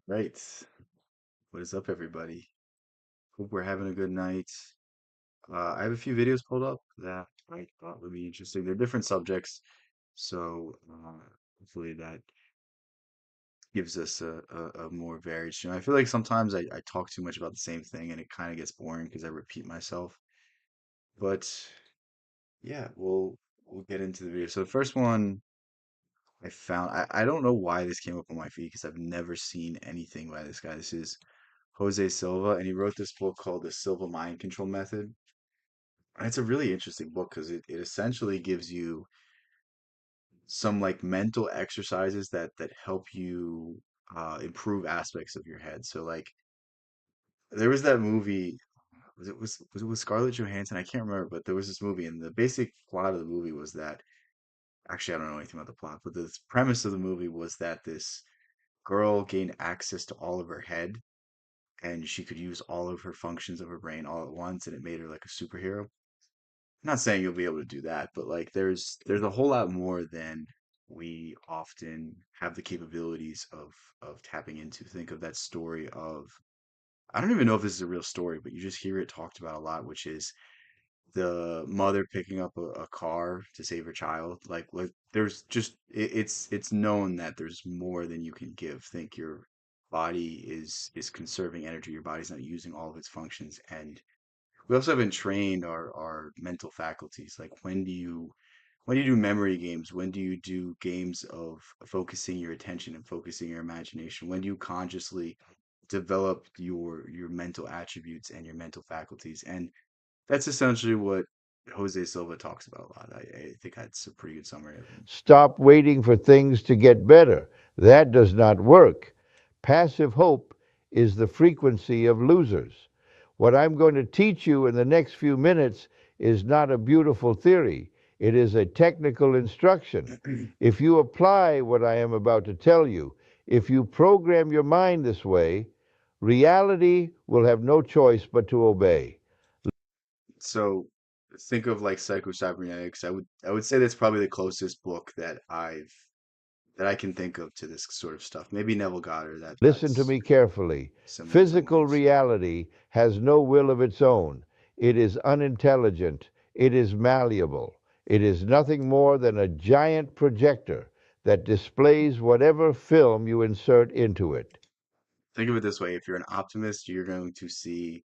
Right. What is up, everybody? Hope we're having a good night. I have a few videos pulled up that I thought would be interesting. They're different subjects, so hopefully that gives us a more varied stream. I feel like sometimes I talk too much about the same thing and it kind of gets boring because I repeat myself. But yeah, we'll get into the video. So the first one I found, I don't know why this came up on my feed because I've never seen anything by this guy. This is Jose Silva, and he wrote this book called The Silva Mind Control Method. And it's a really interesting book because it essentially gives you some like mental exercises that help you improve aspects of your head. So like there was that movie, was it with Scarlett Johansson? I can't remember, but there was this movie, and the basic plot of the movie was that actually I don't know anything about the plot, but the premise of the movie was that this girl gained access to all of her head and she could use all of her functions of her brain all at once, and it made her like a superhero. Not saying you'll be able to do that, but like there's a whole lot more than we often have the capabilities of tapping into. Think of that story of, I don't even know if this is a real story, but you just hear it talked about a lot, which is the mother picking up a car to save her child. Like there's just it's known that there's more than you can give. Think your body is conserving energy. Your body's not using all of its functions, and we also haven't trained our mental faculties. Like when do you do memory games? When do you do games of focusing your attention and focusing your imagination? When do you consciously develop your mental attributes and your mental faculties? And that's essentially what Jose Silva talks about a lot. I think that's a pretty good summary of him. Stop waiting for things to get better. That does not work. Passive hope is the frequency of losers. What I'm going to teach you in the next few minutes is not a beautiful theory, it is a technical instruction. If you apply what I am about to tell you, if you program your mind this way, reality will have no choice but to obey. So think of like psycho-cybernetics. I would say that's probably the closest book that I can think of to this sort of stuff. Maybe Neville Goddard. Listen to That's me carefully. similar in some Physical ways. reality has no will of its own. It is unintelligent. It is malleable. It is nothing more than a giant projector that displays whatever film you insert into it. Think of it this way: if you're an optimist, you're going to see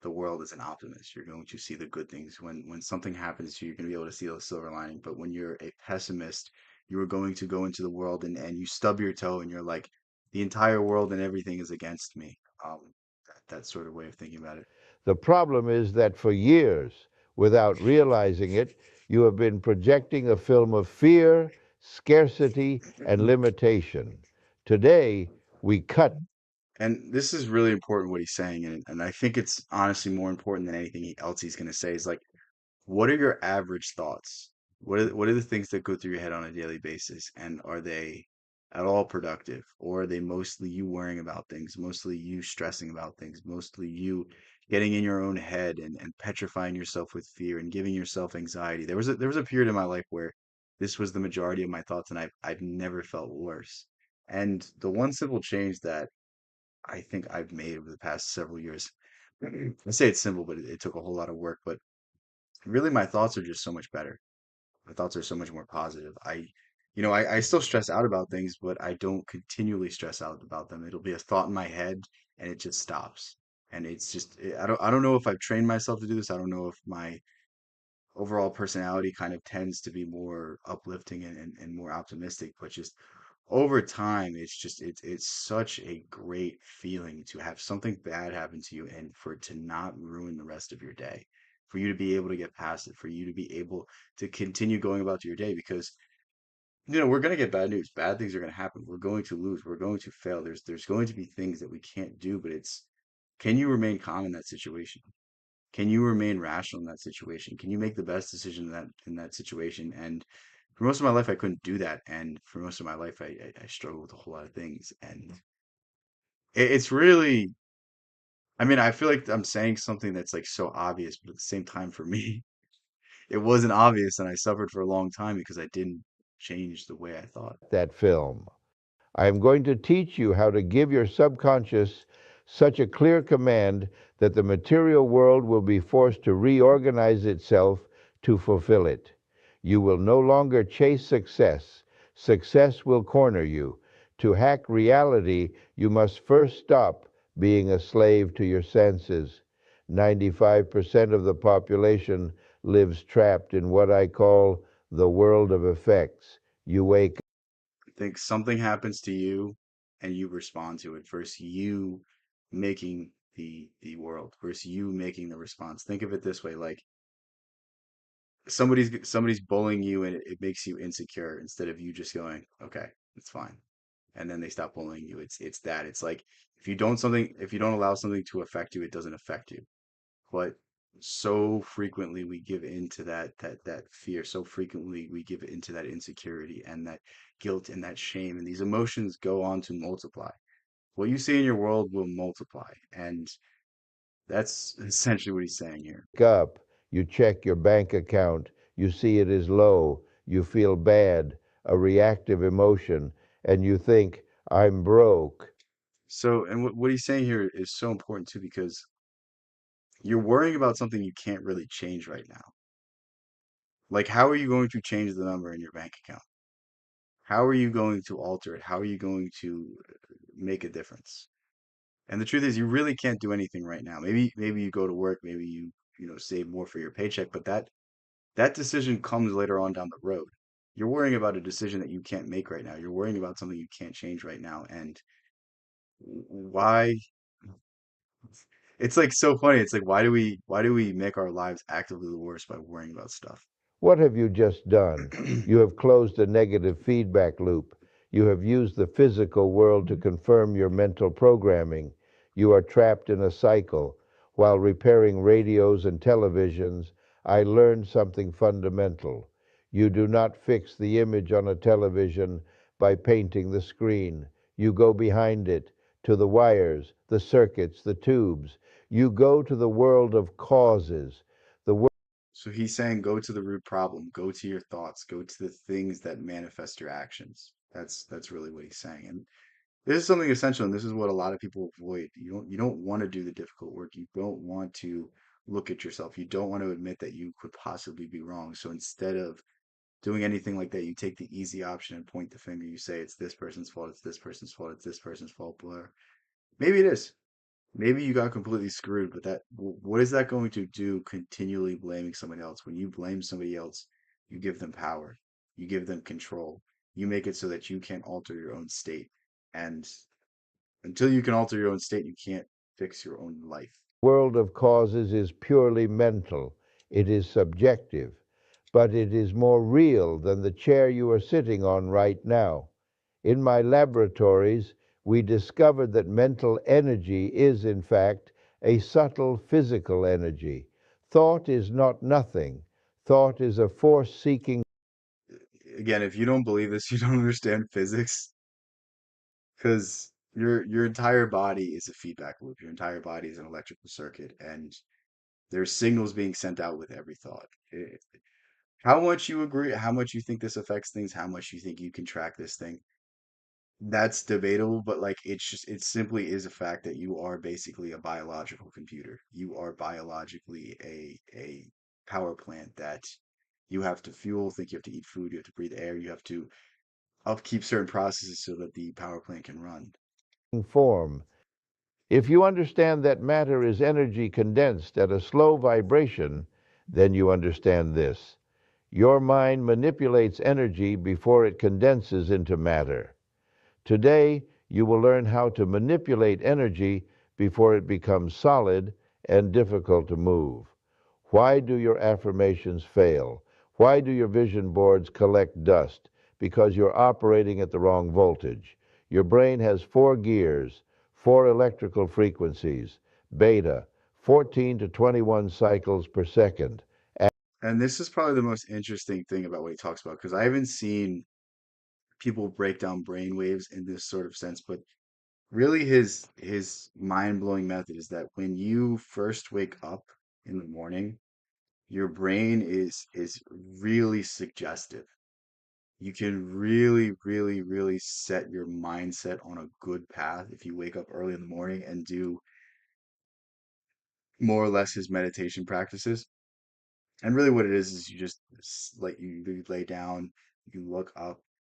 the world as an optimist. You're going to see the good things. When something happens to you, you're going to be able to see the silver lining. But when you're a pessimist, you are going to go into the world and you stub your toe and you're like, the entire world and everything is against me. That sort of way of thinking about it. The problem is that for years, without realizing it, you have been projecting a film of fear, scarcity, and limitation. Today, we cut. And this is really important what he's saying, and I think it's honestly more important than anything else he's going to say is like, what are your average thoughts? What are the things that go through your head on a daily basis, and are they at all productive, or are they mostly you worrying about things, mostly you stressing about things, mostly you getting in your own head and petrifying yourself with fear and giving yourself anxiety? There was a period in my life where this was the majority of my thoughts, and I've never felt worse. And the one simple change that I think I've made over the past several years. I say it's simple, but it took a whole lot of work. But really, my thoughts are just so much better. My thoughts are so much more positive. I still stress out about things, but I don't continually stress out about them. It'll be a thought in my head, and it just stops. And it's just, I don't know if I've trained myself to do this. I don't know if my overall personality kind of tends to be more uplifting and more optimistic, but just over time, it's such a great feeling to have something bad happen to you and for it to not ruin the rest of your day, for you to be able to get past it, for you to be able to continue going about your day because we're going to get bad news. Bad things are going to happen. We're going to lose. We're going to fail. There's going to be things that we can't do, but it's, can you remain calm in that situation? Can you remain rational in that situation? Can you make the best decision in that situation? And for most of my life, I couldn't do that, and for most of my life, I struggled with a whole lot of things, and it's really, I mean, I feel like I'm saying something that's like so obvious, but at the same time, for me, it wasn't obvious, and I suffered for a long time because I didn't change the way I thought. That film. I am going to teach you how to give your subconscious such a clear command that the material world will be forced to reorganize itself to fulfill it. You will no longer chase success. Success will corner you. To hack reality, you must first stop being a slave to your senses. 95% of the population lives trapped in what I call the world of effects. You wake I think something happens to you and you respond to it versus you making the world versus you making the response. Think of it this way, like somebody's bullying you and it makes you insecure instead of you just going, okay, it's fine. And then they stop bullying you. It's that. It's like if you don't allow something to affect you, it doesn't affect you. But so frequently we give into that fear. So frequently we give into that insecurity and that guilt and that shame. And these emotions go on to multiply. What you see in your world will multiply. And that's essentially what he's saying here. up, you check your bank account, you see it is low, you feel bad, a reactive emotion, and you think, I'm broke. So, and what he's saying here is so important too, because you're worrying about something you can't really change right now. Like, how are you going to change the number in your bank account? How are you going to alter it? How are you going to make a difference? And the truth is, you really can't do anything right now. Maybe you go to work, maybe you save more for your paycheck, but that decision comes later on down the road. You're worrying about a decision that you can't make right now. You're worrying about something you can't change right now. And why? It's like so funny. It's like why do we make our lives actively the worst by worrying about stuff? What have you just done? You have closed a negative feedback loop. You have used the physical world to confirm your mental programming. You are trapped in a cycle. While repairing radios and televisions, I learned something fundamental. You do not fix the image on a television by painting the screen. You go behind it, to the wires, the circuits, the tubes. You go to the world of causes. The So he's saying go to the root problem, go to your thoughts, go to the things that manifest your actions. That's really what he's saying. And this is something essential, and this is what a lot of people avoid. You don't want to do the difficult work. You don't want to look at yourself. You don't want to admit that you could possibly be wrong. So instead of doing anything like that, you take the easy option and point the finger. You say it's this person's fault, it's this person's fault, it's this person's fault, blah. Maybe it is. Maybe you got completely screwed, but what is that going to do continually blaming somebody else? When you blame somebody else, you give them power, you give them control, you make it so that you can't alter your own state. And until you can alter your own state, you can't fix your own life. world of causes is purely mental. It is subjective, but it is more real than the chair you are sitting on right now. In my laboratories, we discovered that mental energy is, in fact, a subtle physical energy. Thought is not nothing. Thought is a force seeking Again, if you don't believe this, you don't understand physics, because your entire body is a feedback loop. Your entire body is an electrical circuit, and there's signals being sent out with every thought. How much you agree, how much you think this affects things, how much you think you can track this thing, that's debatable, but like it simply is a fact that you are basically a biological computer. You are biologically a power plant that you have to fuel, think you have to eat food, you have to breathe air, you have to upkeep certain processes so that the power plant can run. form. If you understand that matter is energy condensed at a slow vibration, then you understand this. Your mind manipulates energy before it condenses into matter. Today, you will learn how to manipulate energy before it becomes solid and difficult to move. Why do your affirmations fail? Why do your vision boards collect dust? Because you're operating at the wrong voltage. Your brain has four gears, four electrical frequencies, beta, 14 to 21 cycles per second. And this is probably the most interesting thing about what he talks about, because I haven't seen people break down brain waves in this sort of sense, but really his mind-blowing method is that when you first wake up in the morning, your brain is really suggestive. you can really, really, really set your mindset on a good path if you wake up early in the morning and do more or less his meditation practices. And really what it is you just like you lay down, you look up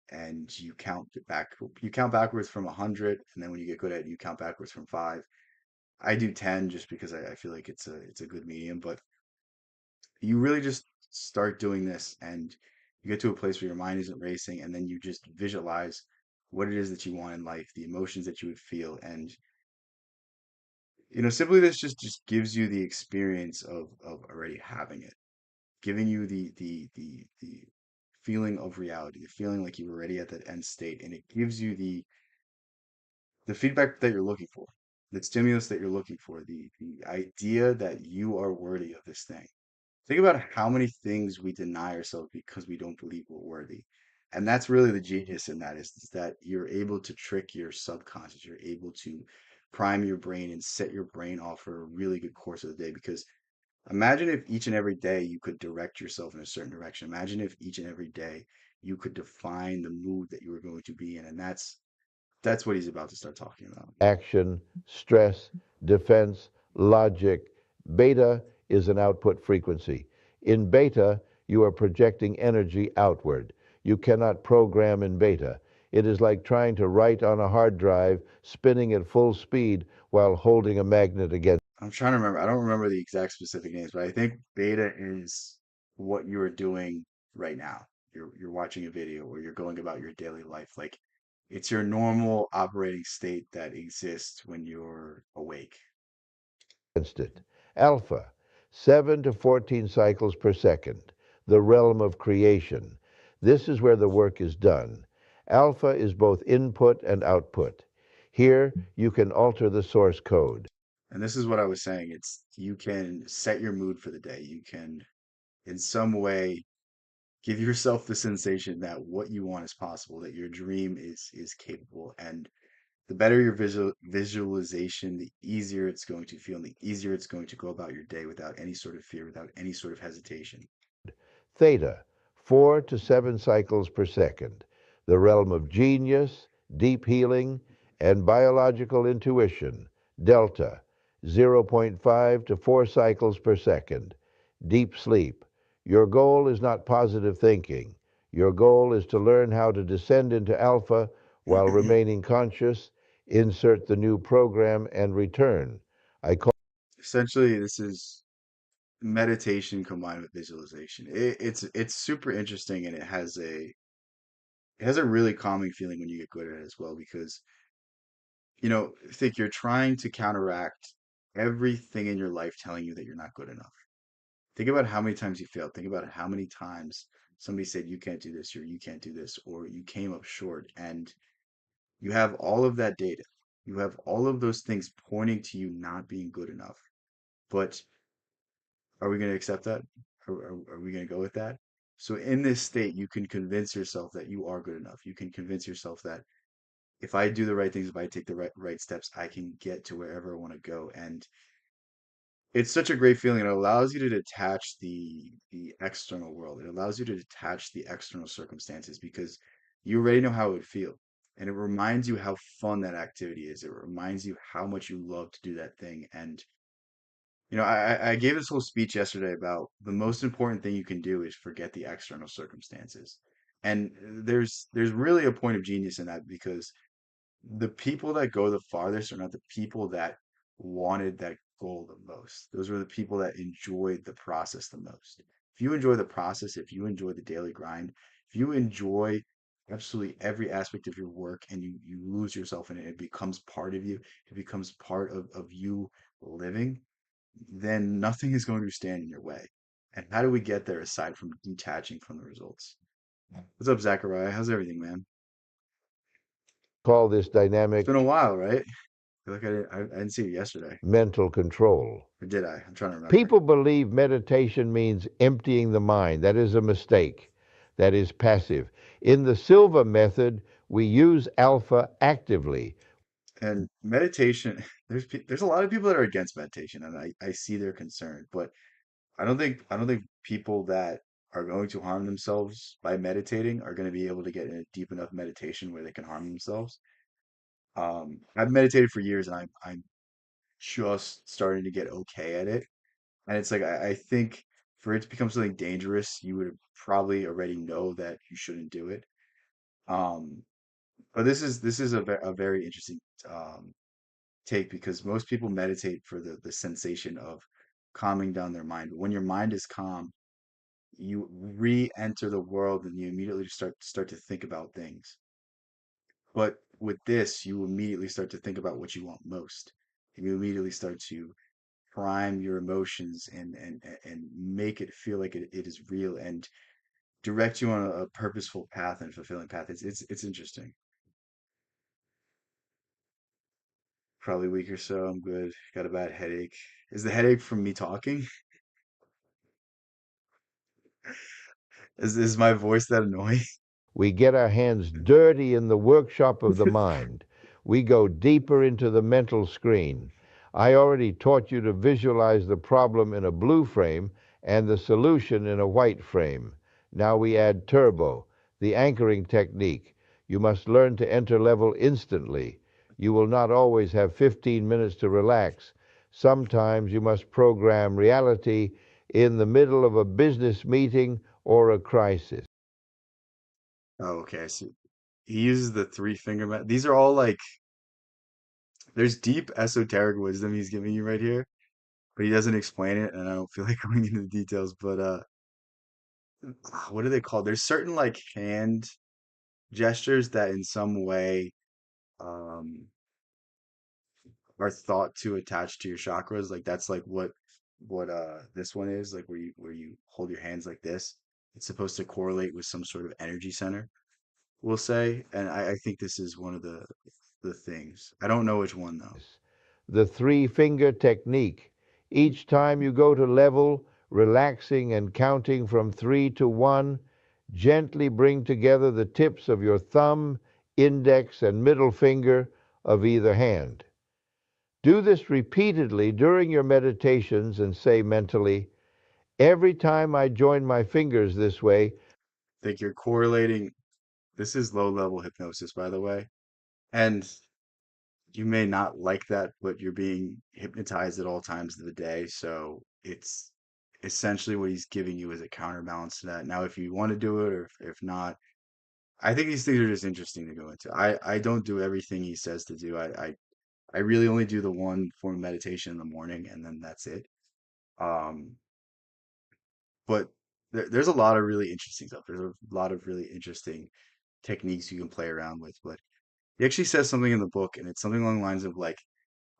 and you count back you count backwards from 100, and then when you get good at it, you count backwards from 5. I do 10 just because I feel like it's a good medium, but you really just start doing this and you get to a place where your mind isn't racing, and then you just visualize what it is that you want in life, the emotions that you would feel, and simply this just gives you the experience of already having it, giving you the feeling of reality, the feeling like you're already at that end state, and it gives you the feedback that you're looking for, the stimulus that you're looking for, the idea that you are worthy of this thing. Think about how many things we deny ourselves because we don't believe we're worthy. And that's really the genius in that is that you're able to trick your subconscious. You're able to prime your brain and set your brain off for a really good course of the day. Because imagine if each and every day you could direct yourself in a certain direction. Imagine if each and every day you could define the mood that you were going to be in. And that's what he's about to start talking about. Action, stress, defense, logic. Beta is an output frequency. In beta, you are projecting energy outward. You cannot program in beta. It is like trying to write on a hard drive, spinning at full speed while holding a magnet against. I'm trying to remember. I don't remember the exact specific names, but I think beta is what you are doing right now. You're watching a video or you're going about your daily life. Like it's your normal operating state that exists when you're awake. It. Alpha, 7 to 14 cycles per second, the realm of creation. This is where the work is done. Alpha is both input and output. Here, you can alter the source code. And this is what I was saying. It's you can set your mood for the day. You can in some way give yourself the sensation that what you want is possible, that your dream is capable. And the better your visualization, the easier it's going to feel, and the easier it's going to go about your day without any sort of fear, without any sort of hesitation. Theta, 4 to 7 cycles per second, the realm of genius, deep healing, and biological intuition. Delta, zero point 0.5 to 4 cycles per second, deep sleep. Your goal is not positive thinking. Your goal is to learn how to descend into alpha while remaining conscious, insert the new program, and return. I call Essentially, this is meditation combined with visualization. It's super interesting, and it has a really calming feeling when you get good at it as well because think you're trying to counteract everything in your life telling you that you're not good enough. Think about how many times you failed. Think about how many times somebody said you can't do this or you can't do this or you came up short, and you have all of that data. You have all of those things pointing to you not being good enough. But are we going to accept that? Are we going to go with that? So in this state, you can convince yourself that you are good enough. You can convince yourself that if I do the right things, if I take the right steps, I can get to wherever I want to go. And it's such a great feeling. It allows you to detach the external world. It allows you to detach the external circumstances because you already know how it would feel. And it reminds you how fun that activity is. It reminds you how much you love to do that thing. And I gave this whole speech yesterday about the most important thing you can do is forget the external circumstances. And there's really a point of genius in that because the people that go the farthest are not the people that wanted that goal the most. Those were the people that enjoyed the process the most. If you enjoy the process, if you enjoy the daily grind, if you enjoy absolutely every aspect of your work and you lose yourself in it, it becomes part of you, it becomes part of you living, then nothing is going to stand in your way. And how do we get there aside from detaching from the results? What's up, Zachariah? How's everything, man? this It's been a dynamic while, right? Feel like I didn't see you yesterday. mental control. Or did I? I'm trying to remember. People believe meditation means emptying the mind. That is a mistake. That is passive. In the Silva method, we use alpha actively. And meditation, there's a lot of people that are against meditation, and I see their concern, but I don't think people that are going to harm themselves by meditating are going to be able to get in a deep enough meditation where they can harm themselves. I've meditated for years and I'm just starting to get okay at it. And it's like I think for it to become something dangerous, you would probably already know that you shouldn't do it. Um, but this is a very interesting um, take because most people meditate for the sensation of calming down their mind. When your mind is calm, you re-enter the world and you immediately start to think about things. But with this, you immediately start to think about what you want most. You immediately start to prime your emotions and make it feel like it is real and direct you on a purposeful path and fulfilling path. It's interesting. Probably a week or so. I'm good. Got a bad headache. Is the headache from me talking? Is my voice that annoying? We get our hands dirty in the workshop of the mind. We go deeper into the mental screen. I already taught you to visualize the problem in a blue frame and the solution in a white frame. Now we add turbo, the anchoring technique. You must learn to enter level instantly. You will not always have 15 minutes to relax. Sometimes you must program reality in the middle of a business meeting or a crisis. Oh, okay. So he uses the three finger method. These are all like there's deep esoteric wisdom he's giving you right here, but he doesn't explain it, and I don't feel like going into the details. But what are they called? There's certain like hand gestures that in some way um are thought to attach to your chakras. Like that's like what this one is, like where you hold your hands like this. It's supposed to correlate with some sort of energy center, we'll say. And I think this is one of the things. I don't know which one though. The three finger technique. Each time you go to level, relaxing and counting from 3 to 1, gently bring together the tips of your thumb, index, and middle finger of either hand. Do this repeatedly during your meditations and say mentally, every time I join my fingers this way, Think you're correlating. This is low level hypnosis, by the way. And you may not like that, but you're being hypnotized at all times of the day. So it's essentially what he's giving you as a counterbalance to that. Now, if you want to do it or if not, I think these things are just interesting to go into. I don't do everything he says to do. I really only do the one form of meditation in the morning, and then that's it. Um, but there's a lot of really interesting stuff. There's a lot of really interesting techniques you can play around with. But he actually says something in the book, and it's something along the lines of like,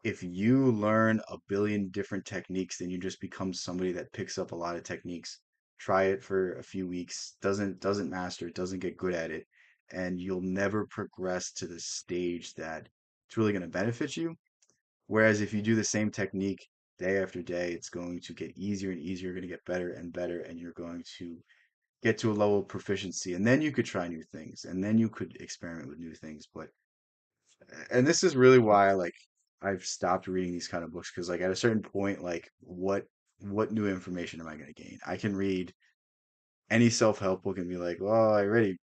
if you learn a billion different techniques, then you just become somebody that picks up a lot of techniques. Try it for a few weeks, doesn't master it, doesn't get good at it, and you'll never progress to the stage that it's really going to benefit you. Whereas if you do the same technique day after day, it's going to get easier and easier, you're going to get better and better, and you're going to get to a level of proficiency. And then you could try new things, and then you could experiment with new things. But and this is really why I've stopped reading these kind of books because like at a certain point like what new information am I going to gain? I can read any self-help book and be like, well, I already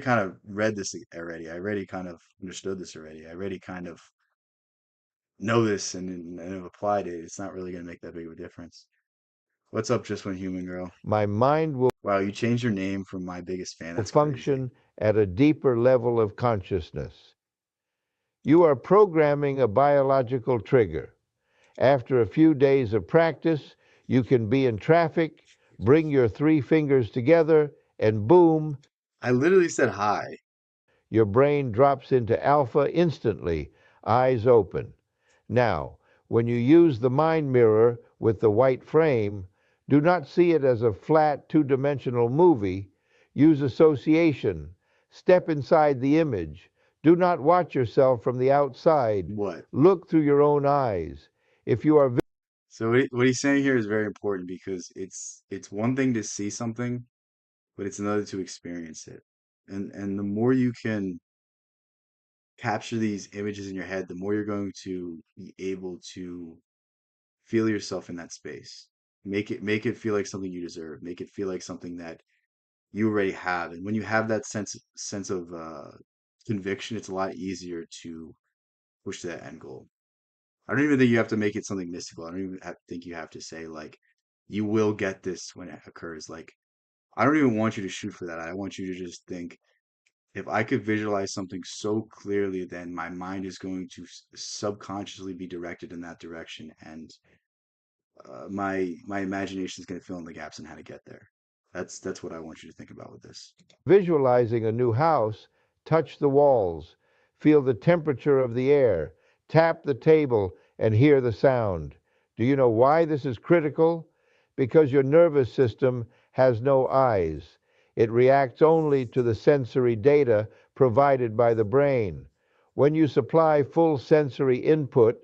kind of read this already. I already kind of understood this already. I already kind of know this and have applied it. It's not really going to make that big of a difference. What's up, just one human girl? my mind will Wow, you changed your name from my biggest fan. That's crazy. function at a deeper level of consciousness. You are programming a biological trigger. After a few days of practice, you can be in traffic, bring your three fingers together, and boom, I literally said hi. your brain drops into alpha instantly, eyes open. Now, when you use the mind mirror with the white frame, do not see it as a flat 2 dimensional movie. Use association. Step inside the image. Do not watch yourself from the outside. What? Look through your own eyes. If you are So what he's saying here is very important because it's one thing to see something, but it's another to experience it. And the more you can capture these images in your head, the more you're going to be able to feel yourself in that space. Make it feel like something you deserve. Make it feel like something that you already have. And when you have that sense of conviction, it's a lot easier to push to that end goal. I don't even think you have to make it something mystical. I don't even think you have to say like you will get this when it occurs. Like I don't even want you to shoot for that. I want you to just think if I could visualize something so clearly, then my mind is going to subconsciously be directed in that direction, and my imagination is going to fill in the gaps on how to get there. That's what I want you to think about with this. Visualizing a new house, touch the walls, feel the temperature of the air, tap the table, and hear the sound. Do you know why this is critical? Because your nervous system has no eyes. It reacts only to the sensory data provided by the brain. When you supply full sensory input,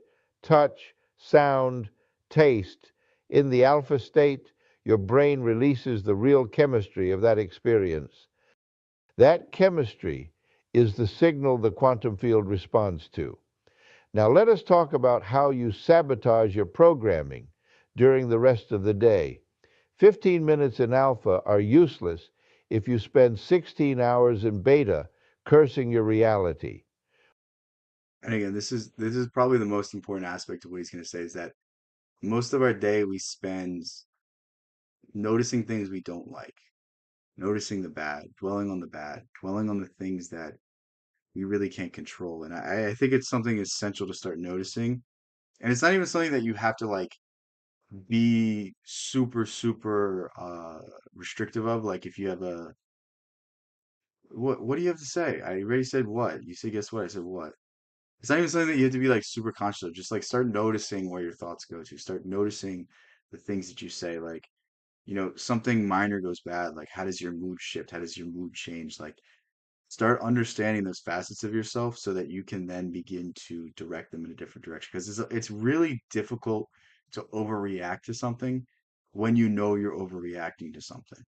touch, sound, taste, in the alpha state, your brain releases the real chemistry of that experience. That chemistry is the signal the quantum field responds to. Now, let us talk about how you sabotage your programming during the rest of the day. 15 minutes in alpha are useless if you spend 16 hours in beta cursing your reality. And again, this is probably the most important aspect of what he's going to say is that most of our day we spend noticing things we don't like, noticing the bad, dwelling on the things that we really can't control. And I think it's something essential to start noticing. And it's not even something that you have to like be super restrictive of. Like if you have a what do you have to say? I already said what. You say guess what? I said what. It's not even something that you have to be like super conscious of. Just like start noticing where your thoughts go to. Start noticing the things that you say. Like, something minor goes bad. Like, how does your mood shift? How does your mood change? Like, start understanding those facets of yourself so that you can then begin to direct them in a different direction. Because it's really difficult to overreact to something when you know you're overreacting to something.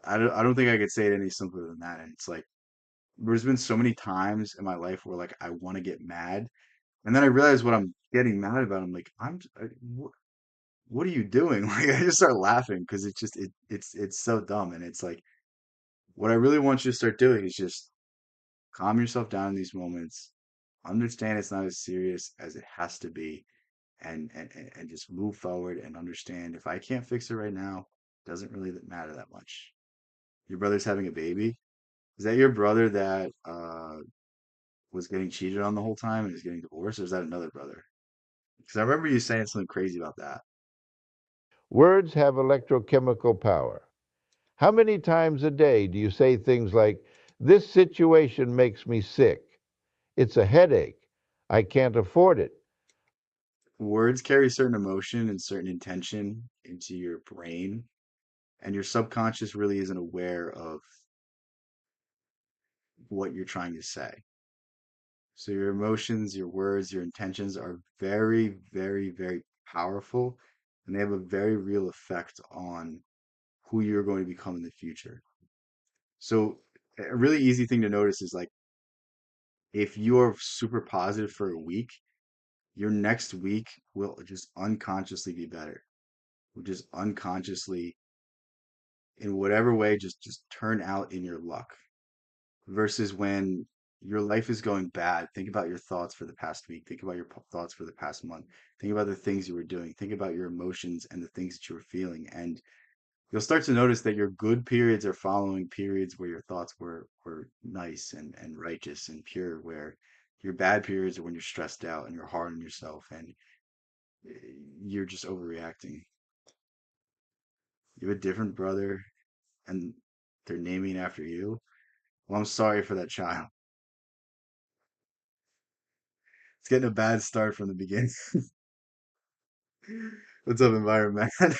I don't think I could say it any simpler than that. And it's like, there's been so many times in my life where like I want to get mad, and then I realize what I'm getting mad about. I'm like, what are you doing? Like I just start laughing because it's so dumb, and it's like what I really want you to start doing is just calm yourself down in these moments, understand it's not as serious as it has to be, and just move forward and understand if I can't fix it right now, it doesn't really matter that much. Your brother's having a baby. Is that your brother that was getting cheated on the whole time and is getting divorced, or is that another brother? Because I remember you saying something crazy about that. Words have electrochemical power. How many times a day do you say things like, "This situation makes me sick. It's a headache. I can't afford it." Words carry certain emotion and certain intention into your brain, and your subconscious really isn't aware of what you're trying to say. So your emotions, your words, your intentions are very powerful, and they have a very real effect on who you're going to become in the future. So a really easy thing to notice is like if you're super positive for a week, your next week will just unconsciously be better. Will just unconsciously, in whatever way, just turn out in your luck. Versus when your life is going bad, think about your thoughts for the past week. Think about your thoughts for the past month. Think about the things you were doing. Think about your emotions and the things that you were feeling. And you'll start to notice that your good periods are following periods where your thoughts were nice and righteous and pure, where your bad periods are when you're stressed out and you're hard on yourself and eh, you're just overreacting. You have a different brother and they're naming after you. Well, I'm sorry for that child. It's getting a bad start from the beginning. What's up, environment? But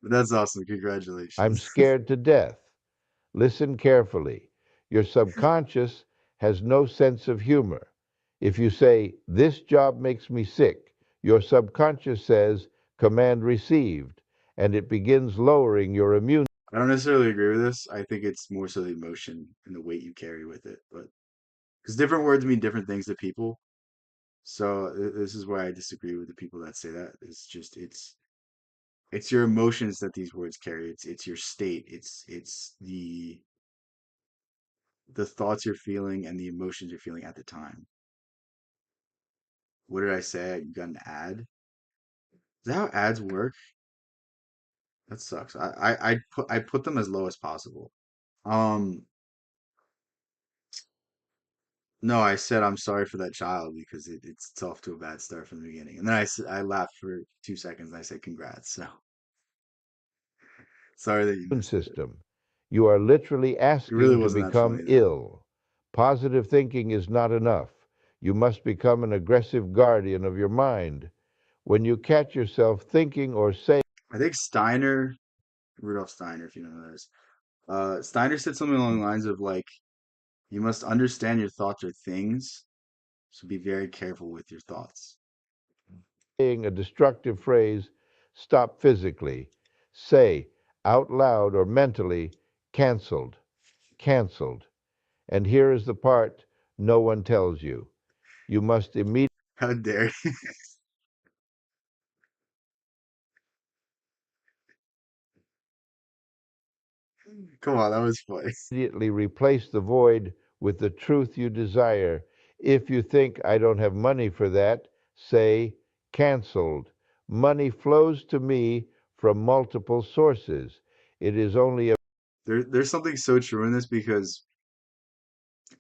that's awesome. I'm Congratulations. scared to death. Listen carefully. Your subconscious has no sense of humor. If you say, "This job makes me sick," your subconscious says, "Command received," and it begins lowering your immune. I don't necessarily agree with this. I think it's more so the emotion and the weight you carry with it. But because different words mean different things to people. So this is where I disagree with the people that say that. It's your emotions that these words carry. It's your state. It's the thoughts you're feeling and the emotions you're feeling at the time. What did I say? You got an ad? Is that how ads work? That sucks. I put them as low as possible. Um, no, I said I'm sorry for that child because it's off to a bad start from the beginning. And then I laughed for 2 seconds and I said congrats. So sorry that you missed it. System. You are literally It really asking to wasn't that become funny though. ill. Positive thinking is not enough. You must become an aggressive guardian of your mind. When you catch yourself thinking or saying I think Steiner, Rudolf Steiner, if you know who that is, Steiner said something along the lines of like, you must understand your thoughts are things, so be very careful with your thoughts. a destructive phrase, stop physically. Say out loud or mentally, canceled, canceled. And here is the part no one tells you. You must How dare you? Come on, that was funny. immediately replace the void with the truth you desire. If you think I don't have money for that, say canceled. Money flows to me from multiple sources. It is only a There's something so true in this because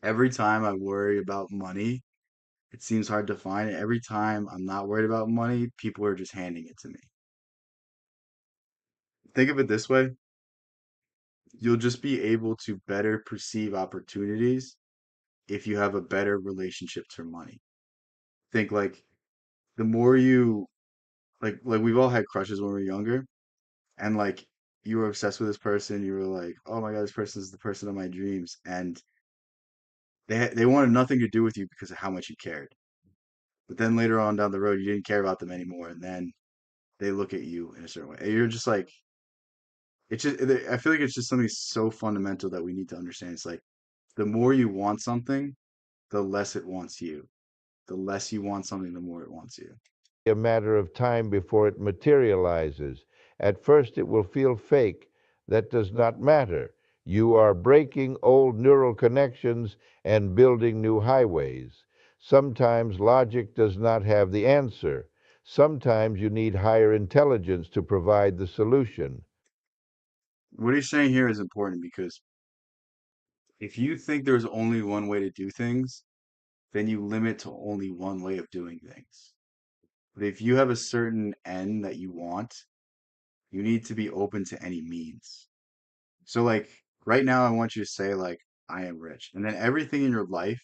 every time I worry about money, it seems hard to find. And every time I'm not worried about money, people are just handing it to me. Think of it this way, you'll just be able to better perceive opportunities if you have a better relationship to money. Think like the more you like we've all had crushes when we were younger, and like you were obsessed with this person, you were like, "Oh my God, this person is the person of my dreams." And they wanted nothing to do with you because of how much you cared. But then later on down the road, you didn't care about them anymore, and then they look at you in a certain way. And you're just like, it's just, I feel like it's just something so fundamental that we need to understand. It's like the more you want something, the less it wants you. The less you want something, the more it wants you. matter of time before it materializes. At first, it will feel fake. That does not matter. You are breaking old neural connections and building new highways. Sometimes logic does not have the answer. Sometimes you need higher intelligence to provide the solution. What he's saying here is important because if you think there's only one way to do things, then you limit to only one way of doing things. But if you have a certain end that you want, you need to be open to any means. So like right now I want you to say like I am rich. And then everything in your life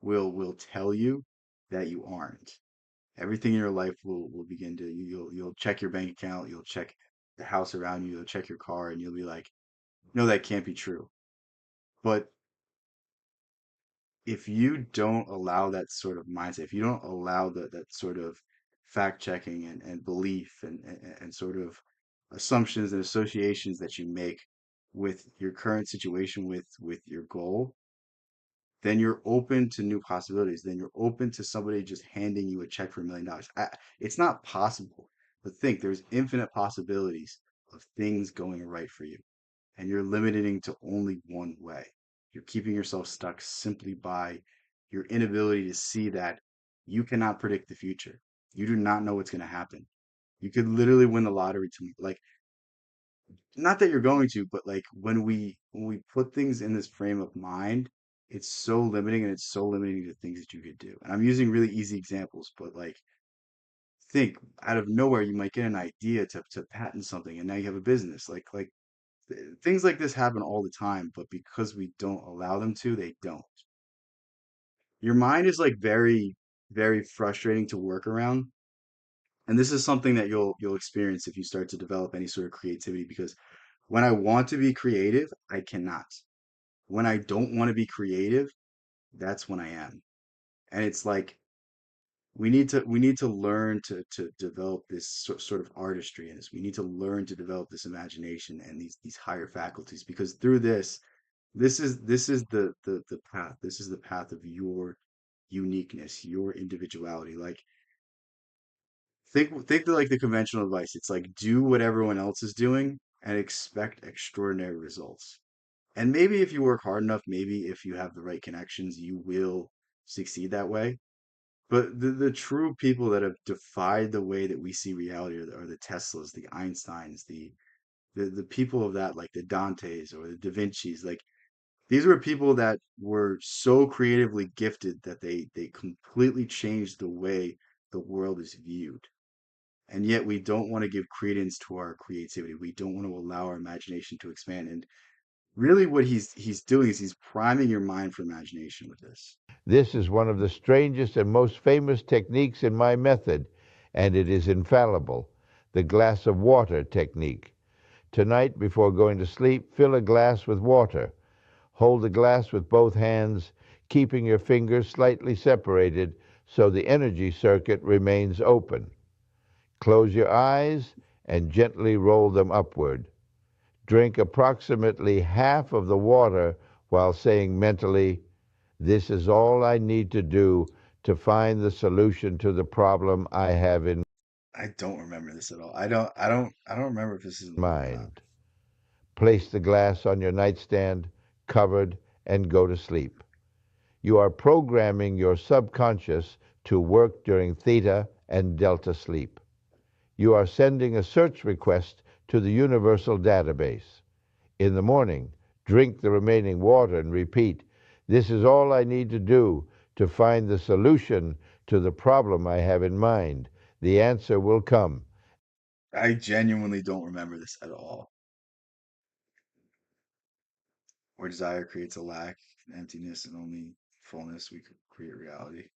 will tell you that you aren't. Everything in your life will begin to you'll check your bank account, you'll check the house around you, you'll check your car and you'll be like, "No, that can't be true." But if you don't allow that sort of mindset, if you don't allow that sort of fact checking and belief and sort of assumptions and associations that you make with your current situation with your goal, then you're open to new possibilities. Then you're open to somebody just handing you a check for $1 million. It's not possible, but think there's infinite possibilities of things going right for you, and you're limiting to only one way. You're keeping yourself stuck simply by your inability to see that you cannot predict the future. You do not know what's going to happen. You could literally win the lottery to like not that you're going to, but like when we put things in this frame of mind, it's so limiting and it's so limiting to things that you could do. And I'm using really easy examples, but like think out of nowhere you might get an idea to patent something and now you have a business. Things like this happen all the time, but because we don't allow them to, they don't. Your mind is like very, very frustrating to work around. And this is something that you'll experience if you start to develop any sort of creativity because when I want to be creative, I cannot. When I don't want to be creative, that's when I am. And it's like we need to learn to develop this sort of artistry in this. We need to learn to develop this imagination and these higher faculties because through this is the path. This is the path of your uniqueness, your individuality. Like think like the conventional advice. It's like do what everyone else is doing and expect extraordinary results. And maybe if you work hard enough, maybe if you have the right connections, you will succeed that way. But the true people that have defied the way that we see reality are the Teslas, the Einsteins, the people of that, like the Dantes or the Da Vinci's. Like these were people that were so creatively gifted that they completely changed the way the world is viewed. And yet we don't want to give credence to our creativity. We don't want to allow our imagination to expand. And really what he's doing is he's priming your mind for imagination with this. This is one of the strangest and most famous techniques in my method, and it is infallible, the glass of water technique. Tonight, before going to sleep, fill a glass with water. Hold the glass with both hands, keeping your fingers slightly separated so the energy circuit remains open. Close your eyes and gently roll them upward. Drink approximately half of the water while saying mentally, "This is all I need to do to find the solution to the problem I have in I don't remember this at all. I don't remember if this is in the book or not. mind." Place the glass on your nightstand, covered, and go to sleep. You are programming your subconscious to work during theta and delta sleep. You are sending a search request to the universal database. In the morning, drink the remaining water and repeat, "This is all I need to do to find the solution to the problem I have in mind. The answer will come." I genuinely don't remember this at all. Where desire creates a lack, emptiness, and only fullness we could create reality.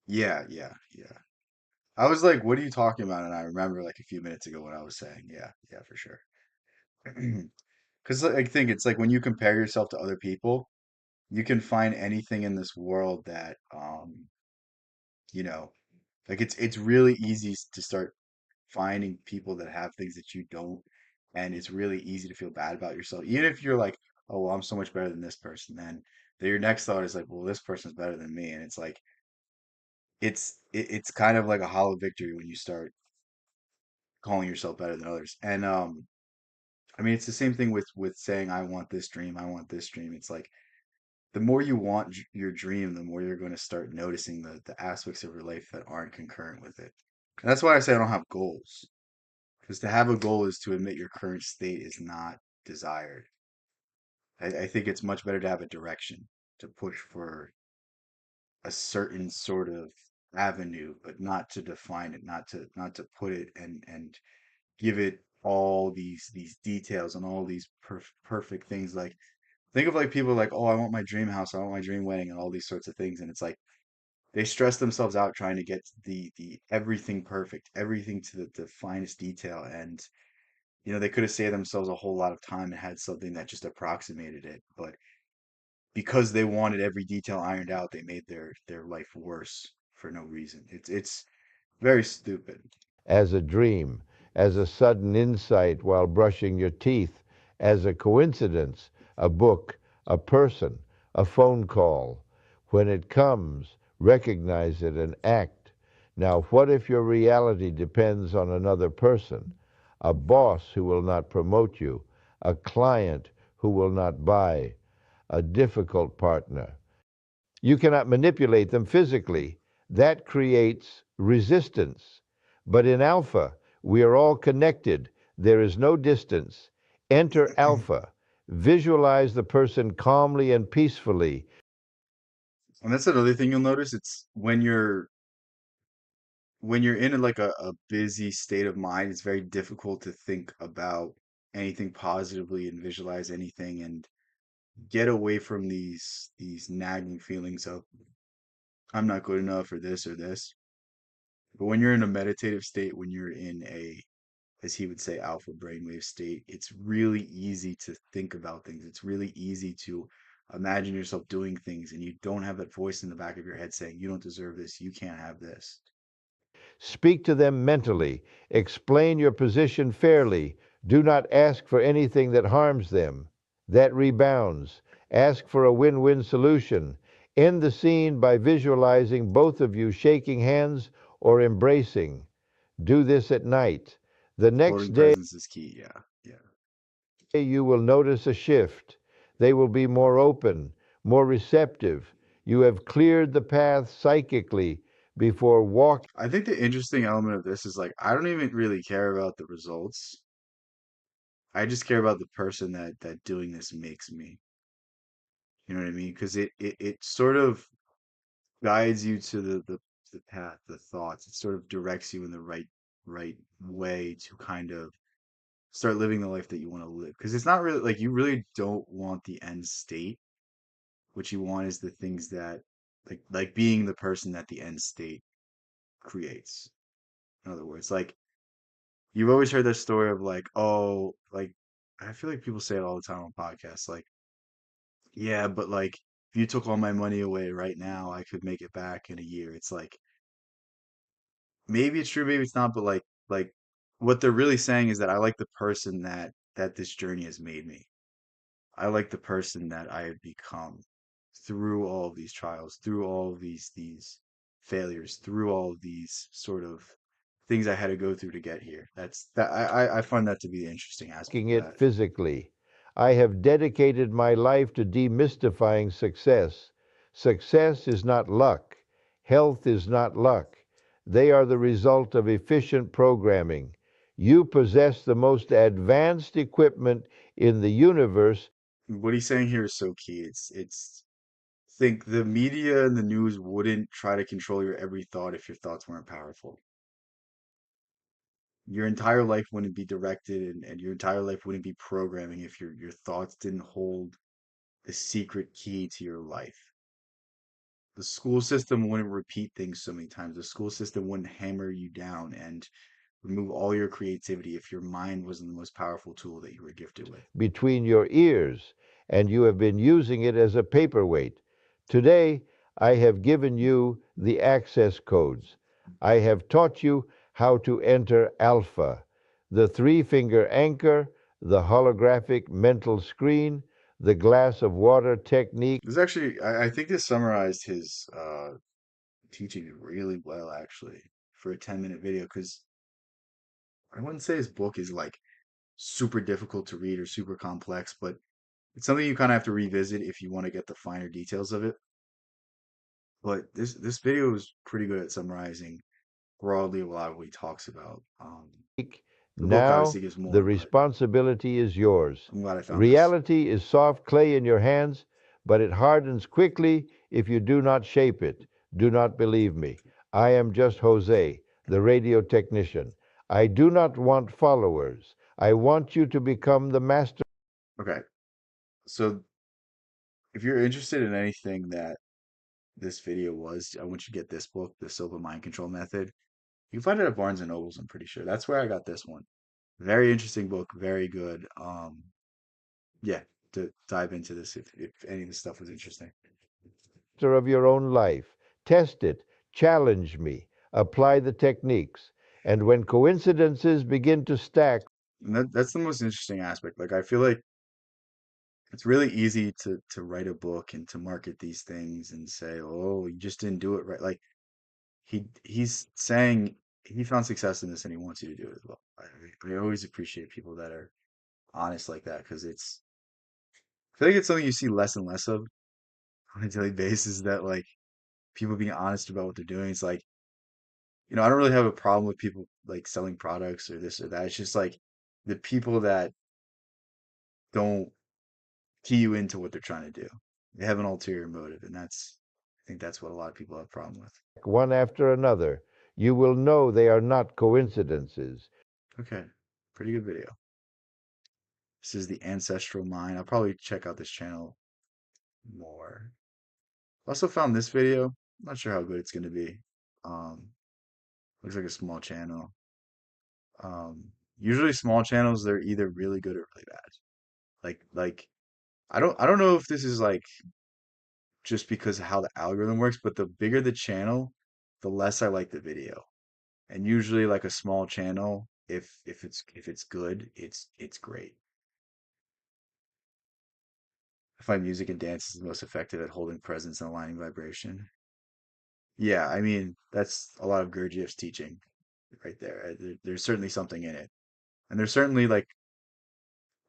Yeah. I was like, what are you talking about? And I remember like a few minutes ago what I was saying. Yeah, for sure. Because I think it's like when you compare yourself to other people, you can find anything in this world that you know, like it's really easy to start finding people that have things that you don't, and it's really easy to feel bad about yourself. Even if you're like, oh, well, I'm so much better than this person, then your next thought is like, well, this person's better than me, and it's like it's kind of like a hollow victory when you start calling yourself better than others. And I mean, it's the same thing with saying, I want this dream, I want this dream. It's like the more you want your dream, the more you're going to start noticing the aspects of your life that aren't concurrent with it. And that's why I say I don't have goals. Because to have a goal is to admit your current state is not desired. I think it's much better to have a direction, to push for a certain sort of avenue, but not to define it, not to put it and give it all these details and all these perfect things. Like think of like people like, oh, I want my dream house, I want my dream wedding, and all these sorts of things, and it's like they stress themselves out trying to get the everything perfect, everything to the finest detail, and they could have saved themselves a whole lot of time and had something that just approximated it. But because they wanted every detail ironed out, they made their life worse for no reason. It's very stupid. As a dream, as a sudden insight while brushing your teeth, as a coincidence, a book, a person, a phone call. When it comes, recognize it and act. Now, what if your reality depends on another person? A boss who will not promote you, a client who will not buy, a difficult partner. You cannot manipulate them physically. That creates resistance. But in alpha, we are all connected. There is no distance. Enter alpha. Visualize the person calmly and peacefully. And that's another thing you'll notice. It's when you're in like a busy state of mind, it's very difficult to think about anything positively and visualize anything and get away from these nagging feelings of I'm not good enough or this or this. But when you're in a meditative state, when you're in a, as he would say, alpha brainwave state, it's really easy to think about things. It's really easy to imagine yourself doing things, and you don't have that voice in the back of your head saying, you don't deserve this, you can't have this. Speak to them mentally. Explain your position fairly. Do not ask for anything that harms them, that rebounds. Ask for a win win solution. End the scene by visualizing both of you shaking hands or embracing. Do this at night. The Holding next day, presence is key. Yeah. Yeah. you will notice a shift. They will be more open, more receptive. You have cleared the path psychically before walking I think the interesting element of this is like I don't even really care about the results. I just care about the person that doing this makes me. You know what I mean? Because it sort of guides you to the path, the thoughts. It sort of directs you in the right way to kind of start living the life that you want to live. Because it's not really like you really don't want the end state. What you want is the things that like being the person that the end state creates. In other words, like you've always heard that story of like, oh, like I feel like people say it all the time on podcasts, like, yeah, but like if you took all my money away right now, I could make it back in a year. It's like maybe it's true, maybe it's not, but like what they're really saying is that I like the person that this journey has made me. I like the person that I have become through all of these trials, through all of these failures, through all of these sort of things I had to go through to get here. That's that I find that to be the interesting aspect of it that. physically. I have dedicated my life to demystifying success. Success is not luck. Health is not luck. They are the result of efficient programming. You possess the most advanced equipment in the universe What he's saying here is so key. It's think the media and the news wouldn't try to control your every thought if your thoughts weren't powerful. Your entire life wouldn't be directed and your entire life wouldn't be programming if your thoughts didn't hold the secret key to your life. The school system wouldn't repeat things so many times. The school system wouldn't hammer you down and remove all your creativity if your mind wasn't the most powerful tool that you were gifted with. between your ears, and you have been using it as a paperweight. Today, I have given you the access codes. I have taught you how to enter alpha, the three-finger anchor, the holographic mental screen, the glass of water technique. This actually, I think this summarized his teaching really well, actually, for a 10-minute video. Because I wouldn't say his book is like super difficult to read or super complex, but it's something you kind of have to revisit if you want to get the finer details of it. But this video is pretty good at summarizing broadly a lot of what he talks about. The book Now, obviously gives the more, but responsibility is yours. I'm glad I found this. Reality is soft clay in your hands, but it hardens quickly if you do not shape it. Do not believe me. I am just Jose, the radio technician. I do not want followers. I want you to become the master. Okay, so if you're interested in anything that this video was, I want you to get this book, The Silva Mind Control Method. You can find it at Barnes and Nobles, I'm pretty sure. That's where I got this one. Very interesting book, very good. Yeah, to dive into this if any of this stuff was interesting. Of your own life. Test it. Challenge me. Apply the techniques. And when coincidences begin to stack, And that's the most interesting aspect. Like I feel like it's really easy to write a book and to market these things and say, "Oh, you just didn't do it right." Like he's saying he found success in this and he wants you to do it as well. I always appreciate people that are honest like that because I feel like it's something you see less and less of on a daily basis that like people being honest about what they're doing. It's like, I don't really have a problem with people like selling products or this or that. It's just like the people that don't key you into what they're trying to do. They have an ulterior motive, and I think that's what a lot of people have a problem with. one after another, you will know they are not coincidences. Okay, pretty good video. This is the ancestral mind. I'll probably check out this channel more. Also found this video. I'm not sure how good it's gonna be. Um, looks like a small channel. Usually small channels they're either really good or really bad. Like I don't know if this is like just because of how the algorithm works, but the bigger the channel, the less I like the video. And usually like a small channel, if it's good, it's great. I find music and dance is the most effective at holding presence and aligning vibration. Yeah, I mean, that's a lot of Gurdjieff's teaching right there. There's certainly something in it. And there's certainly like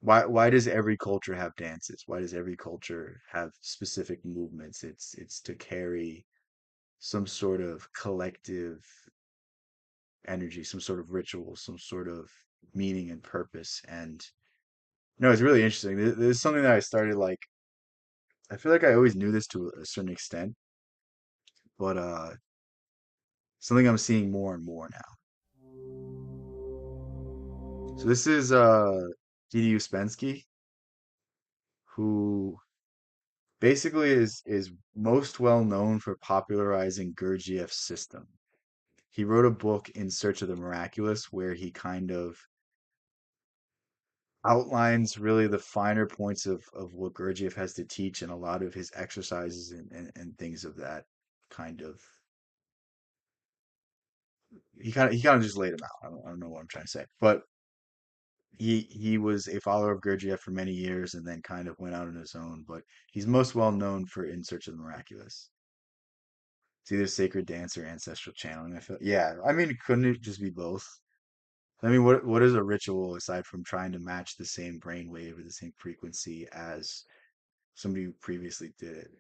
why does every culture have dances? Why does every culture have specific movements? It's to carry some sort of collective energy, some sort of ritual, some sort of meaning and purpose. And no, it's really interesting. This is something that I started like I feel like I always knew this to a certain extent, but something I'm seeing more and more now. So this is Didi Uspensky, who basically is most well known for popularizing Gurdjieff's system. He wrote a book In Search of the Miraculous where he kind of outlines really the finer points of what Gurdjieff has to teach and a lot of his exercises and things of that kind of he kind of just laid them out. I don't know what I'm trying to say. But he was a follower of Gurdjieff for many years and then kind of went out on his own. But he's most well known for In Search of the Miraculous. It's either sacred dance or ancestral channeling. I feel yeah. I mean, couldn't it just be both? I mean, what is a ritual aside from trying to match the same brain wave or the same frequency as somebody who previously did it?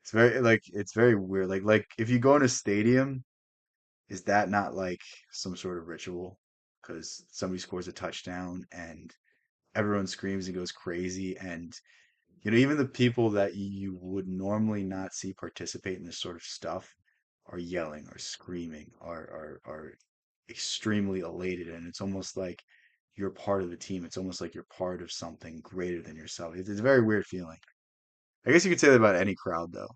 It's very like it's very weird. Like if you go in a stadium, is that not like some sort of ritual? Because somebody scores a touchdown and everyone screams and goes crazy, and even the people that you would normally not see participate in this sort of stuff are yelling or screaming are extremely elated, and it's almost like you're part of the team. It's almost like you're part of something greater than yourself. It's a very weird feeling. I guess you could say that about any crowd, though.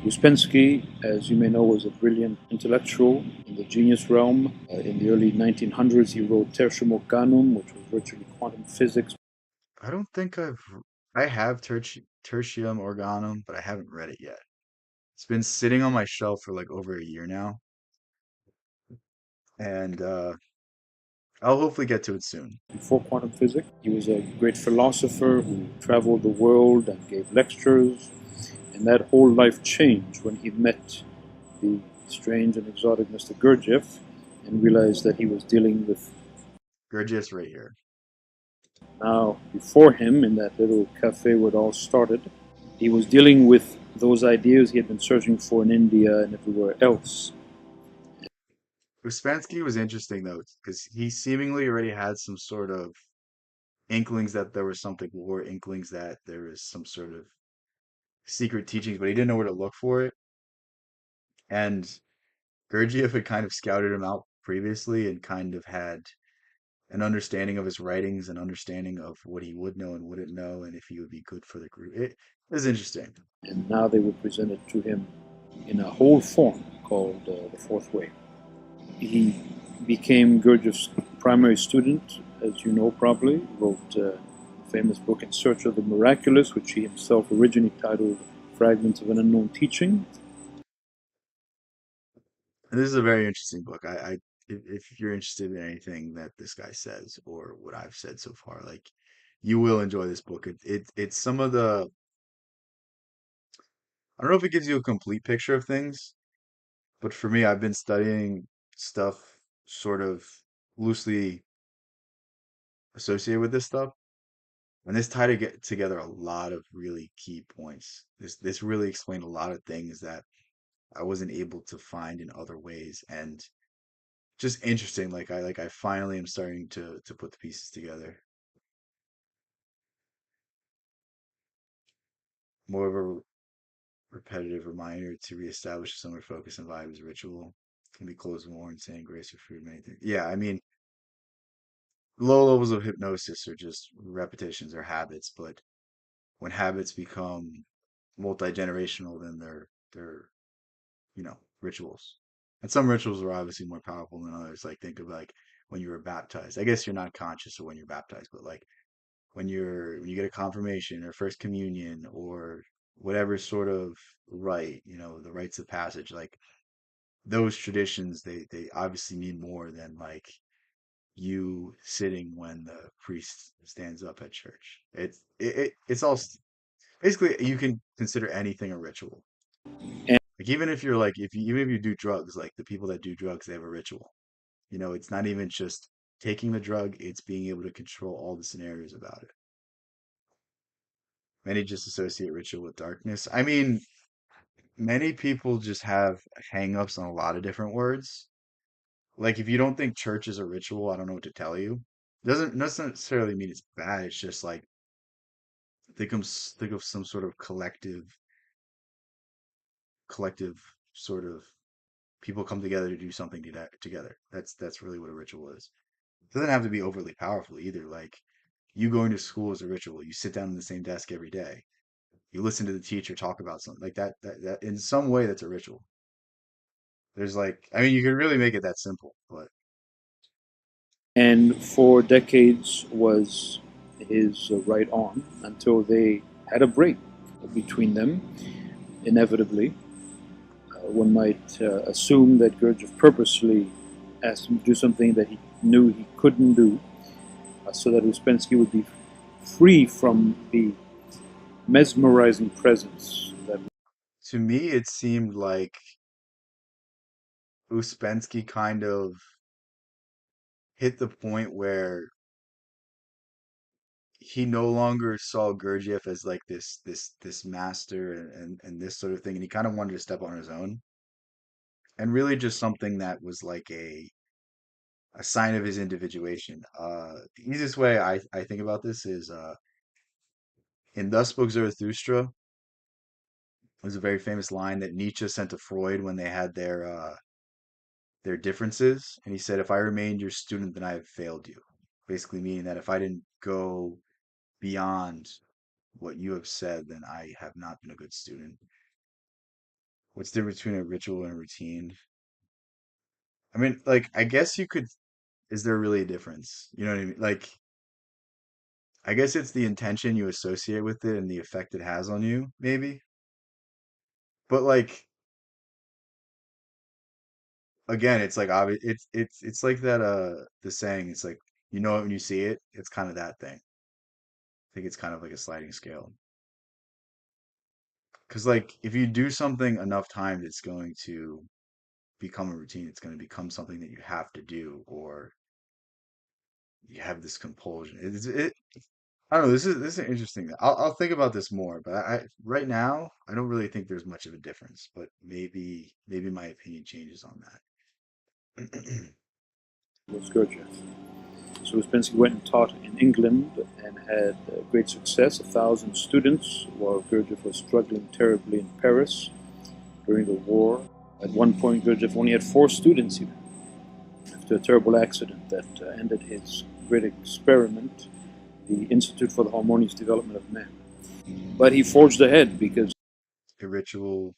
Uspensky, as you may know, was a brilliant intellectual in the genius realm. In the early 1900s, he wrote Tertium Organum, which was virtually quantum physics. I don't think I have Tertium Organum, but I haven't read it yet. It's been sitting on my shelf for like over a year now, and I'll hopefully get to it soon. Before quantum physics, he was a great philosopher who traveled the world and gave lectures. And that whole life changed when he met the strange and exotic Mr. Gurdjieff and realized that he was dealing with Gurdjieff's right here. now before him in that little cafe where it all started. He was dealing with those ideas he had been searching for in India and everywhere else. Uspansky was interesting though, because he seemingly already had some sort of inklings that there was something more, inklings that there was some sort of secret teachings, but he didn't know where to look for it. And Gurdjieff had kind of scouted him out previously and kind of had an understanding of his writings, an understanding of what he would know and wouldn't know, and if he would be good for the group. It was interesting. And now they were presented to him in a whole form called the Fourth Way. He became Gurdjieff's primary student, as you know probably, wrote a famous book In Search of the Miraculous, which he himself originally titled Fragments of an Unknown Teaching. And this is a very interesting book. If you're interested in anything that this guy says or what I've said so far, like you will enjoy this book. It's some of the I don't know if it gives you a complete picture of things, but for me, I've been studying stuff sort of loosely associated with this stuff. And this tied to get together a lot of really key points. This really explained a lot of things that I wasn't able to find in other ways, and just interesting. Like I finally am starting to put the pieces together. More of a repetitive reminder to reestablish a similar focus and vibe as a ritual can be closed more and saying grace or food, many things. Yeah, I mean, low levels of hypnosis are just repetitions or habits, but when habits become multi-generational, then they're rituals. And some rituals are obviously more powerful than others. Like think of like when you were baptized. I guess you're not conscious of when you're baptized, but like when you get a confirmation or first communion or whatever sort of rite, the rites of passage, like those traditions, they obviously mean more than like you sitting when the priest stands up at church. It's all basically you can consider anything a ritual. And Like even if you're like if you even if you do drugs, like the people that do drugs, they have a ritual. You know, it's not even just taking the drug, it's being able to control all the scenarios about it. Many just associate ritual with darkness. I mean, many people just have hang-ups on a lot of different words. Like if you don't think church is a ritual, I don't know what to tell you. Doesn't necessarily mean it's bad. It's just like think of some sort of collective sort of people come together to do something together. That's really what a ritual is. It doesn't have to be overly powerful either. Like you going to school is a ritual. You sit down in the same desk every day. You listen to the teacher talk about something like that in some way that's a ritual. There's like, I mean, you could really make it that simple, but and for decades was his right arm until they had a break between them. Inevitably, one might assume that Gurdjieff purposely asked him to do something that he knew he couldn't do, so that Uspensky would be free from the mesmerizing presence that to me, it seemed like Uspensky kind of hit the point where he no longer saw Gurdjieff as like this master and this sort of thing, and he kind of wanted to step on his own, and really just something that was like a sign of his individuation. The easiest way I think about this is in Thus Spoke Zarathustra. There's a very famous line that Nietzsche sent to Freud when they had their differences, and he said, "If I remained your student, then I have failed you." Basically meaning that if I didn't go beyond what you have said, then I have not been a good student. What's the difference between a ritual and a routine? I mean, like, I guess you could, is there really a difference? You know what I mean? Like, I guess it's the intention you associate with it and the effect it has on you, maybe. But like, again, it's like obvious. It's like that. The saying. It's like you know it when you see it. It's kind of that thing. I think it's kind of like a sliding scale. Because like, if you do something enough times, it's going to become a routine. It's going to become something that you have to do, or you have this compulsion. I don't know. This is interesting. I'll think about this more, but right now I don't really think there's much of a difference. But maybe my opinion changes on that. was Gurdjieff. So Uspensky went and taught in England and had great success, 1,000 students, while Gurdjieff was struggling terribly in Paris during the war. At one point, Gurdjieff only had 4 students even, after a terrible accident that ended his great experiment, the Institute for the Harmonious Development of Man. But he forged ahead because A ritual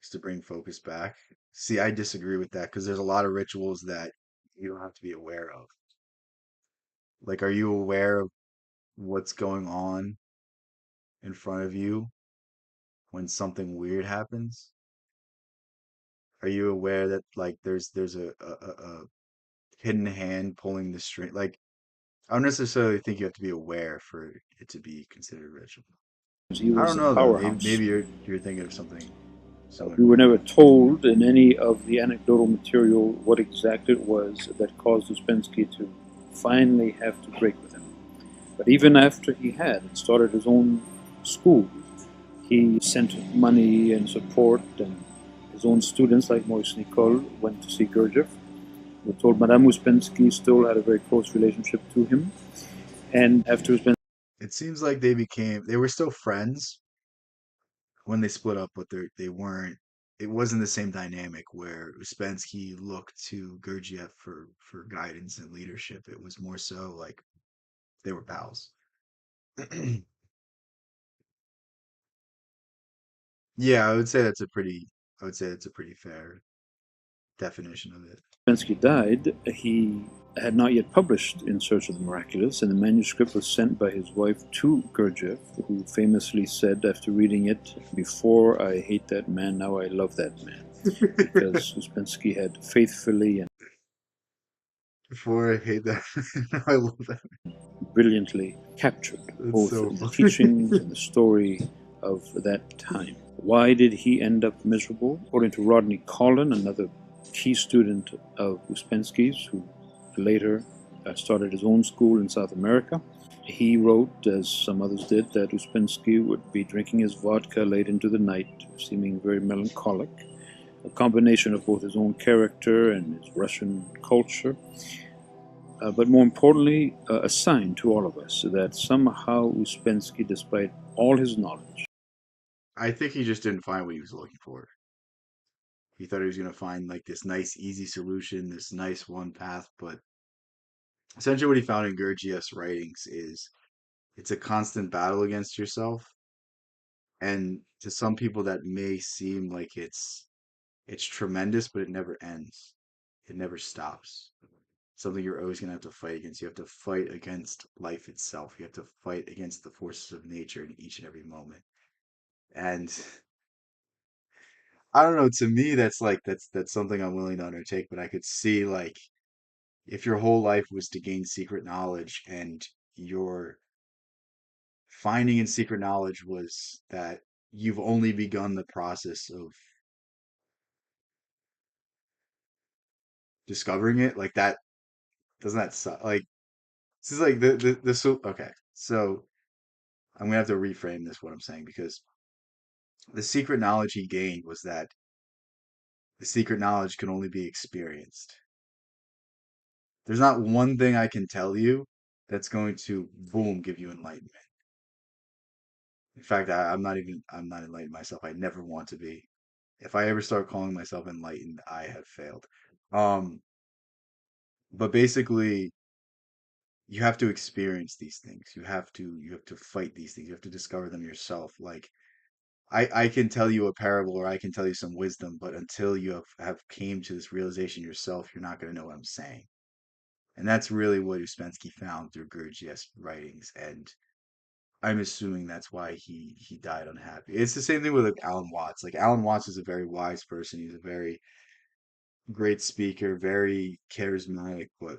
is to bring focus back. See, I disagree with that because there's a lot of rituals that you don't have to be aware of. Like, are you aware of what's going on in front of you when something weird happens? Are you aware that like there's a hidden hand pulling the string? Like, I don't necessarily think you have to be aware for it to be considered ritual. he I was don't a know though. Maybe powerhouse. maybe you're thinking of something similar We to were me. never told in any of the anecdotal material what exactly it was that caused Uspensky to finally have to break with him. But even after he had started his own school, he sent money and support, and his own students, like Maurice Nicole, went to see Gurdjieff. We're told Madame Uspensky still had a very close relationship to him. And after Uspensky It seems like they were still friends when they split up, but they weren't. It wasn't the same dynamic where Uspensky looked to Gurdjieff for guidance and leadership. It was more so like they were pals. Yeah, I would say that's a pretty fair definition of it. died, he had not yet published In Search of the Miraculous, and the manuscript was sent by his wife to Gurdjieff, who famously said after reading it, "Before I hate that man, now I love that man," because Uspensky had faithfully and Before I hate that. I love that. brilliantly captured That's both so the funny. teachings and the story of that time. Why did he end up miserable? According to Rodney Collin, another key student of Uspensky's, who later started his own school in South America, he wrote, as some others did, that Uspensky would be drinking his vodka late into the night, seeming very melancholic, a combination of both his own character and his Russian culture, but more importantly, a sign to all of us that somehow Uspensky, despite all his knowledge, I think he just didn't find what he was looking for. He thought he was going to find like this nice, easy solution, this nice one path, but essentially what he found in Gurdjieff's writings is it's a constant battle against yourself. And to some people that may seem like it's tremendous, but it never ends. It never stops. Something you're always going to have to fight against. You have to fight against life itself. You have to fight against the forces of nature in each and every moment. And I don't know, to me that's like that's something I'm willing to undertake, but I could see like if your whole life was to gain secret knowledge and your finding in secret knowledge was that you've only begun the process of discovering it, like that doesn't that suck? Like this is like the so okay. So I'm gonna have to reframe this what I'm saying because the secret knowledge he gained was that the secret knowledge can only be experienced. There's not one thing I can tell you that's going to boom give you enlightenment. In fact, I'm not enlightened myself. I never want to be. If I ever start calling myself enlightened, I have failed. Um, but basically, you have to experience these things. You have to fight these things. You have to discover them yourself. Like I can tell you a parable or I can tell you some wisdom, but until you have came to this realization yourself, you're not going to know what I'm saying. And that's really what Uspensky found through Gurdjieff's writings. And I'm assuming that's why he died unhappy. It's the same thing with like Alan Watts. Like Alan Watts is a very wise person. He's a very great speaker, very charismatic, but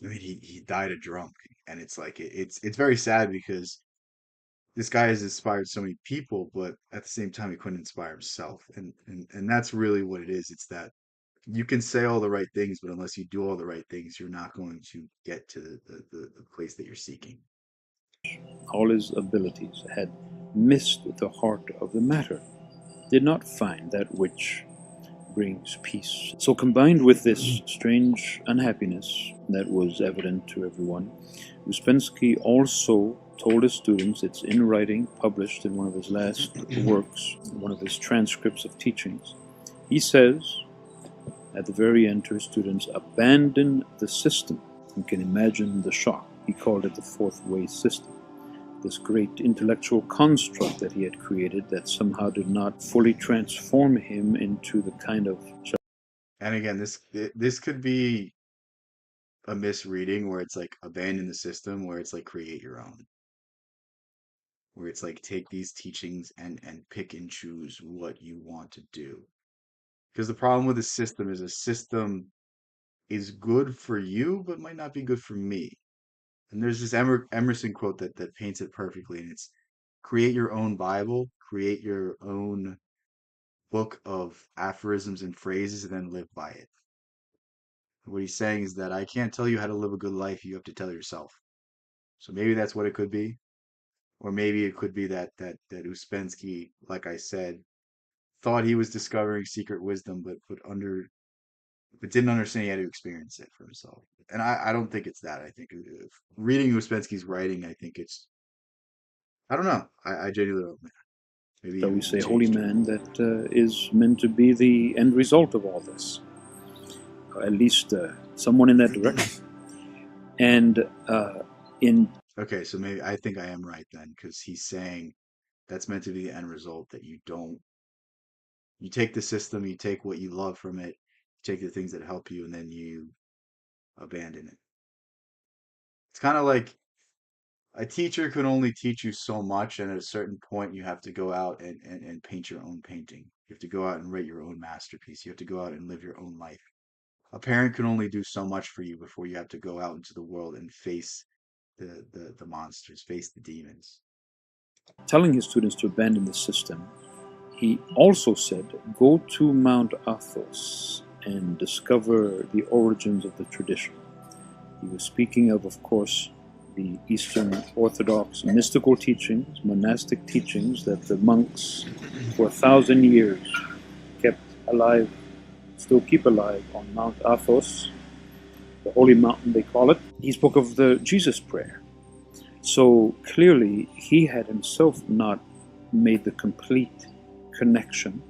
I mean he died a drunk, and it's like it's very sad because this guy has inspired so many people, but at the same time he couldn't inspire himself, and that's really what it is. It's that you can say all the right things, but unless you do all the right things, you're not going to get to the place that you're seeking. all his abilities, had missed the heart of the matter, did not find that which brings peace. So, combined with this strange unhappiness that was evident to everyone, Uspensky also told his students, it's in writing, published in one of his last works, one of his transcripts of teachings. He says at the very end to his students, abandon the system. You can imagine the shock. He called it the fourth way system. This great intellectual construct that he had created that somehow did not fully transform him into the kind of. And again, this could be a misreading where it's like abandon the system, where it's like create your own, where it's like take these teachings and pick and choose what you want to do. Because the problem with the system is a system is good for you, but might not be good for me. And there's this Emerson quote that paints it perfectly, and it's create your own Bible, create your own book of aphorisms and phrases, and then live by it. What he's saying is that I can't tell you how to live a good life. You have to tell yourself. So maybe that's what it could be, or maybe it could be that Uspensky, like I said, thought he was discovering secret wisdom, but didn't understand he had to experience it for himself. And I don't think it's that. I think reading Uspensky's writing, I think it's I don't know. I genuinely don't know. Maybe Shall we he say, holy changed. man that is meant to be the end result of all this, or at least someone in that direction. And in Okay, so maybe I think I am right then, because he's saying that's meant to be the end result that you take the system, you take what you love from it, you take the things that help you, and then you abandon it. It's kind of like a teacher can only teach you so much, and at a certain point, you have to go out and paint your own painting. You have to go out and write your own masterpiece. You have to go out and live your own life. A parent can only do so much for you before you have to go out into the world and face the monsters, face the demons. Telling his students to abandon the system, he also said, go to Mount Athos and discover the origins of the tradition. He was speaking of course, the Eastern Orthodox mystical teachings, monastic teachings that the monks for 1,000 years kept alive, still keep alive on Mount Athos, the holy mountain they call it. He spoke of the Jesus prayer. So clearly, he had himself not made the complete connection,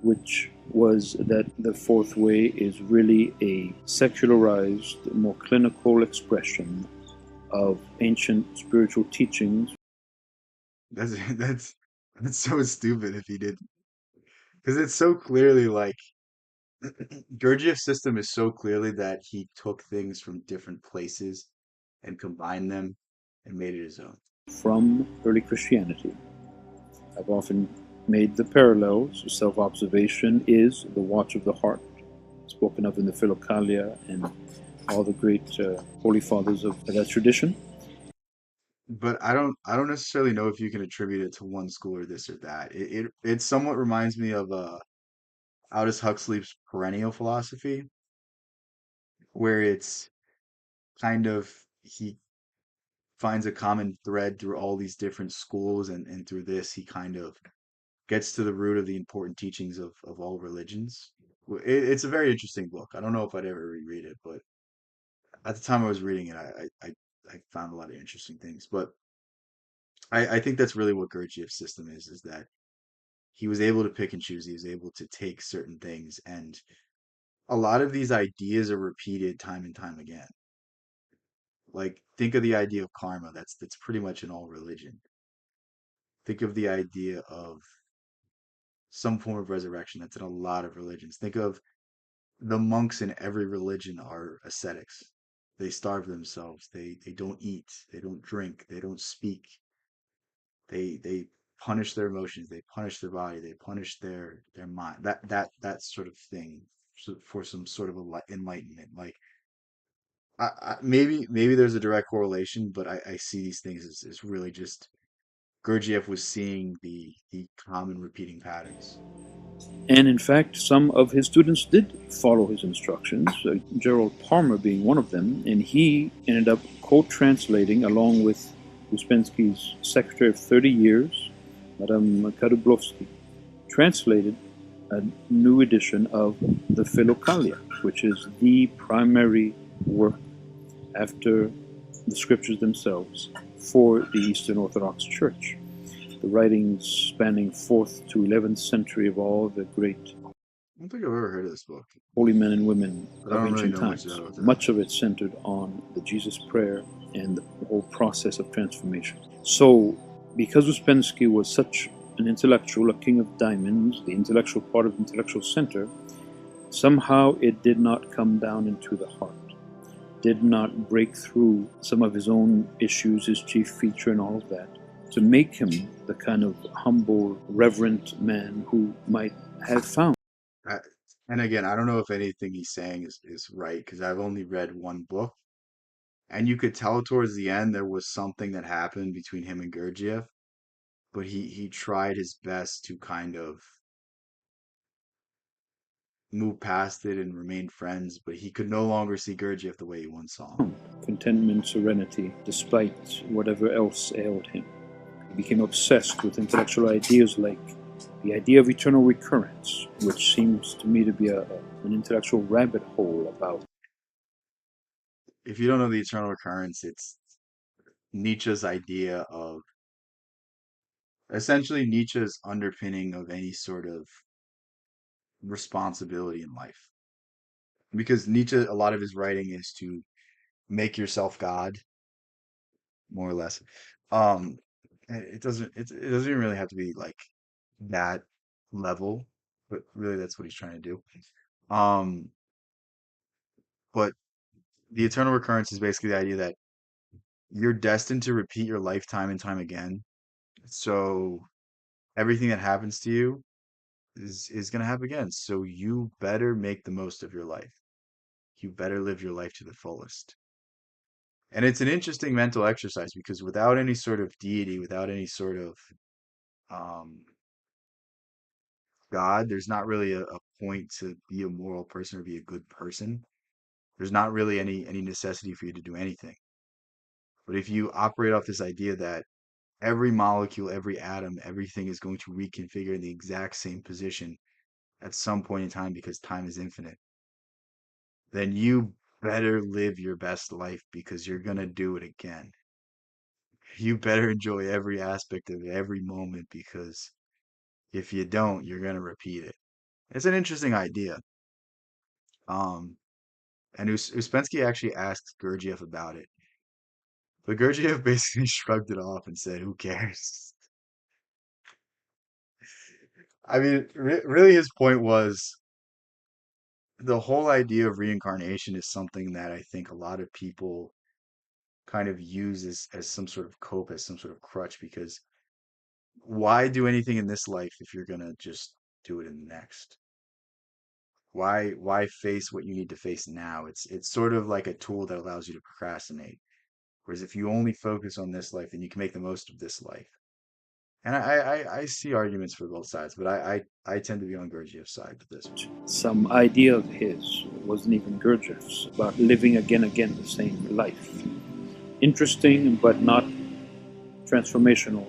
which was that the fourth way is really a secularized, more clinical expression of ancient spiritual teachings. That's that's that's so stupid if he did, because it's so clearly like Gurdjieff's system is so clearly that he took things from different places and combined them and made it his own. From early Christianity. I've often made the parallels. Self observation is the watch of the heart, spoken of in the Philokalia and all the great holy fathers of that tradition. But I don't necessarily know if you can attribute it to one school or this or that. It somewhat reminds me of Aldous Huxley's perennial philosophy, where it's kind of he finds a common thread through all these different schools, and through this he kind of gets to the root of the important teachings of all religions. It's a very interesting book. I don't know if I'd ever reread it, but at the time I was reading it, I found a lot of interesting things. But I think that's really what Gurdjieff's system is that he was able to pick and choose. He was able to take certain things, and a lot of these ideas are repeated time and time again. Like think of the idea of karma. That's pretty much in all religion. Think of the idea of some form of resurrection. That's in a lot of religions. Think of the monks in every religion are ascetics. They starve themselves. They don't eat. They don't drink. They don't speak. They punish their emotions. They punish their body. They punish their mind. That sort of thing for some sort of enlightenment. Like maybe there's a direct correlation, but I see these things as really just Gurdjieff was seeing the common repeating patterns. And in fact, some of his students did follow his instructions, Gerald Palmer being one of them, and he ended up co translating along with Uspensky's secretary of 30 years, Madame Kadublovsky, translated a new edition of the Philokalia, which is the primary work after the scriptures themselves for the Eastern Orthodox Church. The writings spanning 4th to 11th century of all the great I don't think I've ever heard of this book, holy men and women but I of don't really ancient know much times. about that. Much of it centered on the Jesus prayer and the whole process of transformation. So, because Uspensky was such an intellectual, a king of diamonds, the intellectual part of the intellectual center, somehow it did not come down into the heart, did not break through some of his own issues, his chief feature, and all of that, to make him the kind of humble, reverent man who might have found. I, and again, I don't know if anything he's saying is right because I've only read one book, and you could tell towards the end there was something that happened between him and Gurdjieff, but he tried his best to kind of move past it and remain friends, but he could no longer see Gurdjieff the way he once saw him. Contentment, serenity, despite whatever else ailed him. He became obsessed with intellectual ideas like the idea of eternal recurrence, which seems to me to be an intellectual rabbit hole about If you don't know the eternal recurrence, it's Nietzsche's idea of essentially Nietzsche's underpinning of any sort of responsibility in life. Because Nietzsche, a lot of his writing is to make yourself God, more or less. Um, it doesn't even really have to be like that level, but really that's what he's trying to do. Um, but the eternal recurrence is basically the idea that you're destined to repeat your life time and time again. So everything that happens to you is gonna happen again. So you better make the most of your life. you better live your life to the fullest. And it's an interesting mental exercise because without any sort of deity, without any sort of um, God, there's not really a point to be a moral person or be a good person. There's not really any necessity for you to do anything. But if you operate off this idea that every molecule, every atom, everything is going to reconfigure in the exact same position at some point in time because time is infinite, then you better live your best life because you're going to do it again. You better enjoy every aspect of it, every moment, because if you don't, you're going to repeat it. It's an interesting idea. Um, and Uspensky actually asked Gurdjieff about it. But Gurdjieff basically shrugged it off and said, "Who cares?" I mean, really, his point was the whole idea of reincarnation is something that I think a lot of people kind of use as some sort of cope, as some sort of crutch, because why do anything in this life if you're gonna just do it in the next? Why face what you need to face now? It's sort of like a tool that allows you to procrastinate. Whereas if you only focus on this life, then you can make the most of this life. And I see arguments for both sides, but I tend to be on Gurdjieff's side with this one. Some idea of his, wasn't even Gurdjieff's, about living again the same life. Interesting, but not transformational,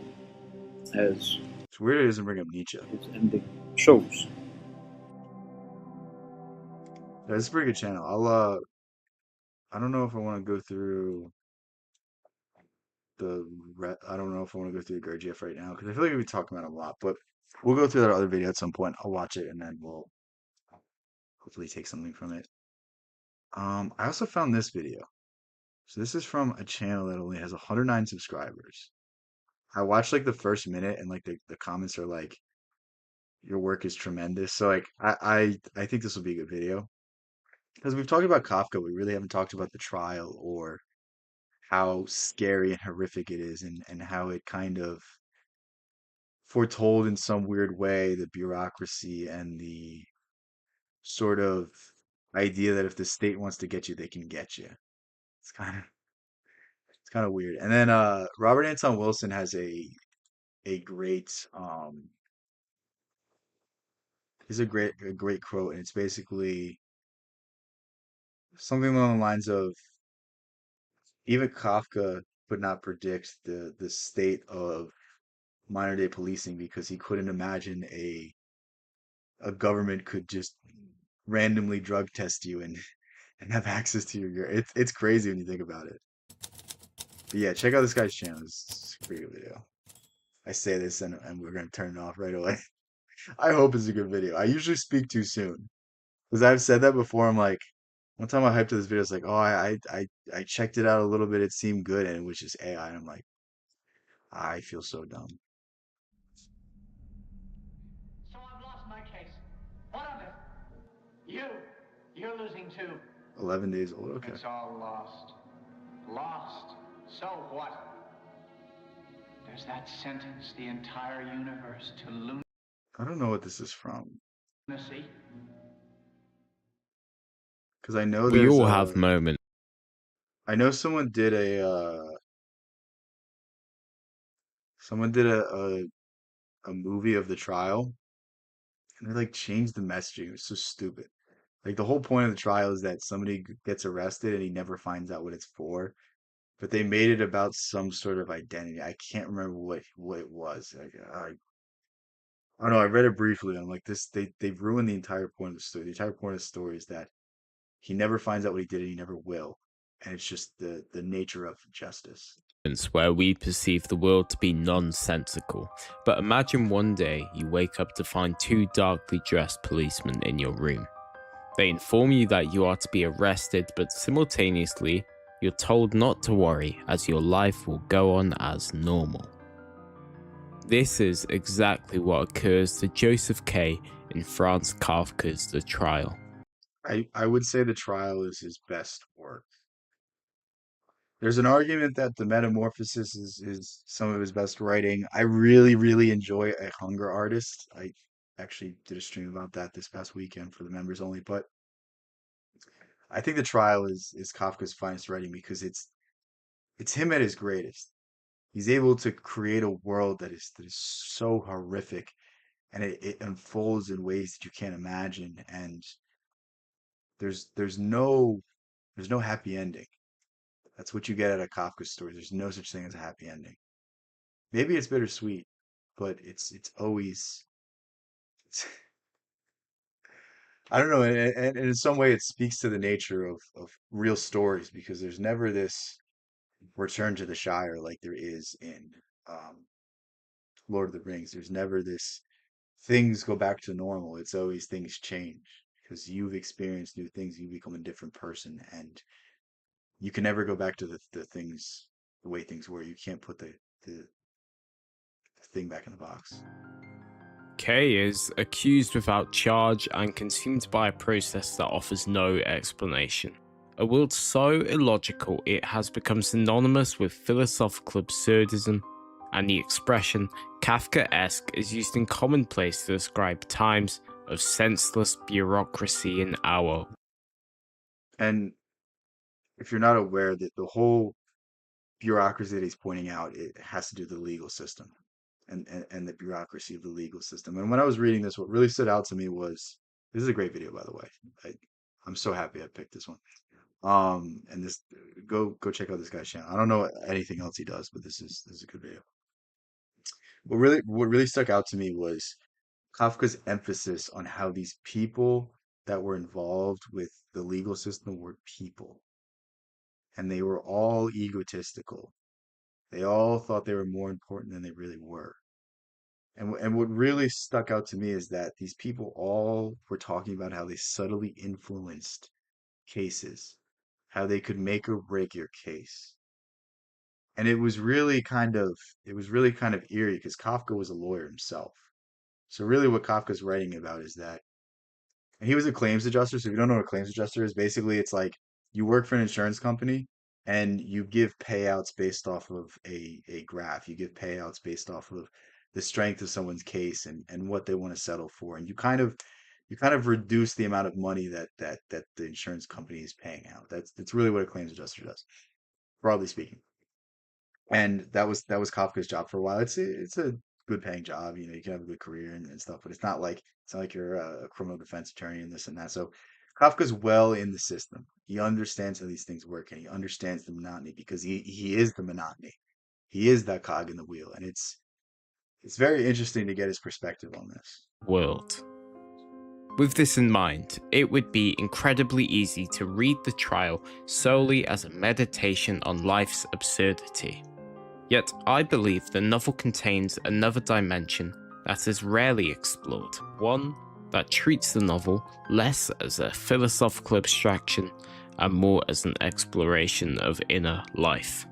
as It's weird it doesn't bring up Nietzsche. his ending shows. Yeah, it's a pretty good channel. I don't know if I want to go through I don't know if I want to go through the Gurdjieff right now because I feel like we've been talking about it a lot, but we'll go through that other video at some point. I'll watch it and then we'll hopefully take something from it. I also found this video. So this is from a channel that only has 109 subscribers. I watched like the first minute and like the comments are like, your work is tremendous. So like I think this will be a good video. Because we've talked about Kafka, we really haven't talked about the trial or how scary and horrific it is and how it kind of foretold in some weird way the bureaucracy and the sort of idea that if the state wants to get you, they can get you. It's kind of weird. And then Robert Anton Wilson has a great he's a great quote, and it's basically something along the lines of even Kafka could not predict the state of modern day policing because he couldn't imagine a government could just randomly drug test you and have access to your gear. It's crazy when you think about it. But yeah, check out this guy's channel. It's a pretty good video. I say this and we're gonna turn it off right away. I hope it's a good video. I usually speak too soon because I've said that before. I'm like, one time I hyped to this video, it's like, oh, I checked it out a little bit. It seemed good, and it was just AI. And I'm like, I feel so dumb. So I've lost my case. What of it? You're losing too. 11 days old. Okay. It's all lost. Lost. So what? There's that sentence, the entire universe to I don't know what this is from lunacy. because I know We there's all have moments. I know someone did a movie of the trial and they like changed the messaging. It was so stupid. Like the whole point of the trial is that somebody gets arrested and he never finds out what it's for. But they made it about some sort of identity. I can't remember what it was. I don't know. I read it briefly. I'm like this. They've ruined the entire point of the story. The entire point of the story is that he never finds out what he did and he never will. And it's just the nature of justice. Where we perceive the world to be nonsensical. But imagine one day you wake up to find two darkly dressed policemen in your room. They inform you that you are to be arrested, but simultaneously, you're told not to worry as your life will go on as normal. This is exactly what occurs to Joseph K. in Franz Kafka's The Trial. I would say the trial is his best work. There's an argument that the Metamorphosis is some of his best writing. I really, really enjoy A Hunger Artist. I actually did a stream about that this past weekend for the members only, but I think The Trial is Kafka's finest writing because it's him at his greatest. He's able to create a world that is so horrific, and it unfolds in ways that you can't imagine, and there's there's no there's no happy ending. That's what you get out of Kafka's stories. There's no such thing as a happy ending. Maybe it's bittersweet, but it's always I don't know, and in some way it speaks to the nature of real stories because there's never this return to the Shire like there is in um, Lord of the Rings. There's never this things go back to normal. It's always things change because you've experienced new things. You become a different person, and you can never go back to the things the way things were. You can't put the thing back in the box. Kay is accused without charge and consumed by a process that offers no explanation. A world so illogical it has become synonymous with philosophical absurdism, and the expression Kafkaesque is used in commonplace to describe times of senseless bureaucracy in our. And if you're not aware that the whole bureaucracy that he's pointing out, it has to do with the legal system and the bureaucracy of the legal system. And when I was reading this, what really stood out to me was this is a great video, by the way. I, I'm so happy I picked this one. And this go check out this guy's channel. I don't know anything else he does, but this is a good video. What really stuck out to me was Kafka's emphasis on how these people that were involved with the legal system were people, and they were all egotistical. They all thought they were more important than they really were. And what really stuck out to me is that these people all were talking about how they subtly influenced cases, how they could make or break your case. And it was really kind of eerie because Kafka was a lawyer himself. So really what Kafka's writing about is that and he was a claims adjuster. So if you don't know what a claims adjuster is, basically it's like you work for an insurance company and you give payouts based off of a graph. You give payouts based off of the strength of someone's case and what they want to settle for. And you kind of reduce the amount of money that the insurance company is paying out. That's really what a claims adjuster does, broadly speaking. And that was Kafka's job for a while. It's a good paying job. You can have a good career and stuff, but it's not like you're a criminal defense attorney and this and that. So Kafka's well in the system. He understands how these things work and he understands the monotony because he is the monotony. He is that cog in the wheel, and it's very interesting to get his perspective on this. World. With this in mind, it would be incredibly easy to read the trial solely as a meditation on life's absurdity. Yet I believe the novel contains another dimension that is rarely explored, one that treats the novel less as a philosophical abstraction and more as an exploration of inner life.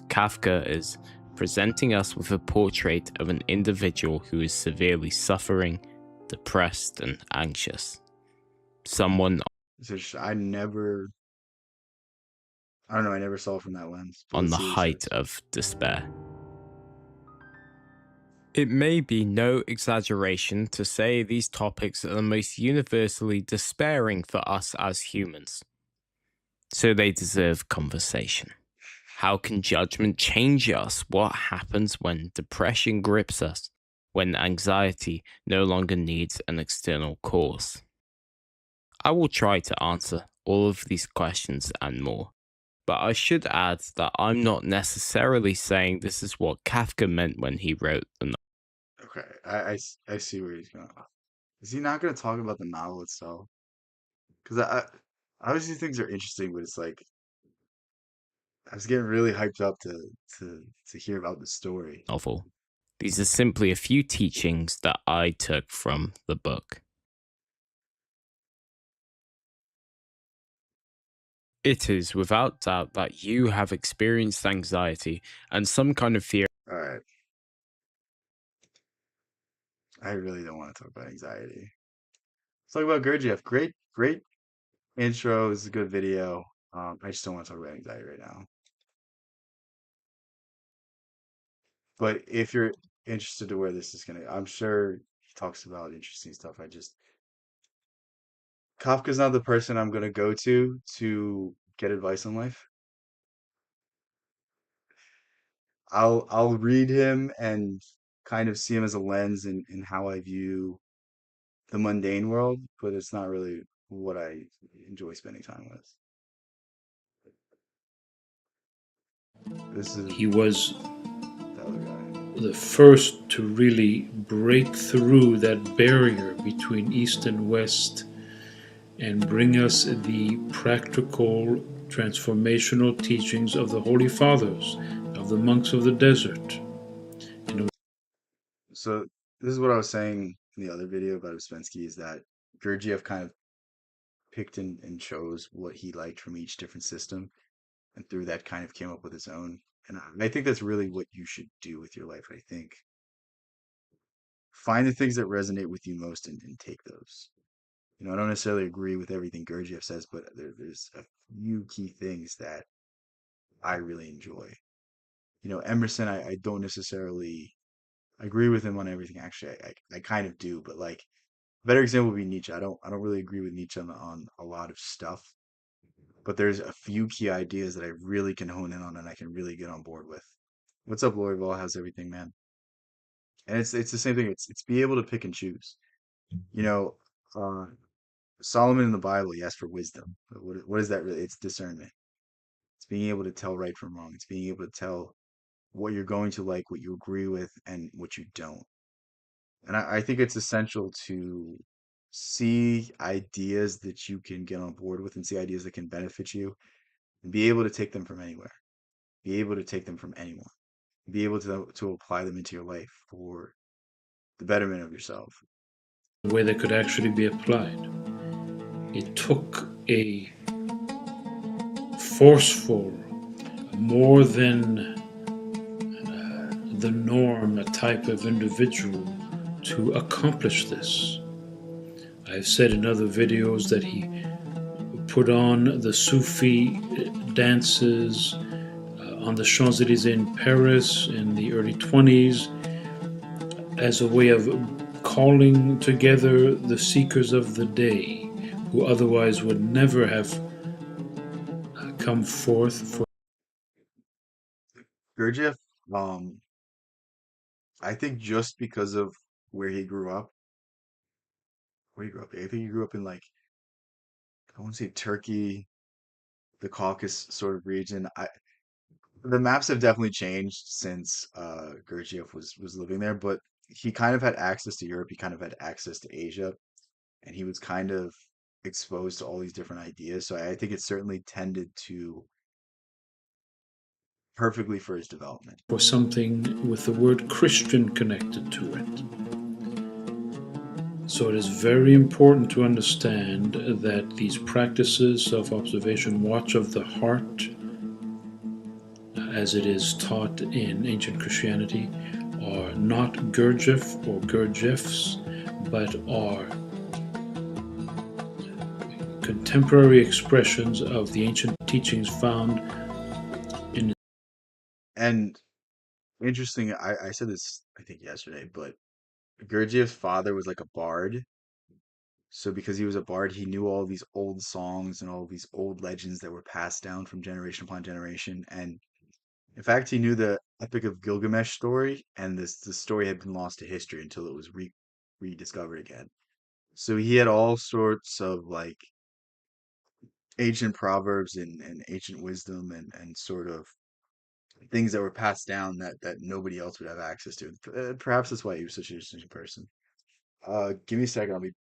Kafka is presenting us with a portrait of an individual who is severely suffering, depressed, and anxious. Someone I don't know, I never saw it from that lens, but on let's the see what he height says. of despair. It may be no exaggeration to say these topics are the most universally despairing for us as humans. So they deserve conversation. How can judgment change us? What happens when depression grips us? When anxiety no longer needs an external cause? I will try to answer all of these questions and more. But I should add that I'm not necessarily saying this is what Kafka meant when he wrote the novel. Okay, I see where he's going. Is he not going to talk about the novel itself? Because obviously things are interesting, but it's like I was getting really hyped up to hear about the story. These are simply a few teachings that I took from the book. It is without doubt that you have experienced anxiety and some kind of fear. All right, I really don't want to talk about anxiety. Let's talk about Gurdjieff. Great intro. This is a good video. I just don't want to talk about anxiety right now. But if you're interested to where this is gonna, I'm sure he talks about interesting stuff. Kafka's not the person I'm gonna go to get advice on life. I'll read him and kind of see him as a lens in how I view the mundane world, but it's not really what I enjoy spending time with. This is He was the other guy. the first to really break through that barrier between East and West and bring us the practical transformational teachings of the Holy Fathers, of the monks of the desert. So this is what I was saying in the other video about Uspensky is that Gurdjieff kind of picked and chose what he liked from each different system, and through that kind of came up with his own. And I think that's really what you should do with your life. I think find the things that resonate with you most and take those. I don't necessarily agree with everything Gurdjieff says, but there's a few key things that I really enjoy. Emerson, I don't necessarily agree with him on everything. Actually, I kind of do, but like a better example would be Nietzsche. I don't really agree with Nietzsche on a lot of stuff, but there's a few key ideas that I really can hone in on and I can really get on board with. What's up, Lorival? How's everything, man? And it's the same thing. It's be able to pick and choose. You know, uh, Solomon in the Bible, he asked for wisdom. But what is that really? It's discernment. It's being able to tell right from wrong. It's being able to tell what you're going to like, what you agree with, and what you don't. And I think it's essential to see ideas that you can get on board with and see ideas that can benefit you and be able to take them from anywhere, be able to take them from anyone, be able to apply them into your life for the betterment of yourself. The way they could actually be applied. It took a forceful, more than the norm, a type of individual to accomplish this. I've said in other videos that he put on the Sufi dances on the Champs Elysees in Paris in the early 20s as a way of calling together the seekers of the day who otherwise would never have come forth for. Gurdjieff, um, I think just because of where he grew up, I think he grew up in like I want to say Turkey, the Caucasus sort of region. The maps have definitely changed since Gurdjieff was living there, but he kind of had access to Europe. He kind of had access to Asia, and he was kind of exposed to all these different ideas. So I think it certainly tended to perfectly for his development. For something with the word Christian connected to it. So it is very important to understand that these practices, self-observation, watch of the heart, as it is taught in ancient Christianity, are not Gurdjieff or Gurdjieff's, but are contemporary expressions of the ancient teachings found in. And interesting, I said this I think yesterday, but Gurdjieff's father was like a bard. So because he was a bard, he knew all these old songs and all these old legends that were passed down from generation upon generation. And in fact, he knew the Epic of Gilgamesh story, and this story had been lost to history until it was rediscovered again. So he had all sorts of like ancient proverbs and ancient wisdom and sort of things that were passed down that nobody else would have access to. Perhaps that's why he was such an interesting person. Give me a second. I'll be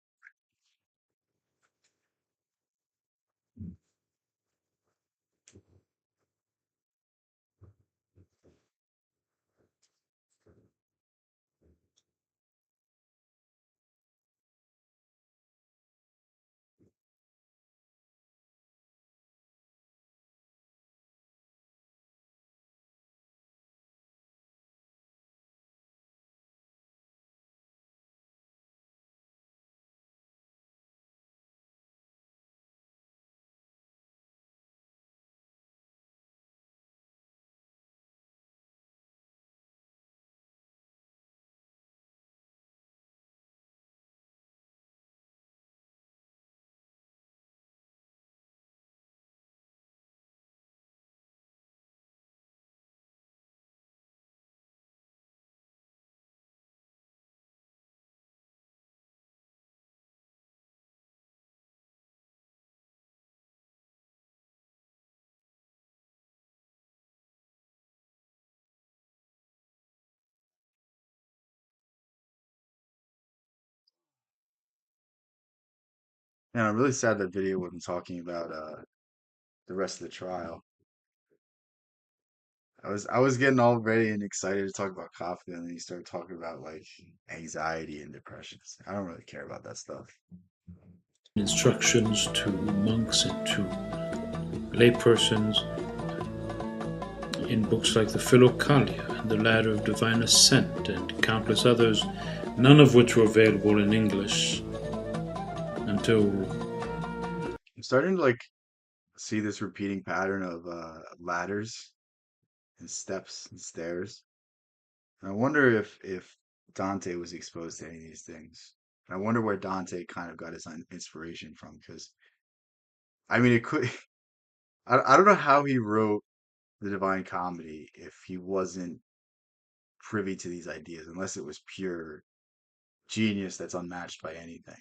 And I'm really sad that video wasn't talking about the rest of the trial. I was getting all ready and excited to talk about Kafka, and then you started talking about like anxiety and depressions. I don't really care about that stuff. Instructions to monks and to laypersons in books like the Philokalia and the Ladder of Divine Ascent and countless others, none of which were available in English until I'm starting to like see this repeating pattern of ladders and steps and stairs. And I wonder if Dante was exposed to any of these things. And I wonder where Dante kind of got his inspiration from, because I mean, it could. I don't know how he wrote the Divine Comedy if he wasn't privy to these ideas, unless it was pure genius that's unmatched by anything.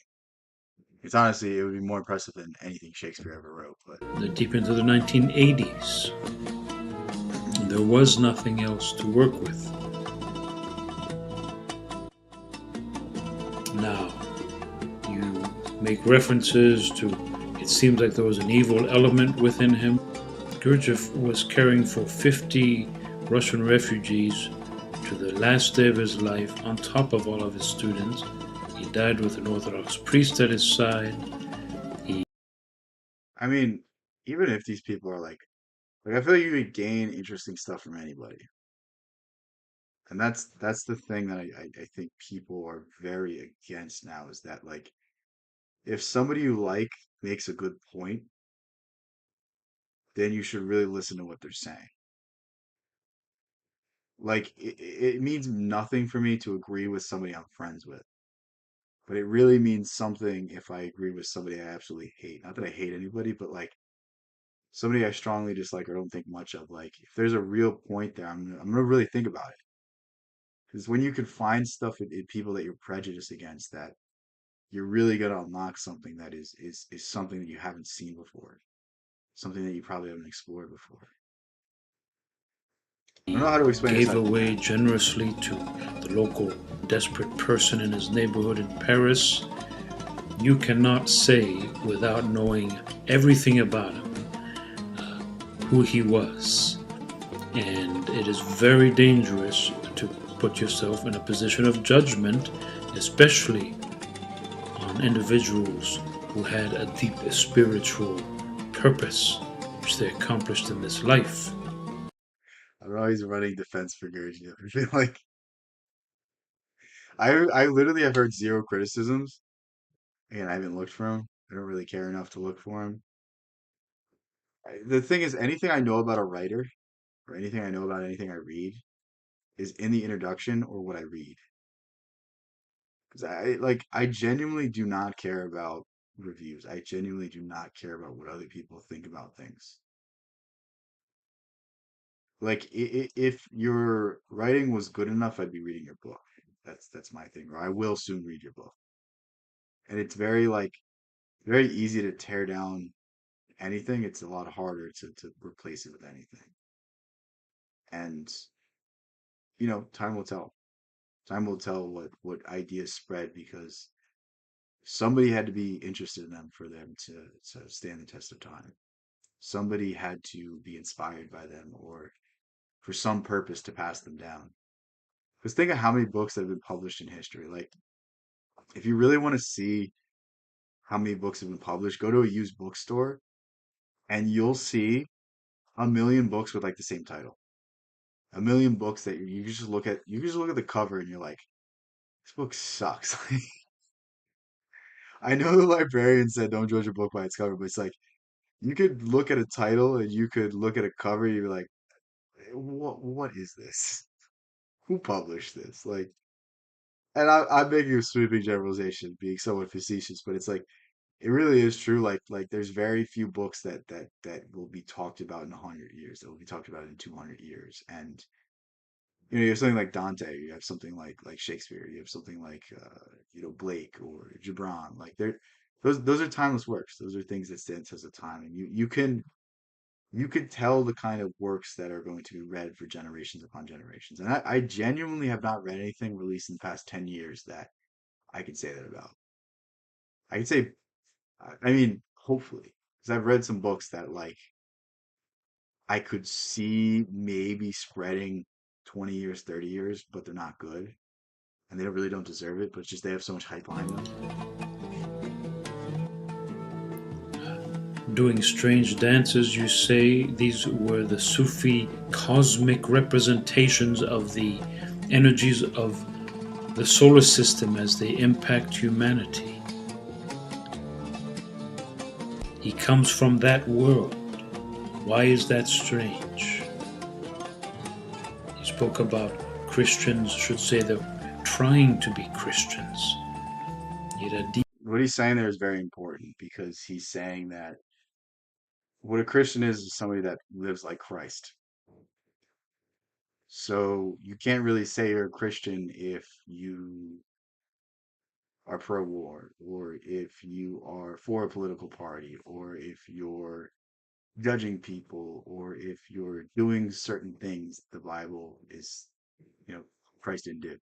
It's honestly, it would be more impressive than anything Shakespeare ever wrote. But deep into the 1980s. There was nothing else to work with. Now, you make references to it seems like there was an evil element within him. Gurdjieff was caring for 50 Russian refugees to the last day of his life, on top of all of his students. He died with an Orthodox priest at his side. I mean, even if these people are like I feel like you could gain interesting stuff from anybody. And that's the thing that I think people are very against now, is that like if somebody you like makes a good point, then you should really listen to what they're saying. Like it means nothing for me to agree with somebody I'm friends with, but it really means something if I agree with somebody I absolutely hate. Not that I hate anybody, but like somebody I strongly dislike or don't think much of. Like if there's a real point there, I'm gonna really think about it. Because when you can find stuff in people that you're prejudiced against, that you're really gonna unlock something that is something that you haven't seen before, something that you probably haven't explored before. I don't know how to explain it Gave aside from away that. generously to the local desperate person in his neighborhood in Paris. You cannot say, without knowing everything about him, who he was. And it is very dangerous to put yourself in a position of judgment, especially on individuals who had a deep spiritual purpose which they accomplished in this life. I'm always running defense for Gurdjieff. I feel like I literally have heard zero criticisms. Again, I haven't looked for him. I don't really care enough to look for him. The thing is, anything I know about a writer or anything I know about anything I read is in the introduction or what I read. Because I genuinely do not care about reviews. I genuinely do not care about what other people think about things. Like if your writing was good enough, I'd be reading your book. That's my thing. Or I will soon read your book. And it's very easy to tear down anything. It's a lot harder to replace it with anything. And time will tell. Time will tell what ideas spread, because somebody had to be interested in them for them to stand the test of time. Somebody had to be inspired by them, or for some purpose to pass them down. Because think of how many books that have been published in history. Like, if you really want to see how many books have been published, go to a used bookstore and you'll see a million books with like the same title. A million books that you just look at the cover and you're like, this book sucks. I know the librarian said don't judge a book by its cover, but it's like you could look at a title and you could look at a cover and you'd be like, what is this? Who published this? Like, and I'm making a sweeping generalization, being somewhat facetious, but it's like it really is true. Like there's very few books that will be talked about in 100 years, that will be talked about in 200 years. And you have something like Dante, you have something like Shakespeare, you have something like Blake or Gibran. Like those are timeless works. Those are things that stand the test of time, and you can tell the kind of works that are going to be read for generations upon generations. And I genuinely have not read anything released in the past 10 years that I can say that about. I can say I mean, hopefully, because I've read some books that like I could see maybe spreading 20 years, 30 years, but they're not good and they really don't deserve it, but it's just they have so much hype behind them. Doing strange dances, you say these were the Sufi cosmic representations of the energies of the solar system as they impact humanity. He comes from that world. Why is that strange? He spoke about Christians should say they're trying to be Christians. Yet a deep What he's saying there is very important because he's saying that what a Christian is somebody that lives like Christ. So you can't really say you're a Christian if you are pro-war, or if you are for a political party, or if you're judging people, or if you're doing certain things the Bible is, Christ didn't do.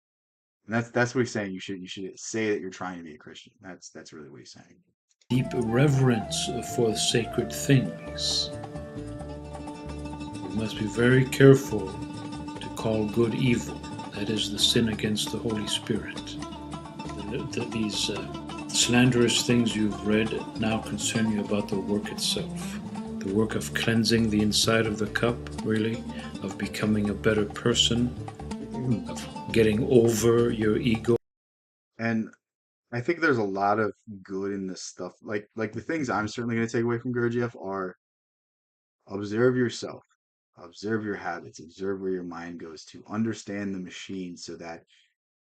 And that's what he's saying. You should say that you're trying to be a Christian. That's really what he's saying. reverence for sacred things. We must be very careful to call good evil. That is the sin against the Holy Spirit. These slanderous things you've read now concern you about the work itself. The work of cleansing the inside of the cup, really, of becoming a better person, of getting over your ego. And I think there's a lot of good in this stuff. Like the things I'm certainly going to take away from Gurdjieff are observe yourself, observe your habits, observe where your mind goes to, understand the machine so that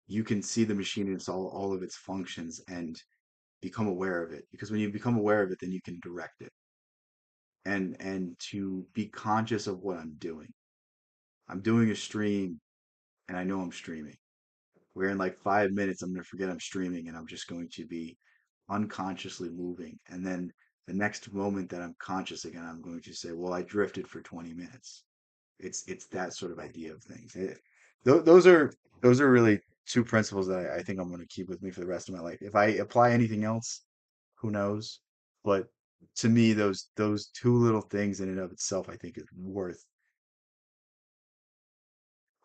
you can see the machine in all of its functions and become aware of it. Because when you become aware of it, then you can direct it. And to be conscious of what I'm doing. I'm doing a stream and I know I'm streaming. Where in like 5 minutes I'm going to forget I'm streaming and I'm just going to be unconsciously moving. And then the next moment that I'm conscious again, I'm going to say, well, I drifted for 20 minutes. It's that sort of idea of things. Those are really two principles that I think I'm going to keep with me for the rest of my life. If I apply anything else, who knows? But to me, those two little things in and of itself, I think is worth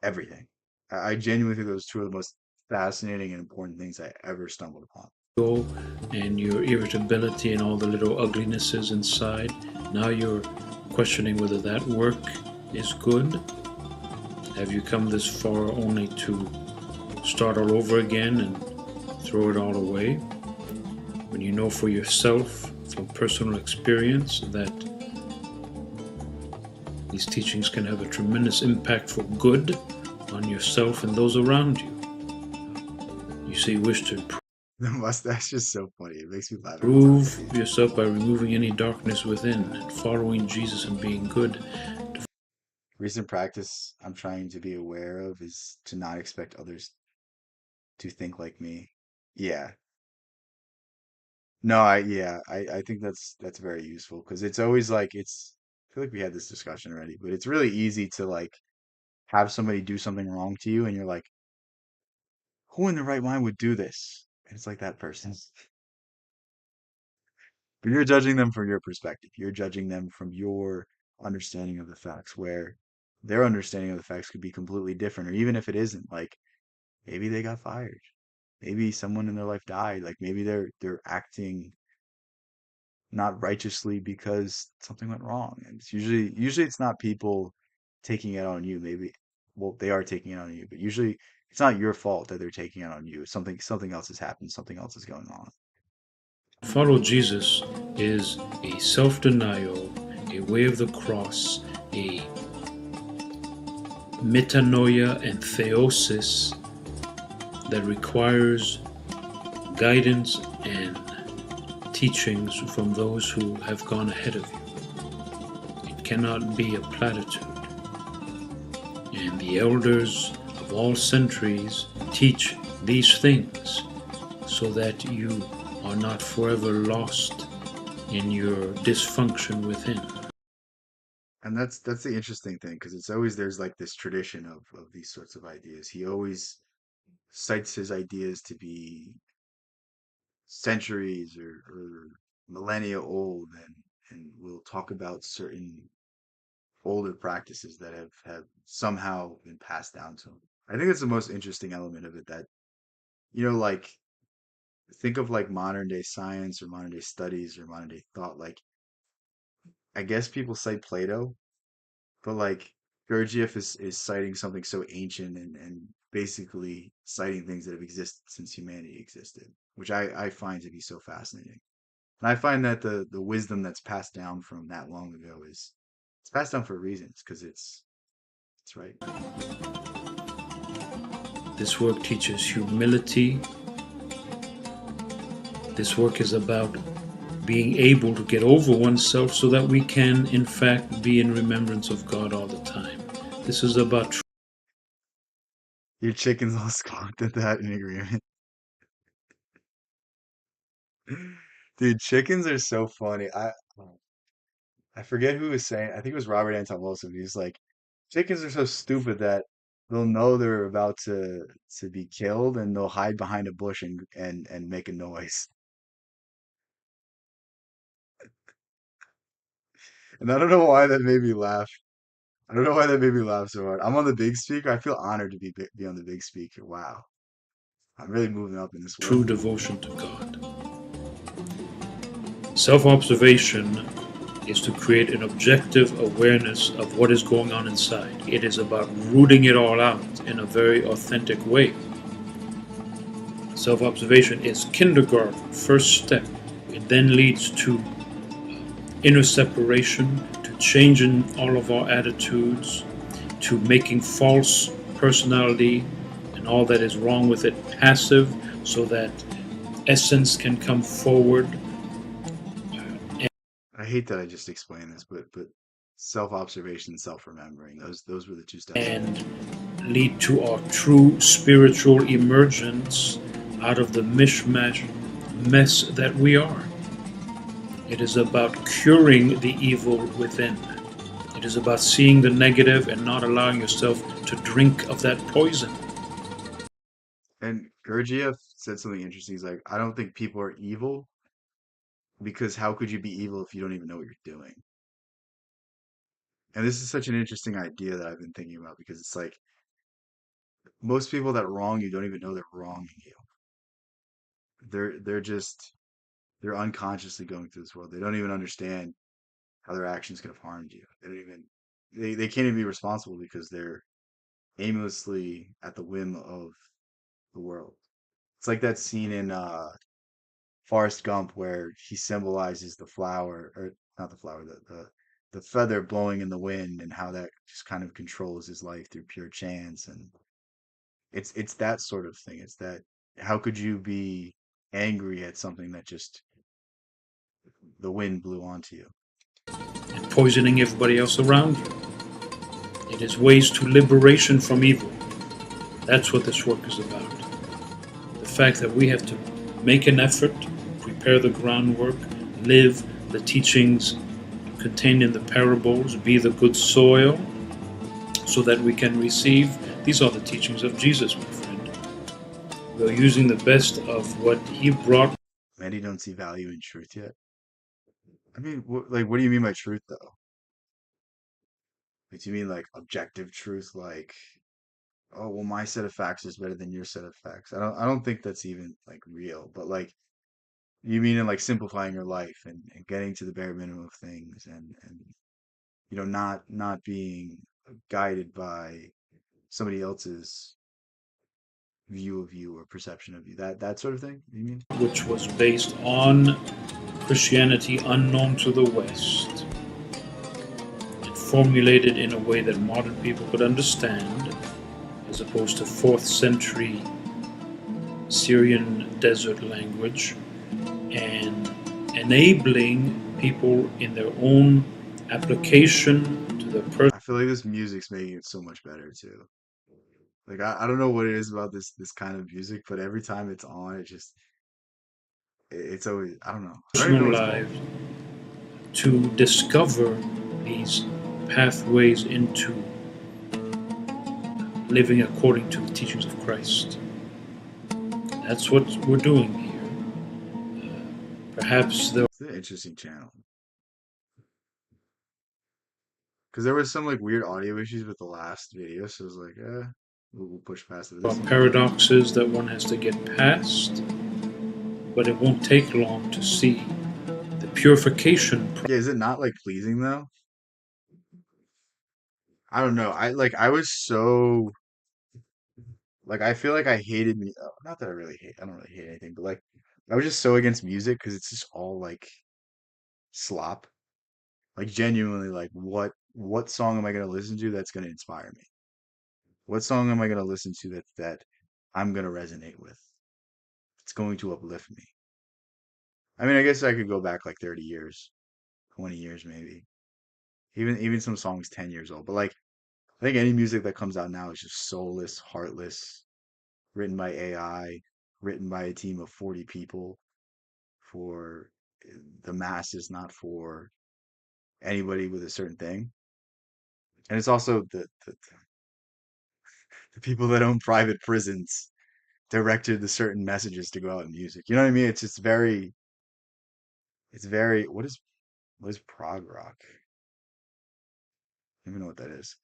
everything. I genuinely think those two are the most fascinating and important things I ever stumbled upon. And your irritability and all the little uglinesses inside. Now you're questioning whether that work is good. Have you come this far only to start all over again and throw it all away? When you know for yourself from personal experience that these teachings can have a tremendous impact for good on yourself and those around you. You say you wish to The mustache is so funny. It makes me laugh every time I see improve it. yourself by removing any darkness within and following Jesus and being good. Recent practice I'm trying to be aware of is to not expect others to think like me. Yeah. No, I think that's very useful because it's always like I feel like we had this discussion already, but it's really easy to like have somebody do something wrong to you and you're like, who in the right mind would do this? And it's like that person. But you're judging them from your perspective. You're judging them from your understanding of the facts, where their understanding of the facts could be completely different. Or even if it isn't, like maybe they got fired. Maybe someone in their life died. Like maybe they're acting not righteously because something went wrong. And it's usually it's not people taking it on you. Maybe well, they are taking it on you, but usually it's not your fault that they're taking it on you. Something else has happened, something else is going on. Follow Jesus is a self-denial, a way of the cross, a metanoia and theosis that requires guidance and teachings from those who have gone ahead of you. It cannot be a platitude. And the elders of all centuries teach these things so that you are not forever lost in your dysfunction within. And that's the interesting thing because it's always there's like this tradition of these sorts of ideas. He always cites his ideas to be centuries or millennia old, and we'll talk about certain older practices that have somehow been passed down to them. I think that's the most interesting element of it, that, like, think of like modern day science or modern day studies or modern day thought. Like, I guess people cite Plato, but like Gurdjieff is citing something so ancient, and basically citing things that have existed since humanity existed, which I find to be so fascinating. And I find that the wisdom that's passed down from that long ago is it's passed down for reasons, because it's right. This work teaches humility. This work is about being able to get over oneself so that we can, in fact, be in remembrance of God all the time. This is about Your chickens all squawked at that in agreement. Dude, chickens are so funny. I forget who was saying. I think it was Robert Anton Wilson. He was like, chickens are so stupid that they'll know they're about to be killed, and they'll hide behind a bush and make a noise. And I don't know why that made me laugh. I don't know why that made me laugh so hard. I'm on the big speaker. I feel honored to be on the big speaker. Wow, I'm really moving up in this true world. devotion to God. Self-observation is to create an objective awareness of what is going on inside. It is about rooting it all out in a very authentic way. Self-observation is kindergarten, first step. It then leads to inner separation, to changing all of our attitudes, to making false personality and all that is wrong with it passive, so that essence can come forward. I hate that I just explained this, but self-observation, self-remembering, those were the two steps I And took. lead to our true spiritual emergence out of the mishmash mess that we are. It is about curing the evil within. It is about seeing the negative and not allowing yourself to drink of that poison. And Gurdjieff said something interesting. He's like, I don't think people are evil, because how could you be evil if you don't even know what you're doing? And this is such an interesting idea that I've been thinking about, because it's like most people that wrong you don't even know they're wronging you. They're unconsciously going through this world. They don't even understand how their actions could have harmed you. They can't even be responsible, because they're aimlessly at the whim of the world. It's like that scene in Forrest Gump where he symbolizes the flower, or not the flower, the feather blowing in the wind, and how that just kind of controls his life through pure chance. And it's that sort of thing. It's that, how could you be angry at something that just the wind blew onto you? And poisoning everybody else around you. It is ways to liberation from evil. That's what this work is about. The fact that we have to make an effort, prepare the groundwork, live the teachings contained in the parables, be the good soil, so that we can receive. These are the teachings of Jesus, my friend. We're using the best of what he brought. Many don't see value in truth yet. I mean, like, what do you mean by truth, though? Like, do you mean like objective truth? Like, oh, well, my set of facts is better than your set of facts. I don't think that's even like real. But like, you mean in like simplifying your life, and getting to the bare minimum of things, and not being guided by somebody else's view of you or perception of you. That sort of thing, you mean? Which was based on Christianity unknown to the West, and formulated in a way that modern people could understand, as opposed to 4th century Syrian desert language, and enabling people in their own application to their personal. I feel like this music's making it so much better too. Like, I don't know what it is about this kind of music, but every time it's on, it's always, I don't know. I don't even know what it's called. Lives to discover these pathways into living according to the teachings of Christ. That's what we're doing here. Perhaps there It's an interesting channel. Because there was some like weird audio issues with the last video, so I was like, we'll push past it are this one. paradoxes that one has to get past, but it won't take long to see the purification Yeah, is it not like pleasing though? I don't know. I was so like I feel like I hated me. Not that I really hate. I don't really hate anything, but like I was just so against music because it's just all like slop. Like genuinely, like what song am I gonna listen to that's gonna inspire me? What song am I gonna listen to that I'm gonna resonate with? It's going to uplift me. I mean, I guess I could go back like 30 years, 20 years maybe. Even some songs 10 years old. But like I think any music that comes out now is just soulless, heartless, written by AI, written by a team of 40 people for the masses, not for anybody with a certain thing. And it's also the people that own private prisons directed the certain messages to go out in music. You know what I mean? It's just very what is prog rock? I don't even know what that is.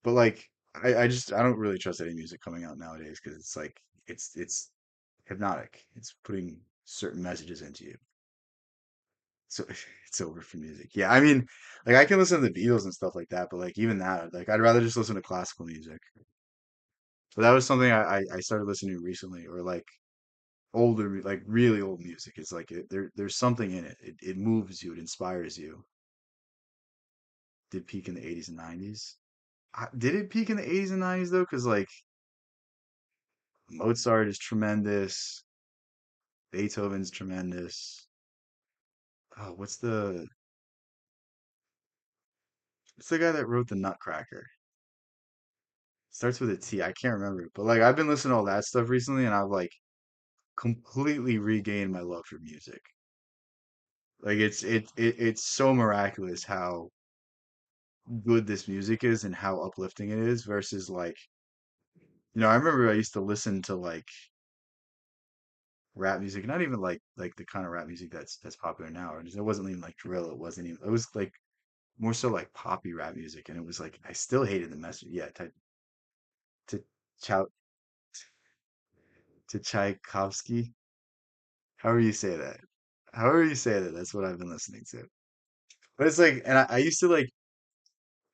But like I don't really trust any music coming out nowadays because it's like it's hypnotic. It's putting certain messages into you. So it's over for music. Yeah, I mean, like I can listen to the Beatles and stuff like that, but like even that, like I'd rather just listen to classical music. But that was something I started listening to recently, or like older, like really old music. It's like there's something in it. It moves you. It inspires you. Did peak in the 80s and 90s. Did it peak in the 80s and 90s though? Because like Mozart is tremendous. Beethoven's tremendous. Oh, what's the guy that wrote the Nutcracker? Starts with a T. I can't remember. But like I've been listening to all that stuff recently and I've like completely regained my love for music. Like it's so miraculous how good this music is and how uplifting it is versus like I remember I used to listen to like rap music, not even like the kind of rap music that's popular now. It wasn't even like drill. It was like more so like poppy rap music, and it was like I still hated the message. Yeah, to Chow to Tchaikovsky. However you say that. However you say that, that's what I've been listening to. But it's like, and I used to like,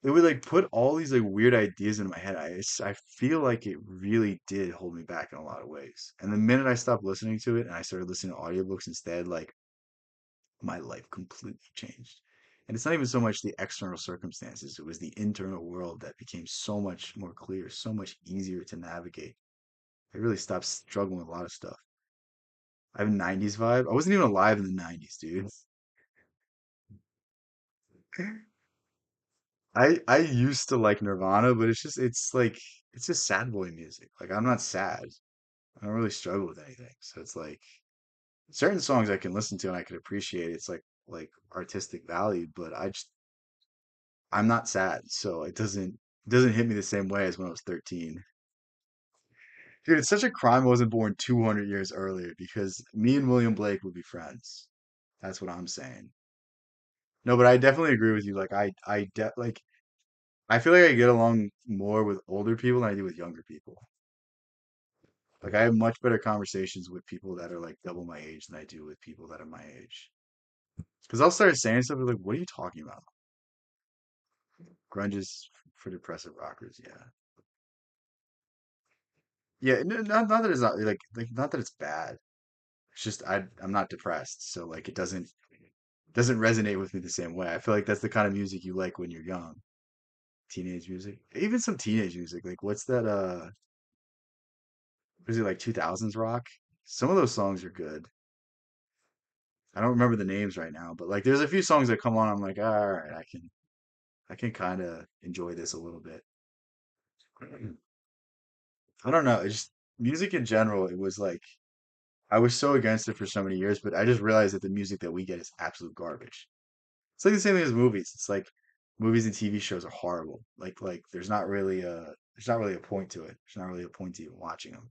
it would like put all these like weird ideas in my head. I feel like it really did hold me back in a lot of ways. And the minute I stopped listening to it and I started listening to audiobooks instead, like my life completely changed. And it's not even so much the external circumstances, it was the internal world that became so much more clear, so much easier to navigate. I really stopped struggling with a lot of stuff. I have a 90s vibe. I wasn't even alive in the 90s, dude. I used to like Nirvana, but it's just sad boy music. Like I'm not sad. I don't really struggle with anything. So it's like certain songs I can listen to and I can appreciate. It's like artistic value, but I'm not sad, so it doesn't hit me the same way as when I was 13. Dude, it's such a crime I wasn't born 200 years earlier because me and William Blake would be friends. That's what I'm saying. No, but I definitely agree with you. Like I feel like I get along more with older people than I do with younger people. Like I have much better conversations with people that are like double my age than I do with people that are my age. Because I'll start saying stuff like, "What are you talking about?" Grunge is for depressive rockers. Yeah, yeah. Not that it's not like not that it's bad. It's just I'm not depressed, so like it doesn't resonate with me the same way. I feel like that's the kind of music you like when you're young. Teenage music, even some teenage music. Like what's that? Was it like 2000s rock? Some of those songs are good. I don't remember the names right now, but like there's a few songs that come on. I'm like, all right, I can kind of enjoy this a little bit. I don't know. It's just music in general. It was like I was so against it for so many years, but I just realized that the music that we get is absolute garbage. It's like the same thing as movies. It's like movies and TV shows are horrible. Like there's not really a point to it. There's not really a point to even watching them.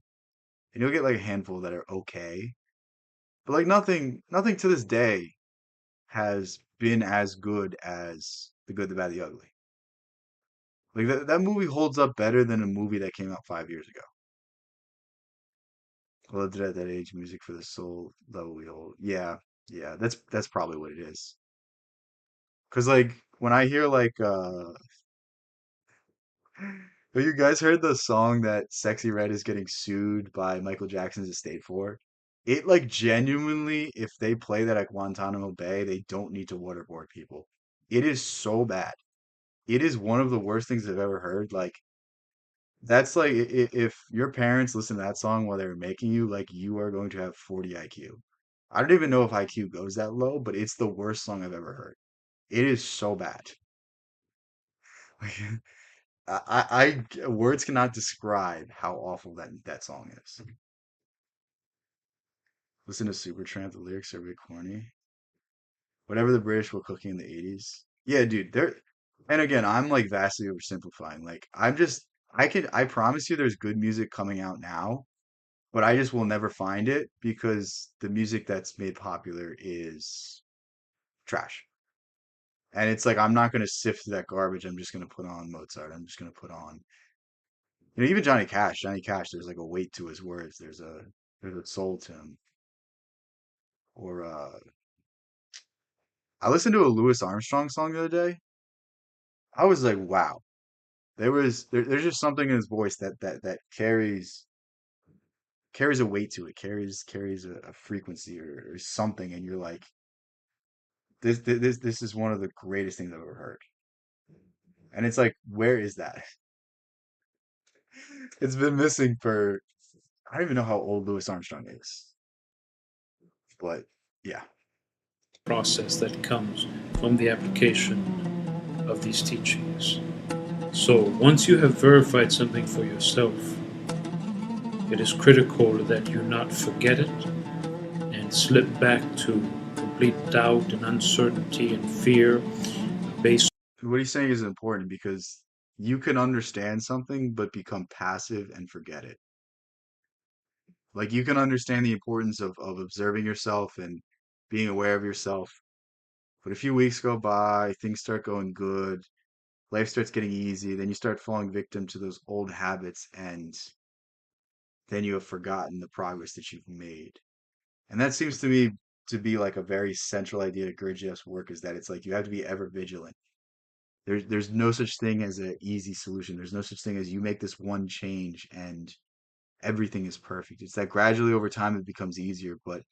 And you'll get like a handful that are okay, But like nothing to this day has been as good as The Good, the Bad, the Ugly. Like that movie holds up better than a movie that came out 5 years ago. Loved it at that age, music for the soul, level we hold. Yeah, yeah, that's probably what it is. Cause like when I hear like have you guys heard the song that Sexy Red is getting sued by Michael Jackson's estate for? It like genuinely, if they play that at Guantanamo Bay, they don't need to waterboard people. It is so bad. It is one of the worst things I've ever heard. Like that's like if your parents listen to that song while they were making you, like you are going to have 40 IQ. I don't even know if IQ goes that low, but it's the worst song I've ever heard. It is so bad. Words cannot describe how awful that song is. Listen to Supertramp, the lyrics are a bit corny. Whatever the British were cooking in the 80s. Yeah, dude, they're and again, I'm like vastly oversimplifying. Like I promise you there's good music coming out now, but I just will never find it because the music that's made popular is trash. And it's like I'm not gonna sift through that garbage. I'm just gonna put on Mozart. I'm just gonna put on even Johnny Cash. Johnny Cash, there's like a weight to his words. There's a soul to him. Or I listened to a Louis Armstrong song the other day. I was like, wow. There's just something in his voice that carries a weight to it, carries a frequency or something, and you're like, this is one of the greatest things I've ever heard. And it's like, where is that? It's been missing for I don't even know how old Louis Armstrong is, but yeah. Process that comes from the application of these teachings. So once you have verified something for yourself, it is critical that you not forget it and slip back to complete doubt and uncertainty and fear based. What he's saying is important because you can understand something but become passive and forget it. Like you can understand the importance of observing yourself and being aware of yourself. But a few weeks go by, things start going good, life starts getting easy, then you start falling victim to those old habits, and then you have forgotten the progress that you've made. And that seems to me to be like a very central idea to Gurdjieff's work is that it's like you have to be ever vigilant. There's no such thing as an easy solution. There's no such thing as you make this one change and everything is perfect. It's that gradually over time it becomes easier, but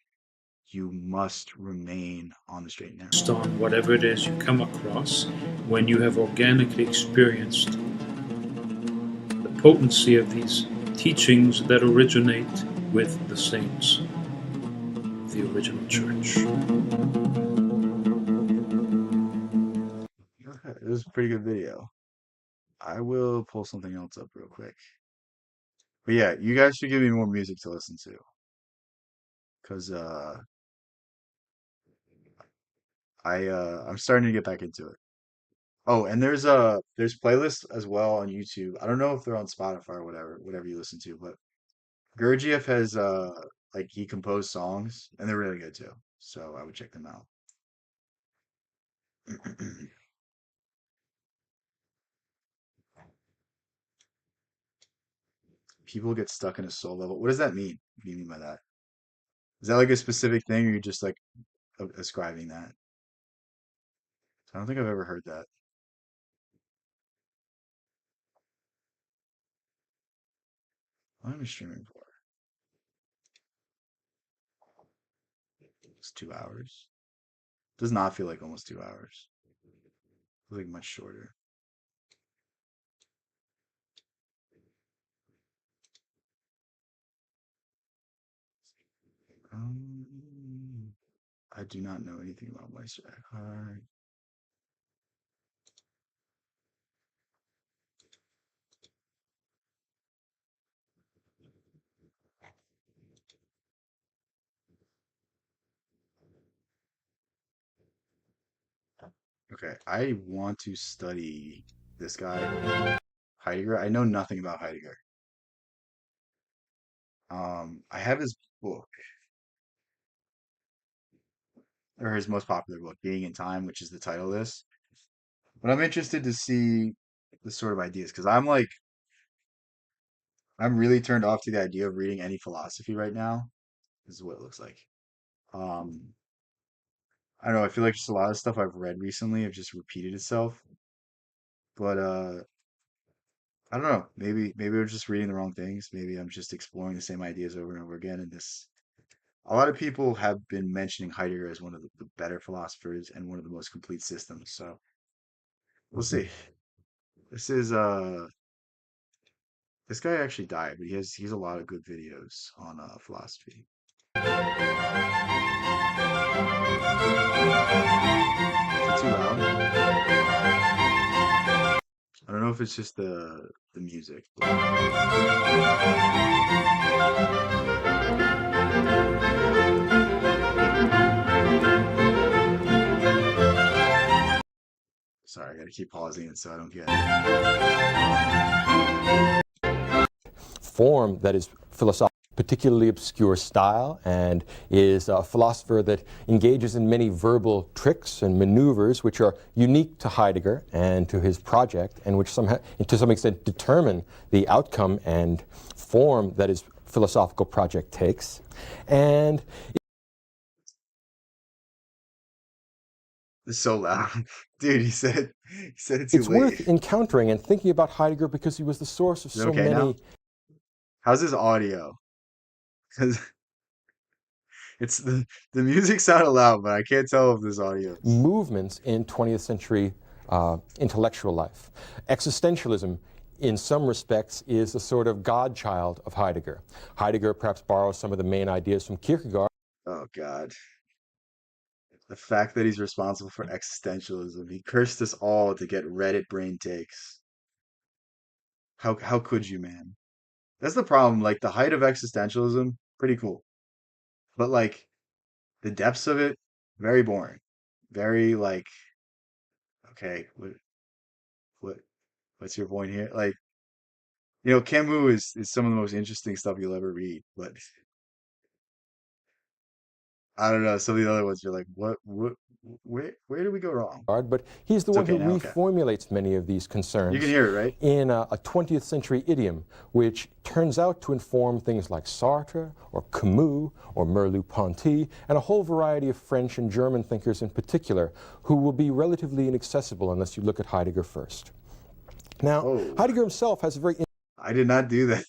you must remain on the straight and narrow. On whatever it is you come across when you have organically experienced the potency of these teachings that originate with the saints of the original church. Okay, it was a pretty good video. I will pull something else up real quick. But yeah, you guys should give me more music to listen to. Cause I'm starting to get back into it. Oh, and there's playlists as well on YouTube. I don't know if they're on Spotify or whatever you listen to, but Gurdjieff has like he composed songs and they're really good too. So I would check them out. People get stuck in a soul level. What does that mean? What do you mean by that? Is that like a specific thing or you're just like ascribing that? I don't think I've ever heard that. What am I streaming for? It's 2 hours. Does not feel like almost 2 hours. Feels like much shorter. Um, I do not know anything about Meister Eckhart. Okay, I want to study this guy, Heidegger. I know nothing about Heidegger. I have his book. or his most popular book, Being in Time, which is the title of this. But I'm interested to see the sort of ideas because I'm really turned off to the idea of reading any philosophy right now. This is what it looks like. Um, I don't know. I feel like just a lot of stuff I've read recently have just repeated itself. But I don't know. Maybe I'm just reading the wrong things. Maybe I'm just exploring the same ideas over and over again. And this, a lot of people have been mentioning Heidegger as one of the better philosophers and one of the most complete systems. So we'll see. This is this guy actually died, but he has a lot of good videos on philosophy. Is it too loud? I don't know if it's just the music, but sorry, I gotta keep pausing it so I don't get. Form that is philosophical, particularly obscure style, and is a philosopher that engages in many verbal tricks and maneuvers which are unique to Heidegger and to his project, and which somehow, to some extent, determine the outcome and form that his philosophical project takes. And It's so loud, dude. He said it too it's late. worth encountering and thinking about Heidegger because he was the source of Is it so okay now? many How's his audio? Because it's the music sounded loud, but I can't tell if this audio is. movements in 20th century intellectual life. Existentialism, in some respects, is a sort of godchild of Heidegger. Heidegger perhaps borrows some of the main ideas from Kierkegaard. Oh God, the fact that he's responsible for existentialism. He cursed us all to get Reddit brain takes. How could you, man? That's the problem. Like the height of existentialism, pretty cool, but like the depths of it, very boring. Very like, okay, what what's your point here? Like, Camus is some of the most interesting stuff you'll ever read, but I don't know. Some of the other ones you're like, where did we go wrong? But he's the It's one okay who now. Okay, reformulates many of these you can concerns hear it, right? in a 20th century idiom, which turns out to inform things like Sartre or Camus or Merleau-Ponty and a whole variety of French and German thinkers in particular, who will be relatively inaccessible unless you look at Heidegger first. Now, Oh, Heidegger himself has a very I did not do that.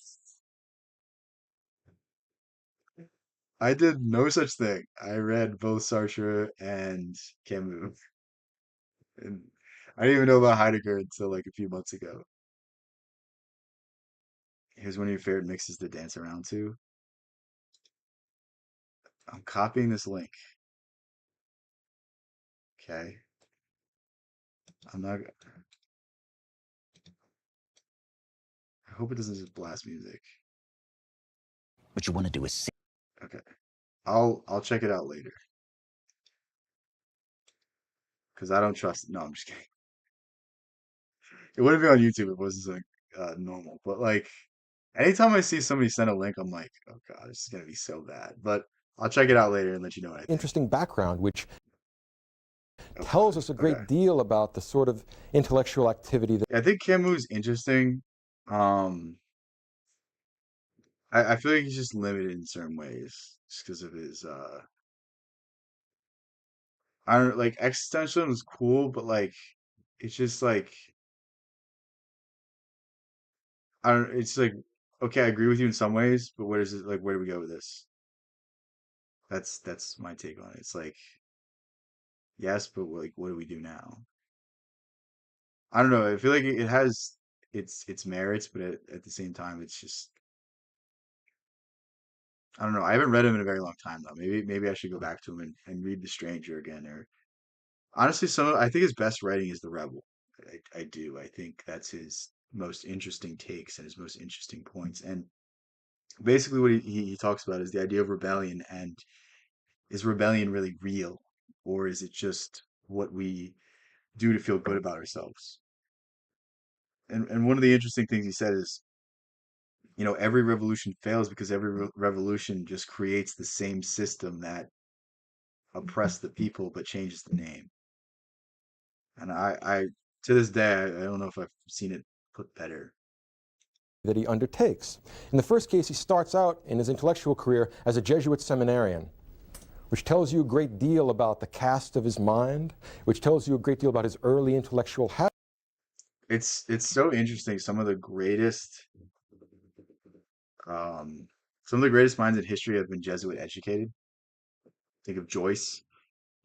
I did no such thing. I read both Sartre and Camus, and I didn't even know about Heidegger until like a few months ago. Here's one of your favorite mixes to dance around to. I'm copying this link. Okay. I'm not. I hope it doesn't just blast music. What you want to do is sing. Okay. I'll check it out later because I don't trust it. No, I'm just kidding. It wouldn't be on YouTube if it wasn't like normal. But like anytime I see somebody send a link, I'm like, oh God, this is gonna be so bad. But I'll check it out later and let you know what I think. interesting background, which Oh tells God. us a Okay. great deal about the sort of intellectual activity that Yeah, I think Camus is interesting. Um, I feel like he's just limited in certain ways just because of his I don't like existentialism is cool, but like it's just like I don't it's like okay, I agree with you in some ways, but where is it like where do we go with this? That's my take on it. It's like yes, but like what do we do now? I don't know. I feel like it has its merits, but at the same time it's just I don't know. I haven't read him in a very long time though. Maybe I should go back to him and read The Stranger again or honestly I think his best writing is The Rebel. I do. I think that's his most interesting takes and his most interesting points. And basically what he talks about is the idea of rebellion and is rebellion really real or is it just what we do to feel good about ourselves? And one of the interesting things he said is, every revolution fails because every revolution just creates the same system that oppress the people but changes the name. And I to this day, I don't know if I've seen it put better. That he undertakes. In the first case, he starts out in his intellectual career as a Jesuit seminarian, which tells you a great deal about the cast of his mind, which tells you a great deal about his early intellectual habits. It's so interesting. Um, some of the greatest minds in history have been Jesuit educated. Think of Joyce.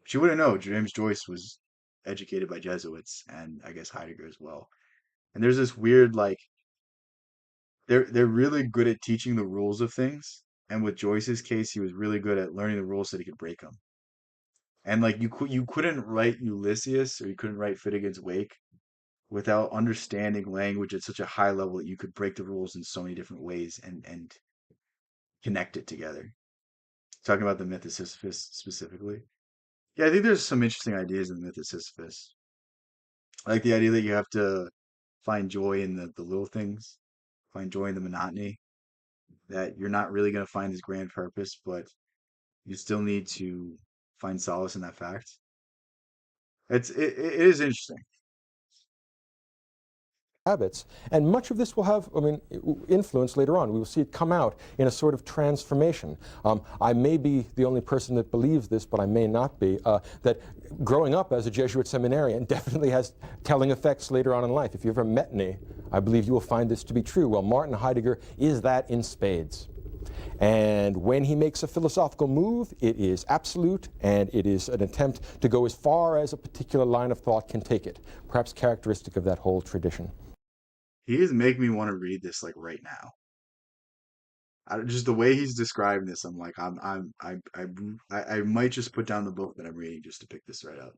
She wouldn't know. James Joyce was educated by Jesuits, and I guess Heidegger as well. And there's this weird like they're really good at teaching the rules of things. And with Joyce's case, he was really good at learning the rules so that he could break them. And like you couldn't write Ulysses or you couldn't write Finnegan's Wake without understanding language at such a high level that you could break the rules in so many different ways and connect it together. Talking about the myth of Sisyphus specifically. Yeah, I think there's some interesting ideas in the myth of Sisyphus. I like the idea that you have to find joy in the little things, find joy in the monotony, that you're not really going to find this grand purpose, but you still need to find solace in that fact. It is interesting. And much of this will have, influence later on. We will see it come out in a sort of transformation. I may be the only person that believes this, but I may not be, that growing up as a Jesuit seminarian definitely has telling effects later on in life. If you ever met me, I believe you will find this to be true. Well, Martin Heidegger is that in spades. And when he makes a philosophical move, it is absolute, and it is an attempt to go as far as a particular line of thought can take it, perhaps characteristic of that whole tradition. He is making me want to read this like right now. Just the way he's describing this, I'm like, I might just put down the book that I'm reading just to pick this right up.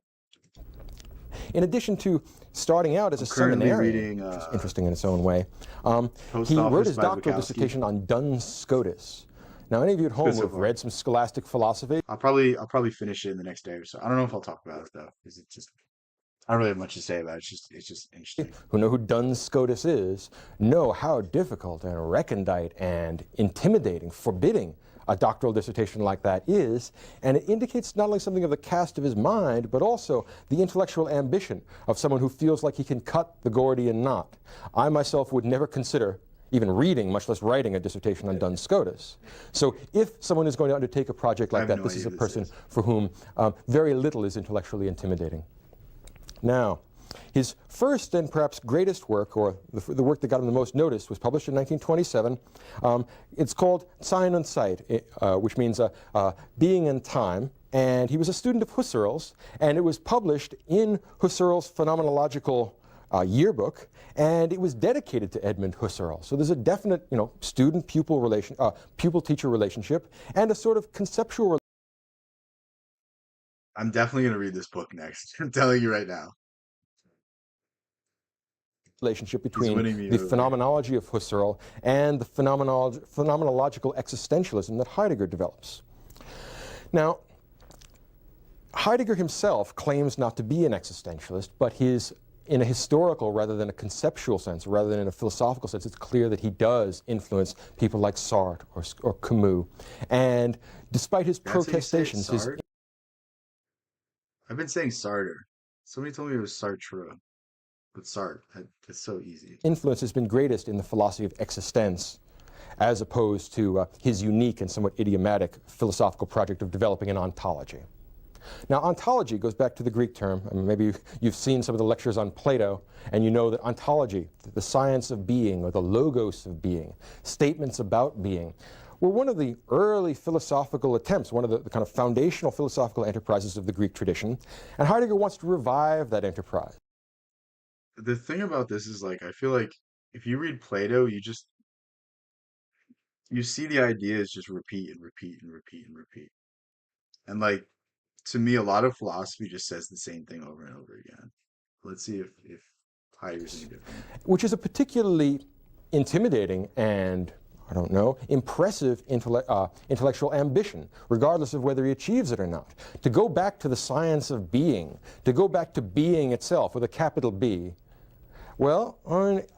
In addition to starting out as I'm a currently seminarian, reading which is interesting in its own way, Post he wrote Office his by doctoral Bukowski. dissertation on Duns Scotus. Now, any of you at home Good who so have far. read some scholastic philosophy, I'll probably finish it in the next day or so. I don't know if I'll talk about it though, because it's just I don't really have much to say about it. It's just interesting. who know who Duns Scotus is, know how difficult and recondite and intimidating, forbidding a doctoral dissertation like that is, and it indicates not only something of the cast of his mind, but also the intellectual ambition of someone who feels like he can cut the Gordian knot. I myself would never consider even reading, much less writing a dissertation on Duns Scotus. So if someone is going to undertake a project like that, this is a person for whom very little is intellectually intimidating. Now, his first and perhaps greatest work, or the work that got him the most notice, was published in 1927. It's called Sein und Zeit, which means being and time. And he was a student of Husserl's, and it was published in Husserl's phenomenological yearbook, and it was dedicated to Edmund Husserl. So there's a definite, student-pupil relation, pupil-teacher relationship, and a sort of conceptual. I'm definitely gonna read this book next. I'm telling you right now. Relationship between the over. phenomenology of Husserl and the phenomenological existentialism that Heidegger develops. Now, Heidegger himself claims not to be an existentialist, but in a historical rather than a conceptual sense, rather than in a philosophical sense, it's clear that he does influence people like Sartre or Camus. And despite his protestations, I've been saying Sartre. Somebody told me it was Sartre. But Sartre, it's so easy. Influence has been greatest in the philosophy of existence, as opposed to his unique and somewhat idiomatic philosophical project of developing an ontology. Now, ontology goes back to the Greek term. I mean, maybe you've seen some of the lectures on Plato, and you know that ontology, the science of being, or the logos of being, statements about being, were one of the early philosophical attempts, one of the kind of foundational philosophical enterprises of the Greek tradition. And Heidegger wants to revive that enterprise. The thing about this is, like, I feel like if you read Plato, you see the ideas just repeat and repeat and repeat and repeat. And like, to me, a lot of philosophy just says the same thing over and over again. Let's see if Heidegger's any different. Which is a particularly intimidating and, I don't know, impressive intellectual ambition, regardless of whether he achieves it or not. To go back to the science of being, to go back to being itself with a capital B, Well,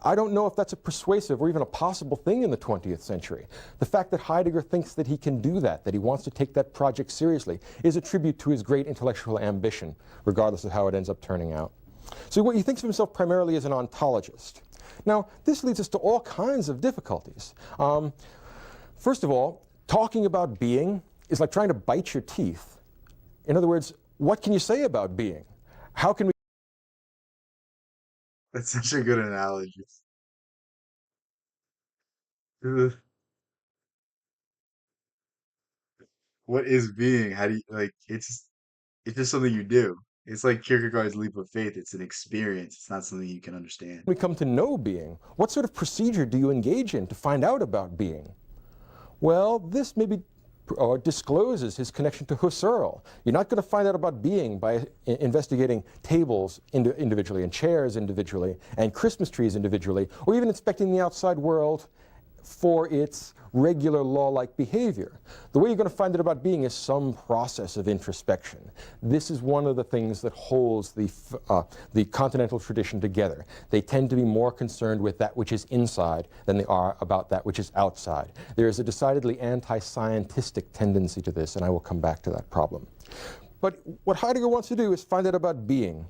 I don't know if that's a persuasive or even a possible thing in the 20th century. The fact that Heidegger thinks that he can do that he wants to take that project seriously, is a tribute to his great intellectual ambition, regardless of how it ends up turning out. So he thinks of himself primarily as an ontologist. Now, this leads us to all kinds of difficulties. First of all, talking about being is like trying to bite your teeth. In other words, what can you say about being? How can we That's such a good analogy. Ugh. What is being? How do you like? It's just something you do. It's like Kierkegaard's leap of faith. It's an experience. It's not something you can understand. come to know being? What sort of procedure do you engage in to find out about being? Well, this maybe discloses his connection to Husserl. You're not going to find out about being by investigating tables individually and chairs individually and Christmas trees individually, or even inspecting the outside world for its regular law-like behavior. The way you're going to find out about being is some process of introspection. This is one of the things that holds the continental tradition together. They tend to be more concerned with that which is inside than they are about that which is outside. There is a decidedly anti-scientistic tendency to this, and I will come back to that problem. But what Heidegger wants to do is find out about being.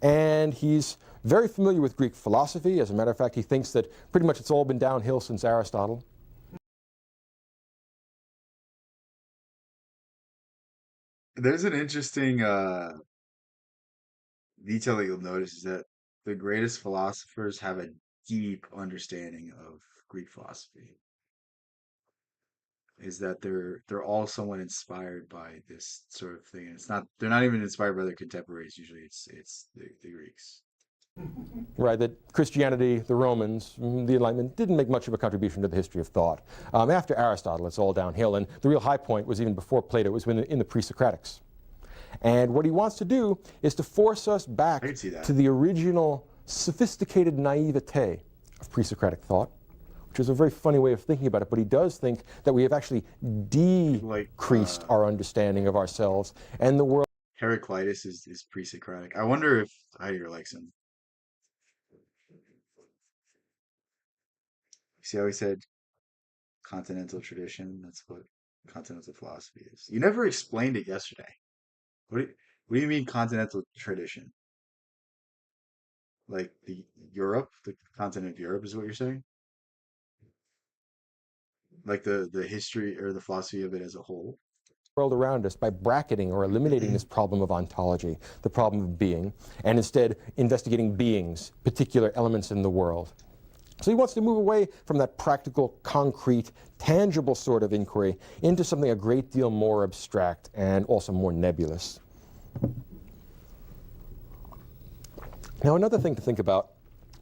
And he's very familiar with Greek philosophy. As a matter of fact, he thinks that pretty much it's all been downhill since Aristotle. There's an interesting detail that you'll notice is that the greatest philosophers have a deep understanding of Greek philosophy. Is that they're all somewhat inspired by this sort of thing. And it's not they're not even inspired by their contemporaries. Usually, it's the Greeks. Right, that Christianity, the Romans, the Enlightenment didn't make much of a contribution to the history of thought. After Aristotle, it's all downhill, and the real high point was even before Plato. It was in the pre-Socratics. And what he wants to do is to force us back I can see that. to the original sophisticated naivete of pre-Socratic thought, which is a very funny way of thinking about it, but he does think that we have actually decreased our understanding of ourselves and the world. Heraclitus is pre-Socratic. I wonder if Heidegger likes him. See how he said continental tradition? That's what continental philosophy is. You never explained it yesterday. What do you mean continental tradition? Like the continent of Europe is what you're saying? Like the history or the philosophy of it as a whole? World around us by bracketing or eliminating this problem of ontology, the problem of being, and instead investigating beings, particular elements in the world. So he wants to move away from that practical, concrete, tangible sort of inquiry into something a great deal more abstract and also more nebulous. Now, another thing to think about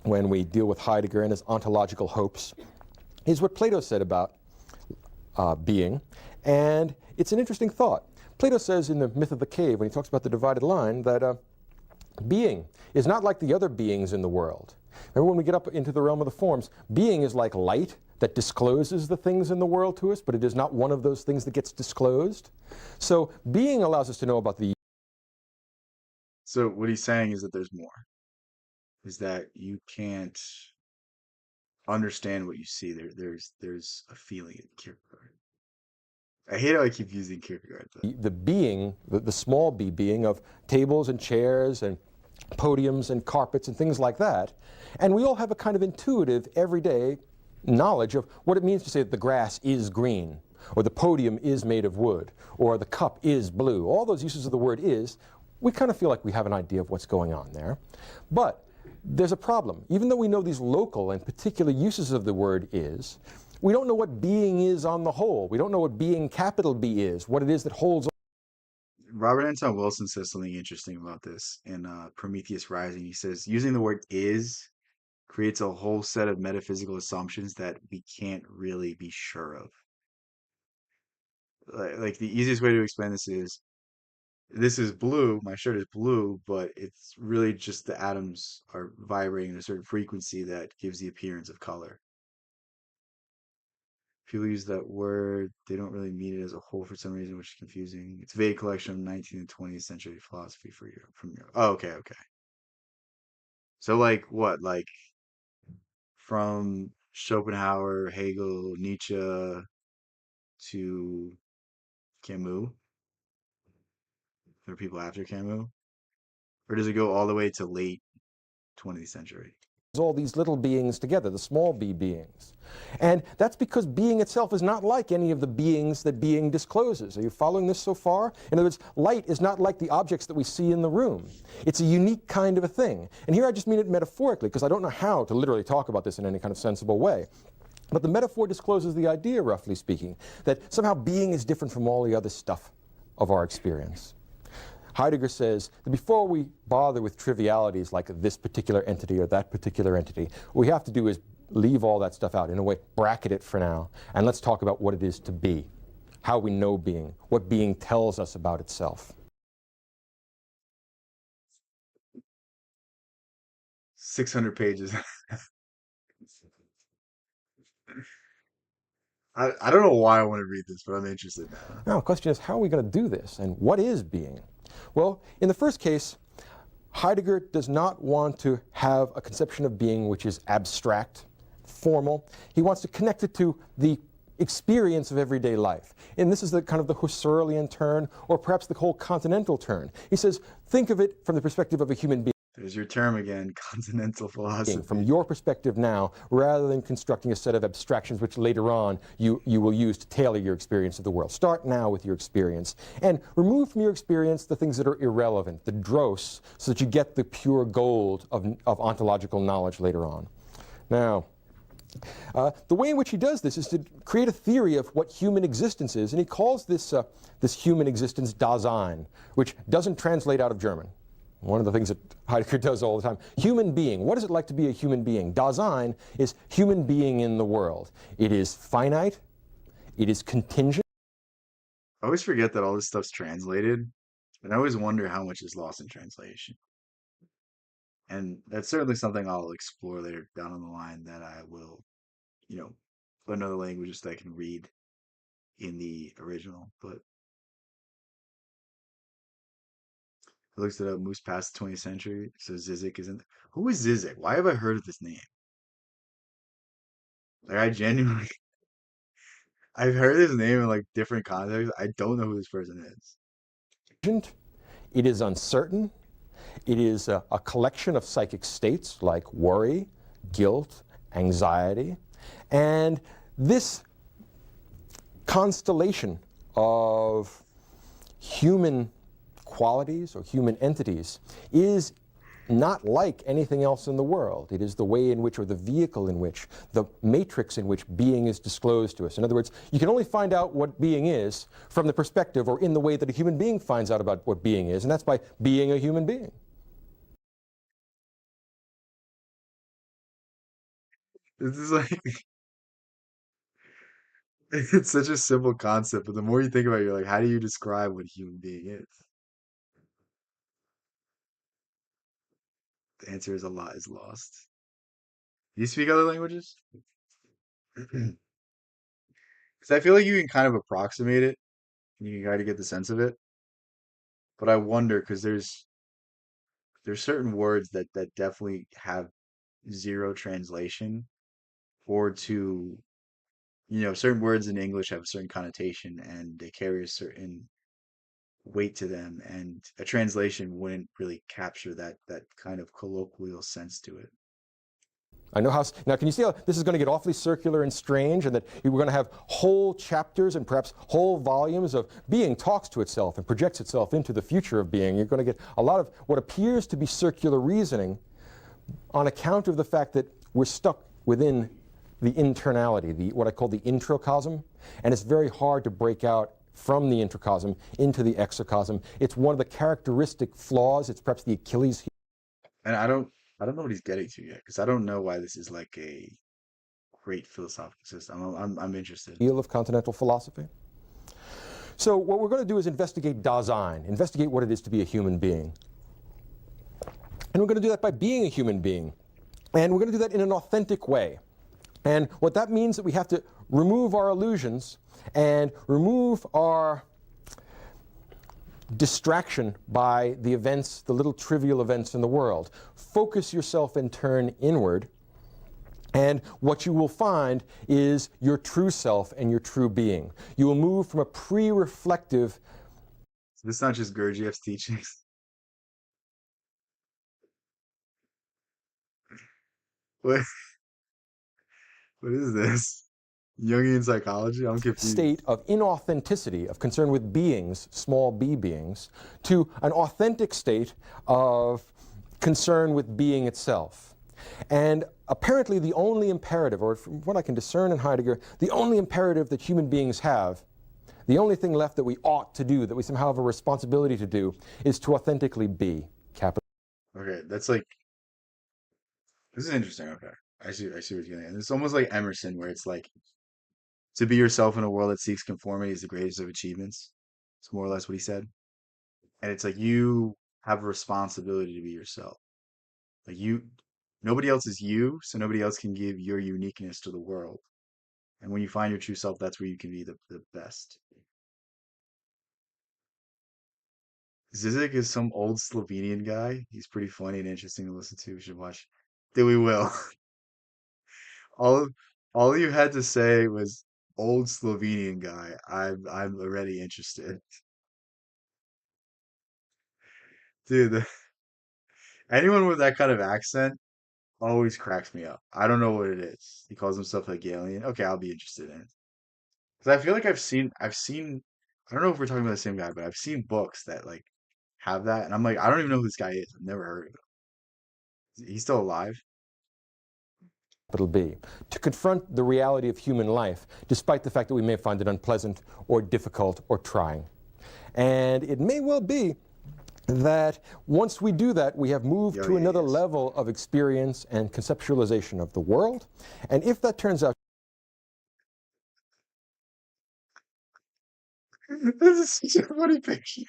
when we deal with Heidegger and his ontological hopes is what Plato said about being, and it's an interesting thought. Plato says in the Myth of the Cave, when he talks about the divided line, that being is not like the other beings in the world. Remember, when we get up into the realm of the forms, being is like light that discloses the things in the world to us, but it is not one of those things that gets disclosed. So being allows us to know about the... So what he's saying is that there's more. Is that you can't understand what you see. There's a feeling in Kierkegaard. I hate how I keep using Kierkegaard though. The being, the small b being of tables and chairs and podiums and carpets and things like that. And we all have a kind of intuitive, everyday knowledge of what it means to say that the grass is green, or the podium is made of wood, or the cup is blue. All those uses of the word is, we kind of feel like we have an idea of what's going on there. But there's a problem. Even though we know these local and particular uses of the word is, we don't know what being is on the whole. We don't know what being capital B is, what it is that holds. Robert Anton Wilson says something interesting about this in Prometheus Rising. He says using the word is creates a whole set of metaphysical assumptions that we can't really be sure of. Like the easiest way to explain this is blue, my shirt is blue, but it's really just the atoms are vibrating at a certain frequency that gives the appearance of color. People use that word, they don't really mean it as a whole for some reason, which is confusing. It's a vague collection of 19th and 20th century philosophy from Europe. Oh, okay. So like what? Like from Schopenhauer, Hegel, Nietzsche to Camus, or people after Camus? Or does it go all the way to late 20th century? All these little beings together, the small b beings. And that's because being itself is not like any of the beings that being discloses. Are you following this so far? In other words, light is not like the objects that we see in the room. It's a unique kind of a thing. And here I just mean it metaphorically, because I don't know how to literally talk about this in any kind of sensible way. But the metaphor discloses the idea, roughly speaking, that somehow being is different from all the other stuff of our experience. Heidegger says that before we bother with trivialities like this particular entity or that particular entity, what we have to do is leave all that stuff out, in a way, bracket it for now, and let's talk about what it is to be, how we know being, what being tells us about itself. 600 pages. I don't know why I want to read this, but I'm interested now. Now, the question is, how are we going to do this, and what is being? Well, in the first case, Heidegger does not want to have a conception of being which is abstract, formal. He wants to connect it to the experience of everyday life. And this is the kind of the Husserlian turn, or perhaps the whole continental turn. He says, think of it from the perspective of a human being. There's your term again, continental philosophy. From your perspective now, rather than constructing a set of abstractions which later on you will use to tailor your experience of the world. Start now with your experience, and remove from your experience the things that are irrelevant, the dross, so that you get the pure gold of ontological knowledge later on. Now, the way in which he does this is to create a theory of what human existence is, and he calls this, this human existence Dasein, which doesn't translate out of German. One of the things that Heidegger does all the time. Human being. What is it like to be a human being? Dasein is human being in the world. It is finite. It is contingent. I always forget that all this stuff's translated, and I always wonder how much is lost in translation. And that's certainly something I'll explore later down on the line, that I will, put another language just that I can read in the original. But I looked it up, moves past the 20th century, so Zizek isn't. Who is Zizek? Why have I heard of this name? Like, I genuinely, I've heard his name in like different contexts. I don't know who this person is. It is uncertain. It is a collection of psychic states like worry, guilt, anxiety. And this constellation of human qualities or human entities is not like anything else in the world. It is the way in which, or the vehicle in which, the matrix in which being is disclosed to us. In other words, you can only find out what being is from the perspective or in the way that a human being finds out about what being is, and that's by being a human being. This is like, it's such a simple concept, but the more you think about it, you're like, how do you describe what a human being is? The answer is a lot is lost. Do you speak other languages? Because I feel like you can kind of approximate it, and you can kind of get the sense of it. But I wonder, because there's certain words that definitely have zero translation, or to, certain words in English have a certain connotation and they carry a certain weight to them, and a translation wouldn't really capture that kind of colloquial sense to it. I know how. Now, can you see how this is going to get awfully circular and strange, and that we're going to have whole chapters and perhaps whole volumes of being talks to itself and projects itself into the future of being. You're going to get a lot of what appears to be circular reasoning on account of the fact that we're stuck within the internality, what I call the introcosm, and it's very hard to break out from the introcosm into the exocosm. It's one of the characteristic flaws. It's perhaps the Achilles heel. And I don't know what he's getting to yet, because I don't know why this is like a great philosophical system. I'm interested. Heel of continental philosophy. So what we're going to do is investigate Dasein, investigate what it is to be a human being. And we're going to do that by being a human being. And we're going to do that in an authentic way. And what that means that we have to remove our illusions and remove our distraction by the events, the little trivial events in the world. Focus yourself in turn inward, and what you will find is your true self and your true being. You will move from a pre-reflective. So this is not just Gurdjieff's teachings. What what is this? Jungian psychology? I'm State confused. of inauthenticity, of concern with beings, small b beings, to an authentic state of concern with being itself. And apparently the only imperative, or from what I can discern in Heidegger, the only imperative that human beings have, the only thing left that we ought to do, that we somehow have a responsibility to do, is to authentically be. Capital. Okay, that's like this is interesting. Okay. I see what you're getting at. It's almost like Emerson, where it's like to be yourself in a world that seeks conformity is the greatest of achievements. It's more or less what he said. And it's like you have a responsibility to be yourself. Like nobody else is you, so nobody else can give your uniqueness to the world. And when you find your true self, that's where you can be the best. Zizek is some old Slovenian guy. He's pretty funny and interesting to listen to. We should watch. Then we will. All all you had to say was old Slovenian guy. I'm already interested. Dude, anyone with that kind of accent always cracks me up. I don't know what it is. He calls himself Hegelian. Okay, I'll be interested in it. Because I feel like I've seen I don't know if we're talking about the same guy, but I've seen books that like have that, and I'm like, I don't even know who this guy is. I've never heard of him. He's still alive? B, to confront the reality of human life, despite the fact that we may find it unpleasant or difficult or trying. And it may well be that once we do that, we have moved Yo, to yeah, he another is. level of experience and conceptualization of the world. And if that turns out This is such a funny picture.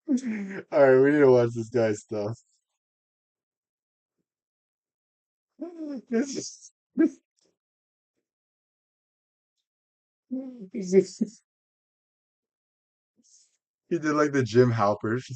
All right, we need to watch this guy's stuff. This is this is- he did like the Jim Halpers.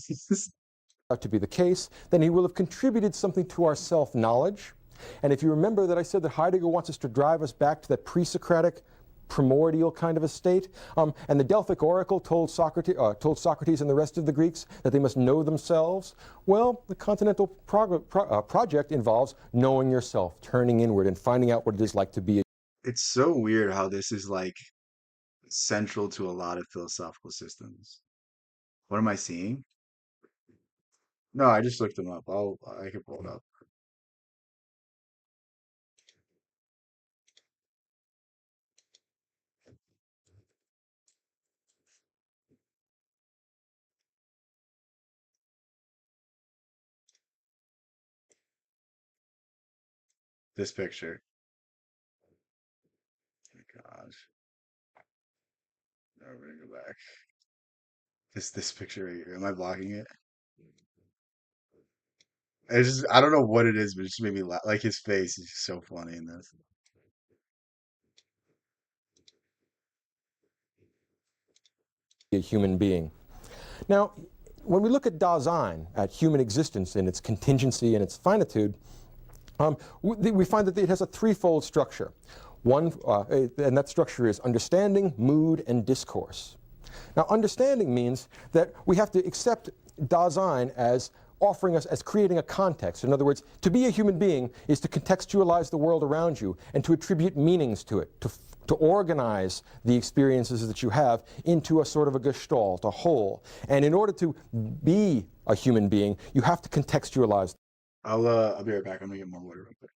to be the case, then he will have contributed something to our self-knowledge. And if you remember that I said that Heidegger wants us to drive us back to that pre-Socratic, primordial kind of a state, and the Delphic oracle told Socrates and the rest of the Greeks that they must know themselves. Well, the Continental Project involves knowing yourself, turning inward, and finding out what it is like to be. It's so weird how this is like central to a lot of philosophical systems. What am I seeing? No, I just looked them up. I can pull it up. This picture. Oh my gosh. No, we're gonna go back. This picture right here. Am I blocking it? It's just I don't know what it is, but it just made me laugh. Like his face is just so funny in this. A human being. Now, when we look at Dasein, at human existence in its contingency and its finitude, we find that it has a threefold structure. And that structure is understanding, mood, and discourse. Now, understanding means that we have to accept Dasein as offering us, as creating a context. In other words, to be a human being is to contextualize the world around you and to attribute meanings to it, to organize the experiences that you have into a sort of a gestalt, a whole. And in order to be a human being, you have to contextualize. I'll be right back. I'm gonna get more water real quick.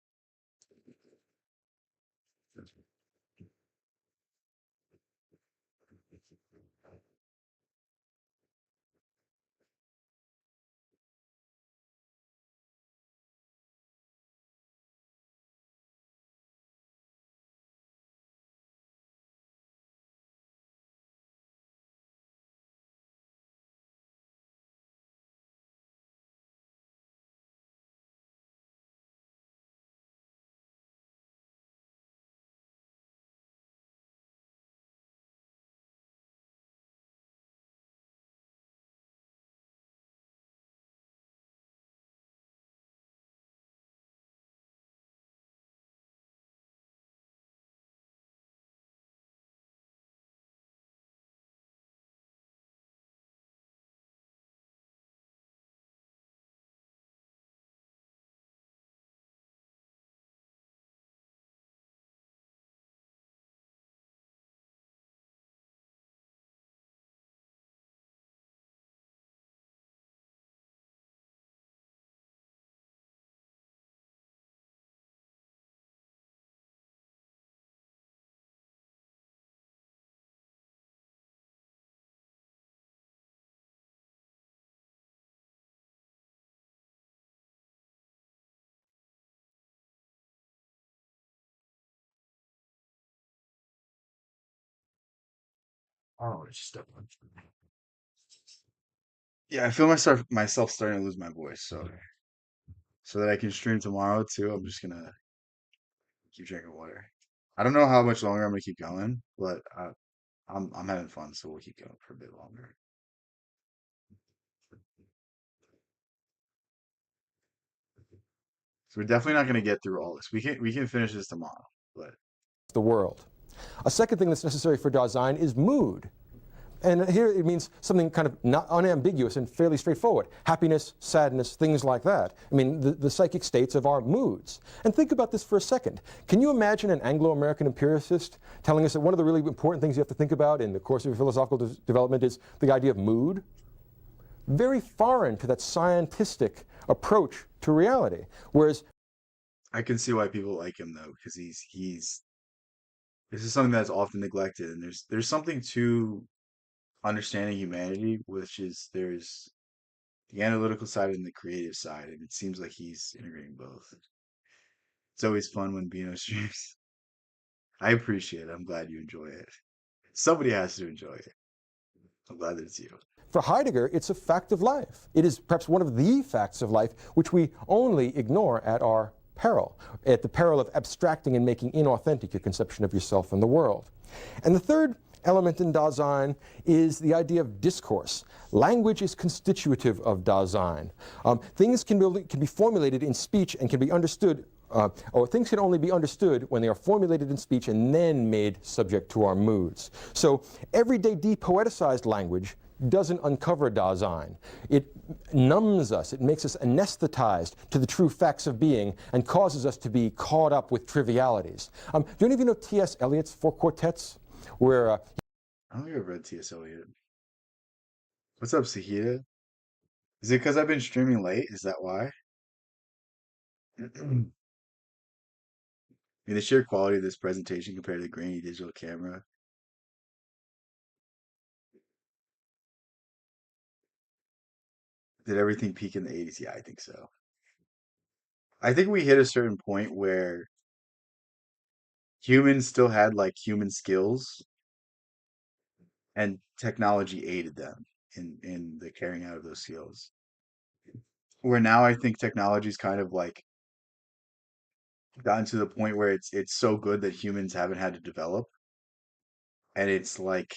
Oh, it's just yeah, I feel myself starting to lose my voice, so that I can stream tomorrow too. I'm just gonna keep drinking water. I don't know how much longer I'm gonna keep going, but I'm having fun, so we'll keep going for a bit longer. So we're definitely not gonna get through all this. We can finish this tomorrow, but The world. A second thing that's necessary for Dasein is mood. And here it means something kind of not unambiguous and fairly straightforward. Happiness, sadness, things like that. I mean, the psychic states of our moods. And think about this for a second. Can you imagine an Anglo-American empiricist telling us that one of the really important things you have to think about in the course of your philosophical development is the idea of mood? Very foreign to that scientistic approach to reality. Whereas I can see why people like him though, because he's this is something that's often neglected, and there's something to understanding humanity, which is there's the analytical side and the creative side, and it seems like he's integrating both. It's always fun when Bino streams. I appreciate it. I'm glad you enjoy it. Somebody has to enjoy it. I'm glad that it's you. for Heidegger, it's a fact of life. It is perhaps one of the facts of life which we only ignore at our peril, at the peril of abstracting and making inauthentic your conception of yourself and the world. And the third element in Dasein is the idea of discourse. Language is constitutive of Dasein. Things can be formulated in speech and can be understood, or things can only be understood when they are formulated in speech and then made subject to our moods. So everyday depoeticized language doesn't uncover Dasein. It numbs us, it makes us anesthetized to the true facts of being and causes us to be caught up with trivialities. Do any of you know T.S. Eliot's Four Quartets? Where I don't think I've read T.S. Eliot. What's up, Sahita? Is it because I've been streaming late? Is that why? I mean, the sheer quality of this presentation compared to the grainy digital camera. Did everything peak in the 80s? Yeah, I think so. I think we hit a certain point where humans still had like human skills and technology aided them in the carrying out of those skills. Where now I think technology's kind of like gotten to the point where it's so good that humans haven't had to develop, and it's like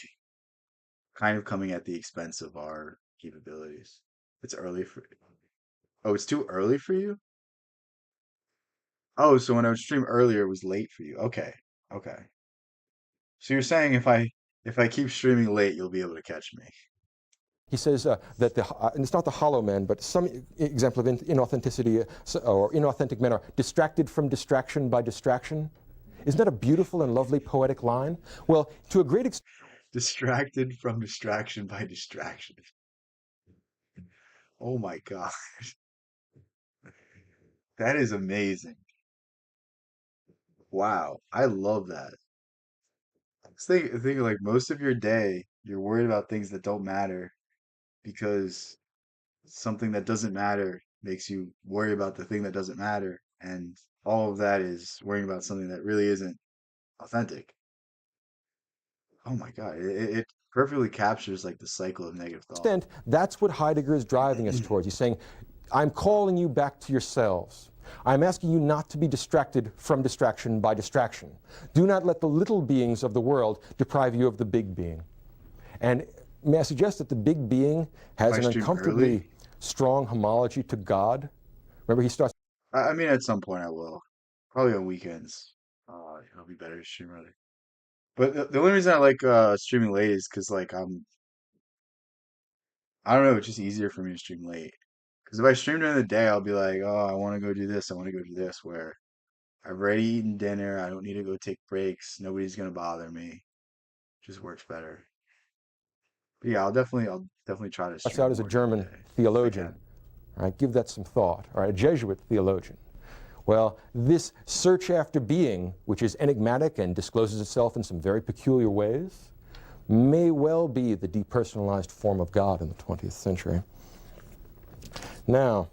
kind of coming at the expense of our capabilities. It's early for Oh, it's too early for you? Oh, so when I would stream earlier, it was late for you. Okay. Okay. So you're saying if I keep streaming late, you'll be able to catch me. he says that and it's not the hollow men, but some example of inauthenticity or inauthentic men are distracted from distraction by distraction. Isn't that a beautiful and lovely poetic line? Well, to a great extent, Distracted from distraction by distraction. Oh my God. That is amazing. Wow. I love that. Think like most of your day, you're worried about things that don't matter because something that doesn't matter makes you worry about the thing that doesn't matter. And all of that is worrying about something that really isn't authentic. Oh my God. It perfectly captures like the cycle of negative thought. that's what Heidegger is driving us towards. He's saying, I'm calling you back to yourselves. I'm asking you not to be distracted from distraction by distraction. Do not let the little beings of the world deprive you of the big being. And may I suggest that the big being has If I an stream uncomfortably early, strong homology to God? Remember, he starts. I mean, at some point I will. Probably on weekends. It'll be better to stream early. But the only reason I like streaming late is because like I don't know, it's just easier for me to stream late. Because if I stream during the day, I'll be like, oh, I want to go do this, I want to go do this. Where I've already eaten dinner, I don't need to go take breaks. Nobody's gonna bother me. Just works better. But yeah, I'll definitely try to Starts stream out as a more during the German day if I theologian. can. All right, give that some thought. All right, a Jesuit theologian. Well, this search after being, which is enigmatic and discloses itself in some very peculiar ways, may well be the depersonalized form of God in the 20th century. Now,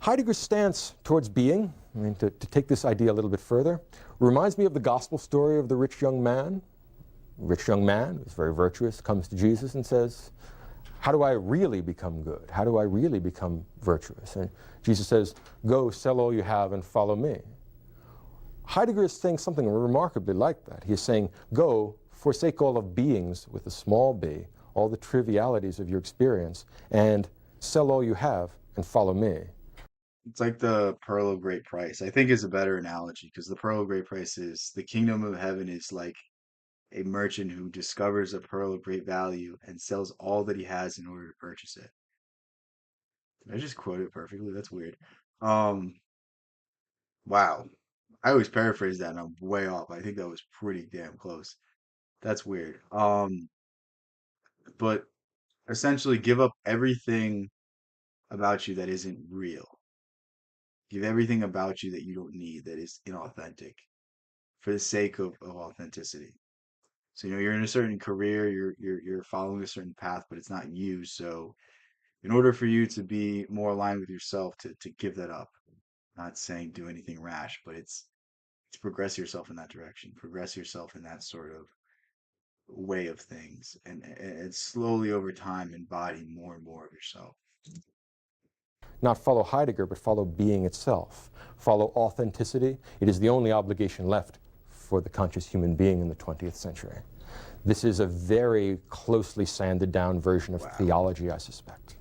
Heidegger's stance towards being, I mean, to take this idea a little bit further, reminds me of the gospel story of the rich young man. rich young man who's very virtuous comes to Jesus and says, how do I really become good? How do I really become virtuous? And Jesus says, go sell all you have and follow me. Heidegger is saying something remarkably like that. He is saying, go, forsake all of beings with a small b, all the trivialities of your experience, and sell all you have and follow me. It's like the pearl of great price. I think is a better analogy because the pearl of great price is the kingdom of heaven is like a merchant who discovers a pearl of great value and sells all that he has in order to purchase it. Did I just quote it perfectly? That's weird. Um, wow. I always paraphrase that and I'm way off. I think that was pretty damn close. That's weird. But essentially give up everything about you that isn't real. Give everything about you that you don't need, that is inauthentic, for the sake of authenticity. So you're in a certain career, you're following a certain path, but it's not you. So in order for you to be more aligned with yourself, to give that up. Not saying do anything rash, but it's to progress yourself in that direction, progress yourself in that sort of way of things, and slowly over time embody more and more of yourself. Not follow Heidegger, but follow being itself. Follow authenticity. It is the only obligation left for the conscious human being in the 20th century. This is a very closely sanded down version of Wow. theology, I suspect.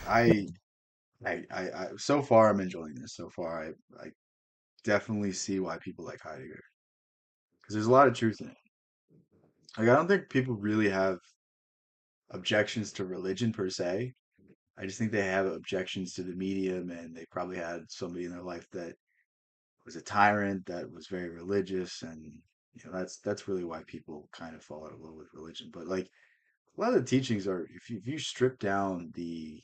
I so far I'm enjoying this. So far, I definitely see why people like Heidegger because there's a lot of truth in it. Like I don't think people really have objections to religion per se. I just think they have objections to the medium, and they probably had somebody in their life that was a tyrant, that was very religious, and that's really why people kind of fall out of love with religion. But like a lot of the teachings are, if you strip down the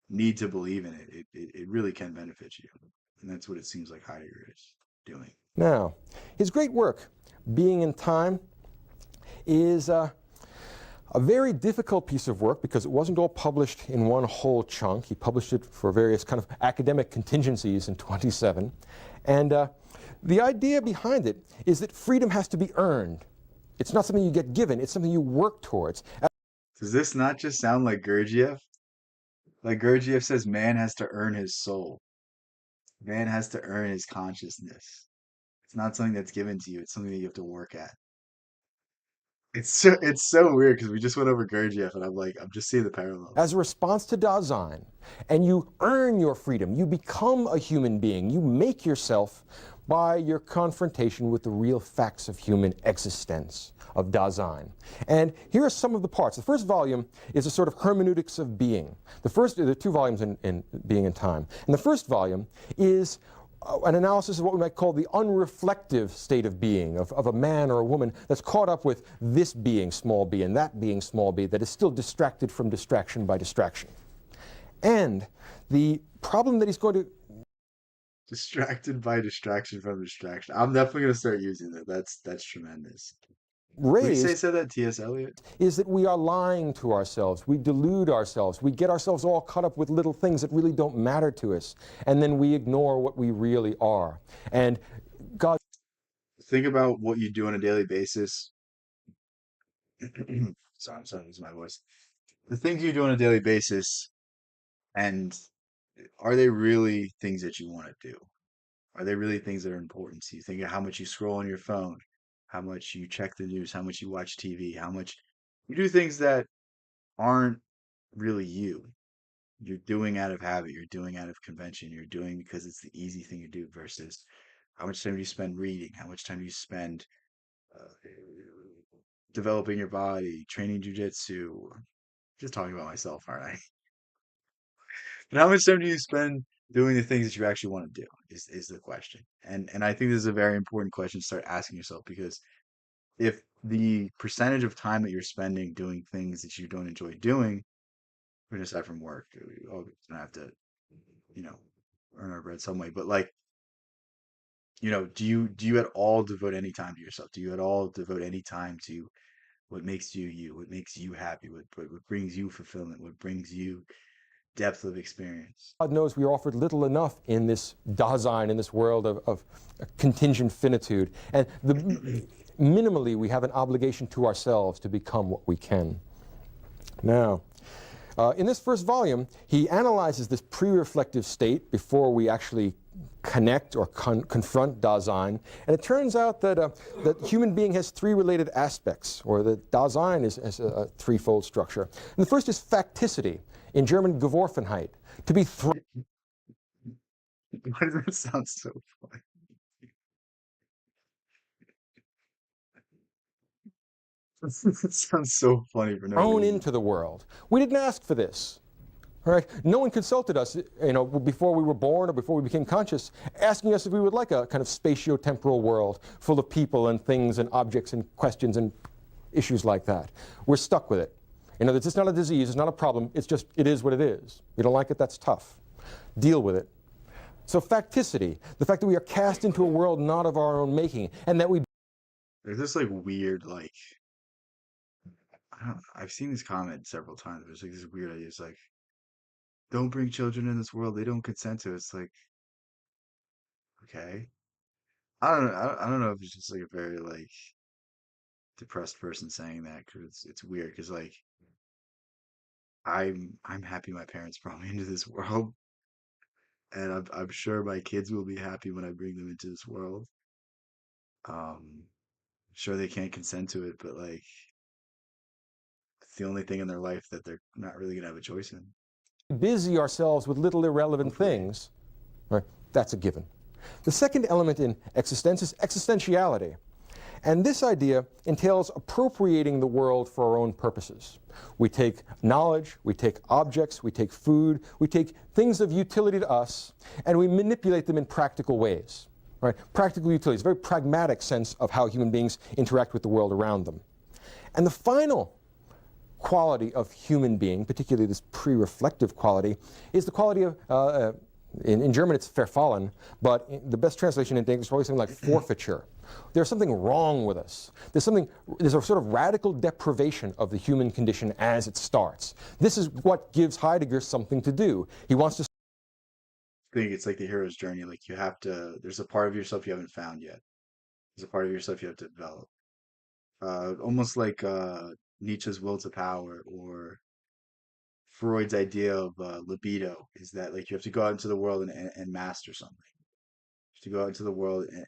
need to believe in it, it really can benefit you, and that's what it seems like Heidegger is doing. Now, his great work, Being in Time, is a very difficult piece of work because it wasn't all published in one whole chunk. He published it for various kind of academic contingencies in 27. And the idea behind it is that freedom has to be earned. It's not something you get given, it's something you work towards. Does this not just sound like Gurdjieff? Like Gurdjieff says, man has to earn his soul. Man has to earn his consciousness. It's not something that's given to you. It's something that you have to work at. It's so weird because we just went over Gurdjieff and I'm just seeing the parallels. As a response to Dasein, and you earn your freedom. You become a human being. You make yourself by your confrontation with the real facts of human existence, of Dasein. And here are some of the parts. The first volume is a sort of hermeneutics of being. There are two volumes in Being in Time. And the first volume is an analysis of what we might call the unreflective state of being, of a man or a woman that's caught up with this being, small b, and that being, small b, that is still distracted from distraction by distraction. And the problem that he's going to... Distracted by distraction from distraction. I'm definitely going to start using that. That's tremendous. raise Would you say that T.S. Eliot? is that we are lying to ourselves. We delude ourselves. We get ourselves all caught up with little things that really don't matter to us. And then we ignore what we really are. And God... Think about what you do on a daily basis. Sorry, I'm starting to lose my voice. The things you do on a daily basis, and are they really things that you want to do? Are they really things that are important to you? Think of how much you scroll on your phone, how much you check the news, how much you watch TV, how much you do things that aren't really you. You're doing out of habit, you're doing out of convention, you're doing because it's the easy thing to do versus how much time do you spend reading, how much time do you spend uh, developing your body, training jujitsu. Just talking about myself, aren't I? But how much time do you spend doing the things that you actually want to do is the question. And I think this is a very important question to start asking yourself because if the percentage of time that you're spending doing things that you don't enjoy doing, even aside from work, we all gonna have to, you know, earn our bread some way. But like, do you at all devote any time to yourself? Do you at all devote any time to what makes you you, what makes you happy, what brings you fulfillment, what brings you depth of experience? God knows we are offered little enough in this Dasein, in this world of contingent finitude. And minimally, we have an obligation to ourselves to become what we can. Now, in this first volume, he analyzes this pre-reflective state before we actually connect or confront Dasein. And it turns out that that human being has three related aspects, or that Dasein is a threefold structure. And the first is facticity, in German Geworfenheit, to be thrown. Why does that sound so funny? It sounds so funny for no Thrown reason. into the world. We didn't ask for this. All right? No one consulted us, before we were born or before we became conscious, asking us if we would like a kind of spatio-temporal world full of people and things and objects and questions and issues like that. We're stuck with it. It's just not a disease, it's not a problem, it is what it is. You don't like it, that's tough. Deal with it. So facticity, the fact that we are cast into a world not of our own making, and that we... There's this like weird I've seen this comment several times. There's like this weird idea. It's like, don't bring children in this world. They don't consent to it. It's like, okay. I don't know. I don't know if it's just like a very like depressed person saying that because it's weird because like I'm happy my parents brought me into this world, and I'm sure my kids will be happy when I bring them into this world. Sure they can't consent to it, but like it's the only thing in their life that they're not really gonna have a choice in. busy ourselves with little irrelevant Hopefully. things, right? That's a given. The second element in existence is existentiality. And this idea entails appropriating the world for our own purposes. We take knowledge, we take objects, we take food, we take things of utility to us, and we manipulate them in practical ways. Right? Practical utility is a very pragmatic sense of how human beings interact with the world around them. And the final quality of human being, particularly this pre-reflective quality, is the quality of, in German it's Verfallen, but the best translation in English is probably something like forfeiture. There's something wrong with us. There's a sort of radical deprivation of the human condition as it starts. This is what gives Heidegger something to do. He wants to... I think it's like the hero's journey. Like there's a part of yourself you haven't found yet. There's a part of yourself you have to develop. Almost like Nietzsche's will to power or Freud's idea of libido is that like you have to go out into the world and master something. You have to go out into the world and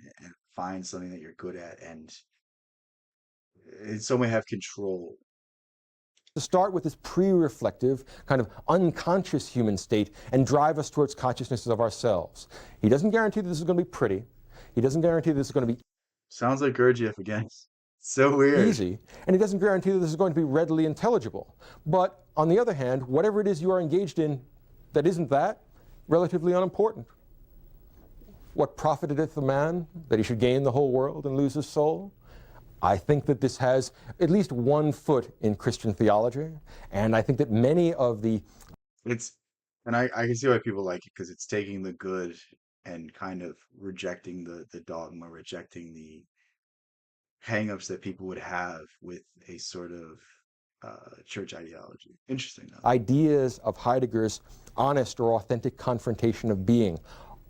find something that you're good at and in some way have control. To start with this pre-reflective, kind of unconscious human state and drive us towards consciousness of ourselves. He doesn't guarantee that this is going to be pretty. He doesn't guarantee this is going to be Sounds like Gurdjieff again. So weird. easy, and he doesn't guarantee that this is going to be readily intelligible. But on the other hand, whatever it is you are engaged in that isn't that, relatively unimportant. What profiteth a man that he should gain the whole world and lose his soul? I think that this has at least one foot in Christian theology, and I think that many of the... And I can see why people like it because it's taking the good and kind of rejecting the dogma, rejecting the hang-ups that people would have with a sort of church ideology. Interesting, though. ideas of Heidegger's honest or authentic confrontation of being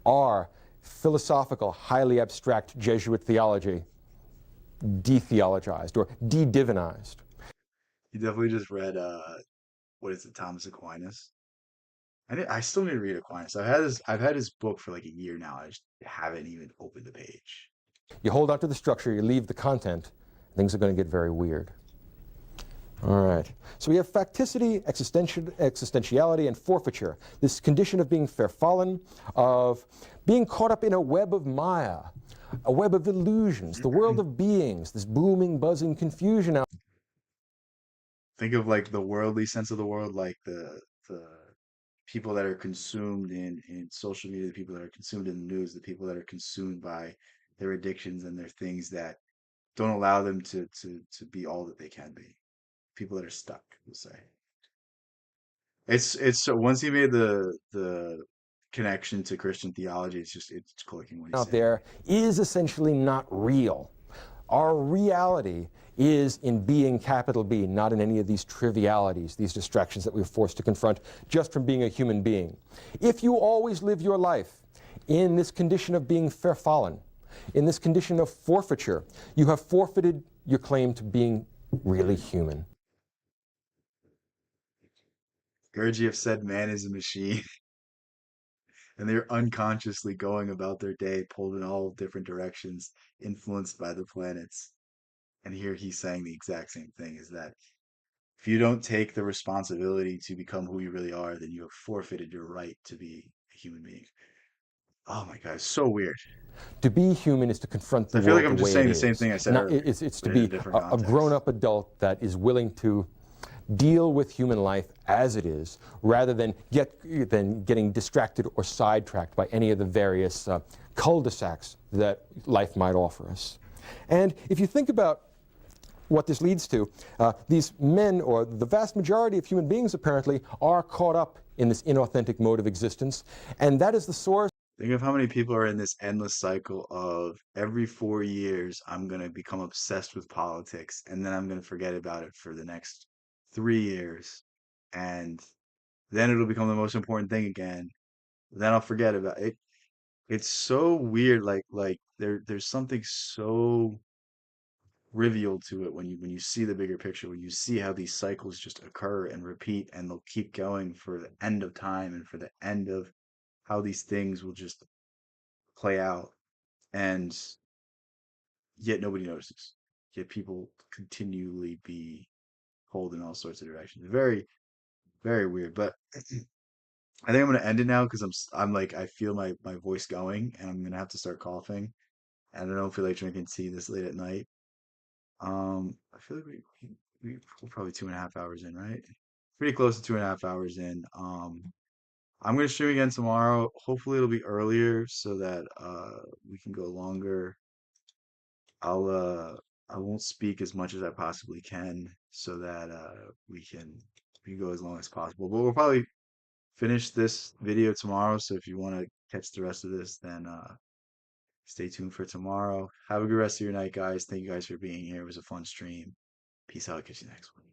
are philosophical, highly abstract Jesuit theology de-theologized or de-divinized. You definitely just read what is it, Thomas Aquinas? I still need to read Aquinas. I've had his book for like a year now. I just haven't even opened the page. You hold on to the structure, you leave the content, things are going to get very weird. All right. So we have facticity, existentiality, and forfeiture. This condition of being verfallen, of being caught up in a web of Maya, a web of illusions, the world of beings, this booming, buzzing confusion out. Think of like the worldly sense of the world, like the people that are consumed in social media, the people that are consumed in the news, the people that are consumed by their addictions and their things that don't allow them to be all that they can be. People that are stuck, we'll say. It's so once he made the connection to Christian theology, it's clicking what he's Out saying. there is essentially not real. Our reality is in being capital B, not in any of these trivialities, these distractions that we're forced to confront just from being a human being. If you always live your life in this condition of being verfallen, In this condition of forfeiture, you have forfeited your claim to being really human. Gurdjieff said man is a machine, and they're unconsciously going about their day, pulled in all different directions, influenced by the planets. And here he's saying the exact same thing, is that if you don't take the responsibility to become who you really are, then you have forfeited your right to be a human being. Oh my God, it's so weird. To be human is to confront the I feel like world the I'm just way it saying the same is. thing I said Now, earlier, it's to but in a be different a context. grown-up adult that is willing to deal with human life as it is, rather than getting distracted or sidetracked by any of the various cul-de-sacs that life might offer us. And if you think about what this leads to, these men, or the vast majority of human beings apparently, are caught up in this inauthentic mode of existence, and that is the source. Think of how many people are in this endless cycle of every 4 years, I'm going to become obsessed with politics, and then I'm going to forget about it for the next 3 years. And then it'll become the most important thing again. Then I'll forget about it. It's so weird. There's something so trivial to it when you see the bigger picture, when you see how these cycles just occur and repeat, and they'll keep going for the end of time and for the end of how these things will just play out. And yet nobody notices. Yet people continually be pulled in all sorts of directions. Very, very weird. But I think I'm gonna end it now because I'm like I feel my voice going, and I'm gonna have to start coughing. And I don't feel like drinking tea this late at night. I feel like we're probably 2.5 hours in, right? Pretty close to 2.5 hours in. I'm gonna stream again tomorrow. Hopefully it'll be earlier so that we can go longer. I'll I won't speak as much as I possibly can so that we can go as long as possible. But we'll probably finish this video tomorrow. So if you want to catch the rest of this, then stay tuned for tomorrow. Have a good rest of your night, guys. Thank you guys for being here. It was a fun stream. Peace out. Catch you next one.